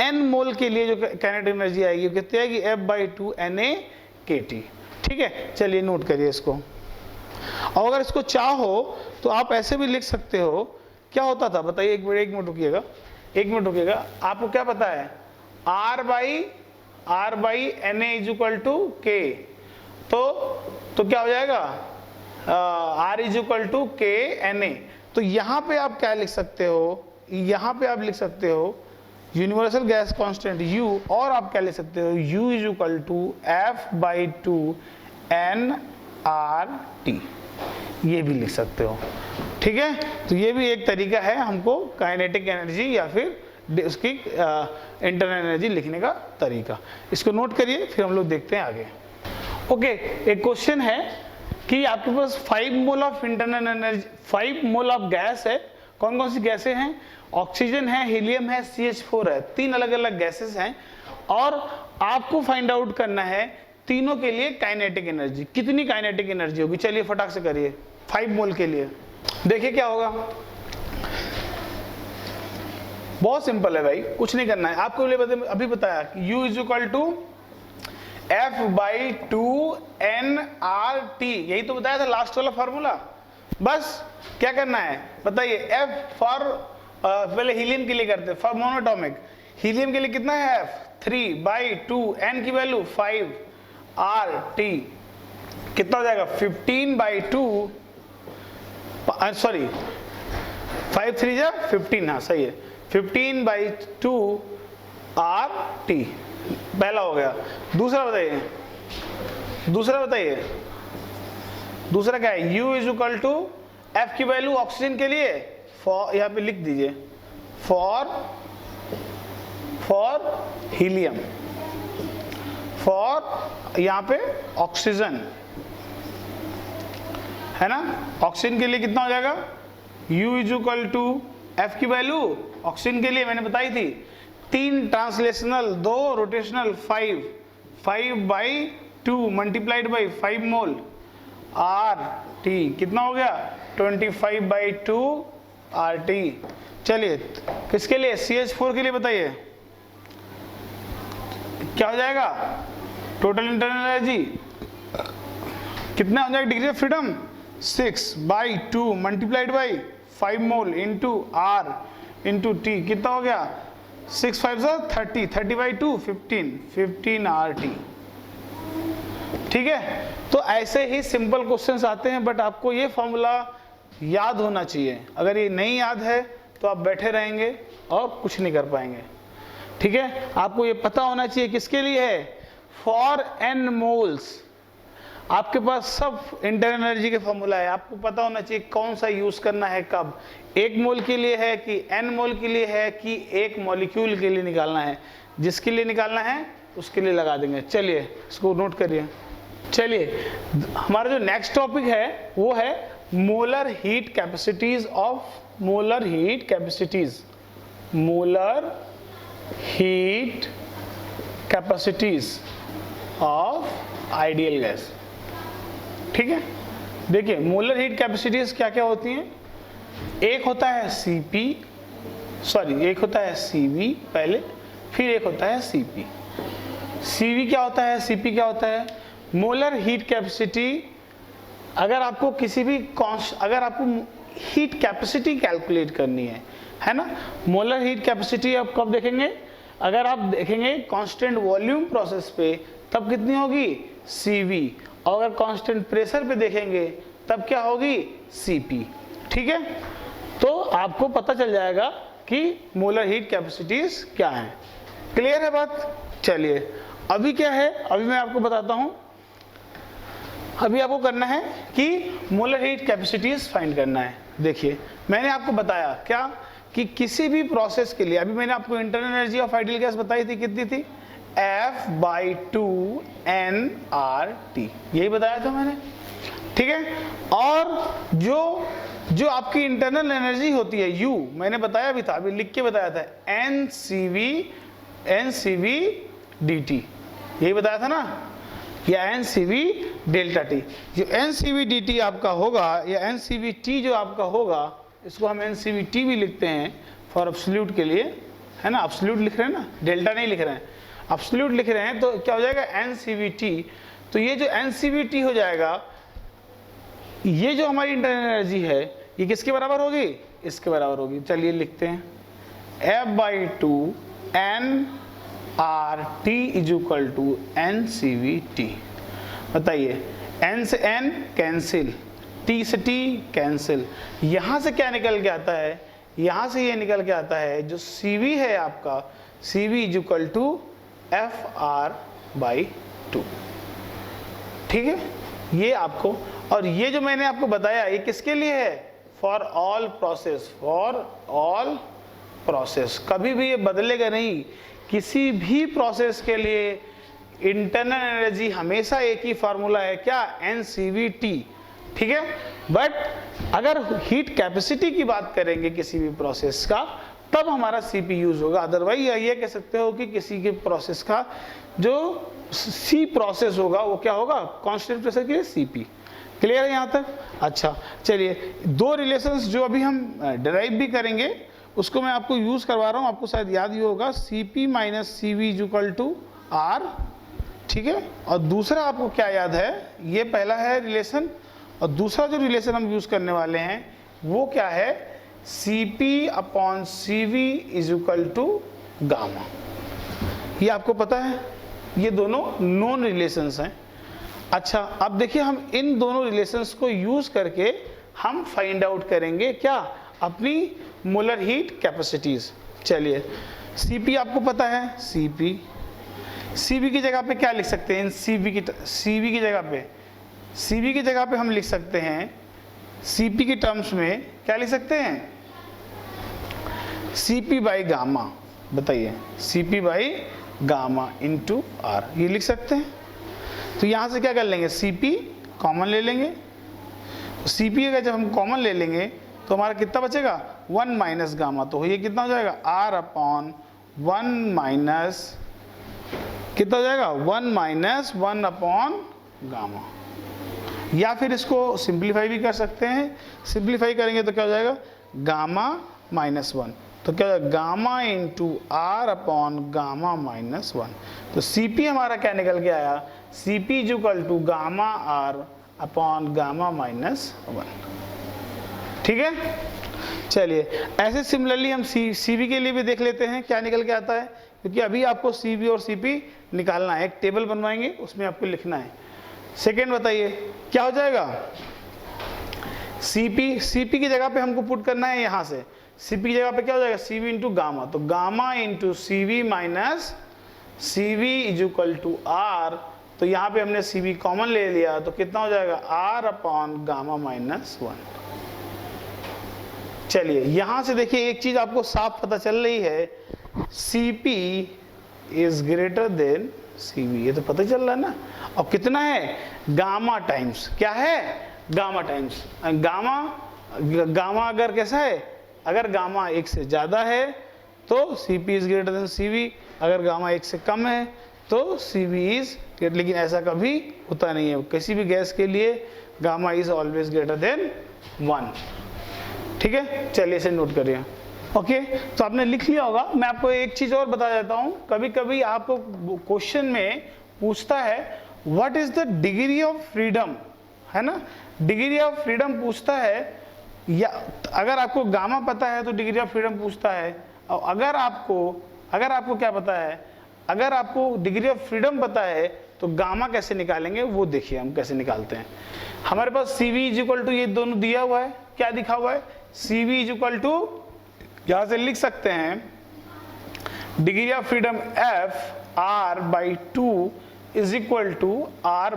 [SPEAKER 1] n मोल के लिए जो काइनेटिक एनर्जी आएगी कितनी आएगी, F/2 NaKT। ठीक है, चलिए नोट करिए इसको। और अगर इसको चाहो तो आप ऐसे भी लिख सकते हो, क्या होता था बताइए, एक मिनट रुकिएगा, आपको क्या पता है, R/Na = K, तो क्या हो जाएगा, R = K Na। तो यहाँ पे आप क्या लिख सकते हो, यहाँ पे आप लिख सकते हो यूनिवर्सल गैस कांस्टेंट U, और आप क्या लिख सकते हो, U = F/2 nRT, ये भी लिख सकते हो। ठीक है, तो ये भी एक तरीका है हमको काइनेटिक एनर्जी या फिर उसकी इंटरनल एनर्जी लिखने का तरीका। इसको नोट करिए, फिर हम लोग देखते हैं आगे। ओके, एक क्वेश्चन है कि आपके पास 5 mole of internal energy, 5 mole of gas है। कौन कौन सी गैसें हैं, ऑक्सीजन है, हीलियम है, CH4 है, 3 अलग अलग गैसेस हैं। और आपको फाइंड आउट करना है तीनों के लिए काइनेटिक एनर्जी, कितनी काइनेटिक एनर्जी होगी। चलिए फटाक से करिए, 5 मोल के लिए देखिए क्या होगा। बहुत सिंपल है भाई, कुछ नहीं करना है आपको, अभी बताया कि U = F/2 nRT, यही तो बताया था लास्ट वाला फार्मूला। बस क्या करना है बताइए, F फॉर पहले हीलियम के लिए करते हैं, फॉर मोनोटॉमिक हीलियम के लिए कितना है, F 3/2, n की वैल्यू 5, RT कितना हो जाएगा 15/2, सॉरी 5 3 जा 15, हाँ सही है, 15/2 RT पहला हो गया। दूसरा बताइए, दूसरा क्या है, U = F की वैल्यू ऑक्सीजन के लिए, फॉर यहाँ पे लिख दीजिए, फॉर हीलियम, फॉर यहाँ पे ऑक्सीजन है ना, ऑक्सीजन के लिए कितना हो जाएगा, U = F की वैल्यू ऑक्सीजन के लिए मैंने बताई थी 3 translational, 2 rotational, 5/2 multiplied by 5 mole RT कितना हो गया 25/2 RT। चलिए किसके लिए, CH4 के लिए बताइए क्या हो जाएगा, टोटल इंटरनल एनर्जी कितना हो जाएगा, degree of freedom 6/2 multiplied by 5 mole into R into T कितना हो गया, 6 5 30, 30/2 15 RT। ठीक है, तो ऐसे ही सिंपल क्वेश्चंस आते हैं, बट आपको ये फॉर्मूला याद होना चाहिए। अगर ये नहीं याद है तो आप बैठे रहेंगे और कुछ नहीं कर पाएंगे। ठीक है, आपको ये पता होना चाहिए किसके लिए है, फॉर n मोल्स। आपके पास सब इंटरनल एनर्जी के फॉर्मूला है, आपको पता होना चाहिए कौन सा यूज करना है कब, 1 मोल के लिए है कि n मोल के लिए है कि एक मॉलिक्यूल के लिए निकालना है। जिसके लिए निकालना है उसके लिए लगा देंगे। चलिए इसको नोट करिए। चलिए हमारा जो नेक्स्ट टॉपिक है वो है molar heat capacities of ideal gas. ठीक है, देखिए मोलर हीट कैपेसिटीज क्या क्या होती हैं। एक होता है CV पहले, फिर एक होता है CP। CV क्या होता है, CP क्या होता है। मोलर हीट कैपेसिटी, अगर आपको हीट कैपेसिटी कैलकुलेट करनी है ना, मोलर हीट कैपेसिटी आप कब देखेंगे, अगर आप देखेंगे कांस्टेंट वॉल्यूम प्रोसेस पे तब कितनी होगी CV, और अगर कांस्टेंट प्रेशर पे देखेंगे तब क्या होगी CP। ठीक है, तो आपको पता चल जाएगा कि मोलर हीट कैपेसिटीज क्या हैं। क्लियर है बात। चलिए अभी क्या है, अभी मैं आपको बताता हूं। अभी आपको करना है कि मोलर हीट कैपेसिटीज फाइंड करना है। देखिए मैंने आपको बताया क्या कि किसी भी प्रोसेस के लिए, अभी मैंने आपको internal energy of ideal gas बताई थी, कितनी थी, F/2 nRT, यही बताया था मैंने। ठीक है, और जो जो आपकी इंटरनल एनर्जी होती है U, मैंने बताया भी था, अभी लिख के बताया था, NCV dt, यही बताया था ना, या NCV डेल्टा टी। जो NCV dt आपका होगा या NCV t जो आपका होगा, इसको हम NCV t भी लिखते हैं फॉर एब्सोल्यूट के लिए, है ना, एब्सोल्यूट लिख रहे हैं ना, डेल्टा नहीं लिख रहे हैं, एब्सोल्यूट लिख रहे हैं, तो क्या हो जाएगा NCV t। तो ये जो NCV t हो जाएगा, ये जो हमारी इंटरनल एनर्जी है, ये किसके बराबर होगी, इसके बराबर होगी। चलिए लिखते हैं F/2 nRT = NCV/T। बताइए, n से n कैंसिल, t से t कैंसिल, यहाँ से क्या निकल के आता है, यहाँ से ये निकल के आता है जो CV है आपका, CV = Fr/2। ठीक है, ये आपको, और ये जो मैंने आपको बताया ये किसके लिए है, for all process, for all process, कभी भी ये बदलेगा नहीं। किसी भी प्रोसेस के लिए इंटरनल एनर्जी हमेशा एक ही फार्मूला है, क्या, NCV/T। ठीक है, बट अगर हीट कैपेसिटी की बात करेंगे किसी भी प्रोसेस का, तब हमारा CP यूज होगा। अदरवाइज ये कह सकते हो कि किसी के प्रोसेस का जो C प्रोसेस होगा वो क्या होगा, कांस्टेंट प्रेशर के लिए CP। क्लियर है यहाँ तक? अच्छा, चलिए, दो रिलेशंस जो अभी हम डिराइव भी करेंगे उसको मैं आपको यूज करवा रहा हूँ, आपको शायद याद ही होगा, CP - CV = R। ठीक है, और दूसरा आपको क्या याद है, ये पहला है रिलेशन, और दूसरा जो रिलेशन हम यूज करने वाले हैं वो क्या है, CP/CV = गामा। ये आपको पता है, ये दोनों नॉन रिलेशंस हैं। अच्छा, अब देखिए, हम इन दोनों रिलेशंस को यूज करके हम फाइंड आउट करेंगे क्या, अपनी मोलर हीट कैपेसिटीज। चलिए, CP आपको पता है, CP की जगह पे क्या लिख सकते हैं, CV की जगह पे हम लिख सकते हैं, CP की टर्म्स में क्या लिख सकते हैं, CP/गामा। बताइए, CP/गामा × R, ये लिख सकते हैं। तो यहाँ से क्या कर लेंगे, CP कॉमन ले लेंगे। CP का जब हम कॉमन ले लेंगे तो हमारा कितना बचेगा, 1 - गामा, तो ये कितना हो जाएगा, R/1 कितना हो जाएगा, 1 - गामा। या फिर इसको सिंप्लीफाई भी कर सकते हैं, सिंप्लीफाई करेंगे तो क्या हो जाएगा, गामा -1, तो क्या हो जाएगा, गामा × R/गामा -1। तो CP हमारा क्या निकल के आया, CP = गामा R/गामा -1। ठीक है, चलिए, ऐसे सिमिलरली हम CV के लिए भी देख लेते हैं क्या निकल के आता है, क्योंकि अभी आपको CV और CP निकालना है, एक टेबल बनवाएंगे उसमें आपको लिखना है। सेकेंड बताइए क्या हो जाएगा, CP की जगह पे हमको पुट करना है, यहाँ से CP की जगह पे क्या हो जाएगा, CV × गामा, तो गामा × CV - CV = R। तो यहाँ पे हमने CV कॉमन ले लिया, तो कितना हो जाएगा, R/गामा -1। चलिए, यहाँ से देखिए, एक चीज आपको साफ पता चल रही है, CP > CV, ये तो पता चल रहा है ना। और कितना है, गामा टाइम्स, क्या है, गामा टाइम्स गामा अगर कैसा है, अगर गामा 1 से ज़्यादा है तो CP > CV, अगर गामा 1 से कम है तो CV लेकिन ऐसा कभी होता नहीं है, किसी भी गैस के लिए गामा इज ऑलवेज > 1। ठीक है, चलिए इसे नोट करिए। ओके, तो आपने लिख लिया होगा। मैं आपको एक चीज़ और बता देता हूँ, कभी कभी आपको क्वेश्चन में पूछता है what is the degree of freedom, है ना, डिग्री ऑफ फ्रीडम पूछता है, या अगर आपको गामा पता है तो डिग्री ऑफ फ्रीडम पूछता है, और अगर आपको क्या पता है, अगर आपको डिग्री ऑफ फ्रीडम पता है तो गामा कैसे निकालेंगे वो देखिए हम कैसे निकालते हैं। हमारे पास CV = ये दोनों दिया हुआ है, क्या दिखा हुआ है, CV = यहाँ से लिख सकते हैं degree of freedom Fr/2 = R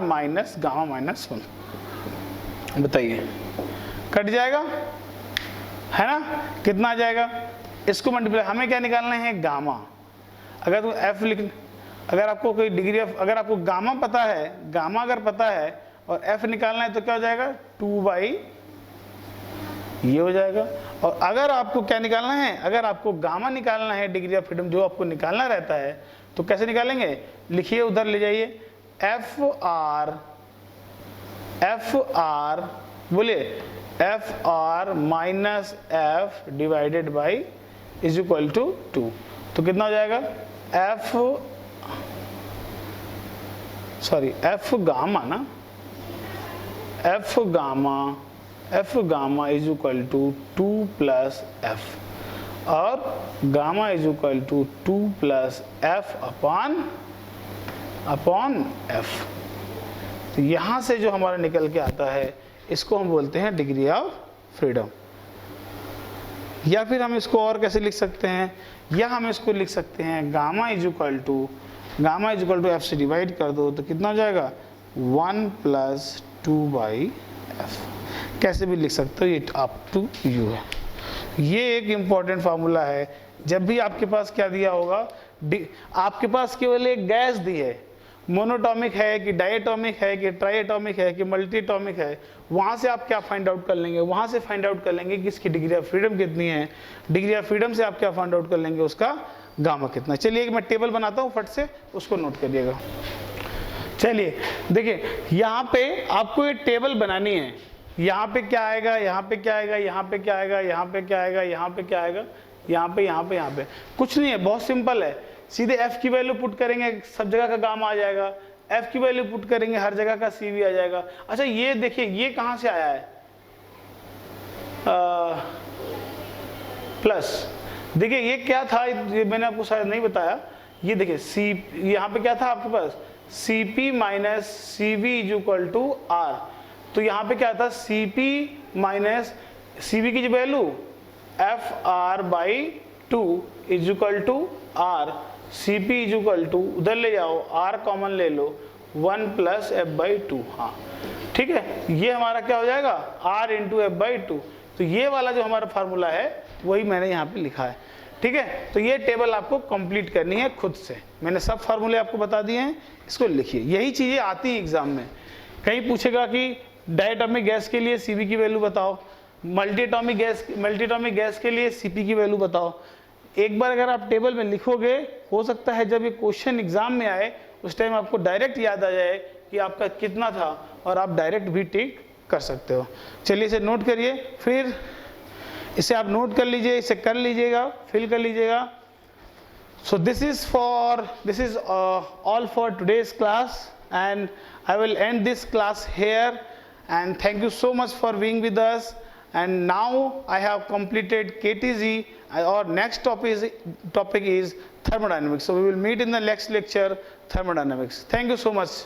[SPEAKER 1] - gamma -1। बताइए, कट जाएगा, है ना, कितना आ जाएगा, इसको मल्टीप्लाई, हमें क्या निकालना है, गामा। अगर तो F लिख, अगर आपको कोई डिग्री ऑफ, अगर आपको गामा पता है, गामा अगर पता है और F निकालना है तो क्या हो जाएगा, 2/, ये हो जाएगा। और अगर आपको क्या निकालना है, अगर आपको गामा निकालना है, डिग्री ऑफ फ्रीडम जो आपको निकालना रहता है, तो कैसे निकालेंगे, लिखिए उधर ले जाइए, एफ आर बोलिए f r minus f divided by is equal to 2। तो कितना हो जाएगा, एफ गामा ना, f gamma is equal to 2 plus f, और gamma is equal to 2 plus f upon f. तो यहाँ से जो हमारा निकल के आता है इसको हम बोलते हैं डिग्री ऑफ फ्रीडम। या फिर हम इसको और कैसे लिख सकते हैं, या हम इसको लिख सकते हैं gamma is equal to F से डिवाइड कर दो तो कितना हो जाएगा 1 प्लस 2 बाई एफ। कैसे भी लिख सकते हो, ये अप टू यू है। ये एक इम्पॉर्टेंट फार्मूला है। जब भी आपके पास क्या दिया होगा, आपके पास केवल एक गैस दी है, मोनोटॉमिक है कि डायटॉमिक है कि ट्राइएटॉमिक है कि मल्टीटॉमिक है, वहाँ से आप क्या फाइंड आउट कर लेंगे, वहाँ से फाइंड आउट कर लेंगे कि इसकी डिग्री ऑफ फ्रीडम कितनी है। डिग्री ऑफ फ्रीडम से आप क्या फाइंड आउट कर लेंगे, उसका गामा कितना। चलिए मैं टेबल बनाता हूँ, फट से उसको नोट करिएगा। चलिए देखिए, यहाँ पे आपको ये टेबल बनानी है। यहाँ पे क्या आएगा, यहाँ पे क्या आएगा, यहाँ पे क्या आएगा, यहाँ पे क्या आएगा, यहाँ पे क्या आएगा, यहाँ पे, यहाँ पे, यहाँ पे। कुछ नहीं है, बहुत सिंपल है। सीधे f की वैल्यू पुट करेंगे, सब जगह का गामा आ जाएगा। f की वैल्यू पुट करेंगे, हर जगह का CV आ जाएगा। अच्छा ये देखिए, ये कहाँ से आया है, प्लस। देखिए ये क्या था, ये मैंने आपको शायद नहीं बताया। ये देखिए यहाँ पे क्या था आपके पास, CP minus CV is equal to R। तो यहाँ पे क्या था, CP माइनस CV की जो value FR by 2 is equal to R। CP is equal to, उधर ले जाओ, R कॉमन ले लो, 1 प्लस F बाई 2। हाँ ठीक है, ये हमारा क्या हो जाएगा, R इंटू F बाई 2। तो ये वाला जो हमारा फार्मूला है वही मैंने यहाँ पे लिखा है। ठीक है, तो ये टेबल आपको कंप्लीट करनी है खुद से। मैंने सब फार्मूले आपको बता दिए हैं, इसको लिखिए। यही चीज़ें आती हैं एग्जाम में। कहीं पूछेगा कि डायटॉमिक गैस के लिए CV की वैल्यू बताओ, मल्टीटॉमिक गैस के लिए CP की वैल्यू बताओ। एक बार अगर आप टेबल में लिखोगे, हो सकता है जब ये क्वेश्चन एग्जाम में आए उस टाइम आपको डायरेक्ट याद आ जाए कि आपका कितना था, और आप डायरेक्ट भी टिक कर सकते हो। चलिए इसे नोट करिए, फिर इसे आप नोट कर लीजिए, इसे कर लीजिएगा, फिल कर लीजिएगा। So this is all for today's class, and I will end this class here, and thank you so much for being with us. And now I have completed KTZ. Our next topic is thermodynamics. So we will meet in the next lecture, thermodynamics. Thank you so much.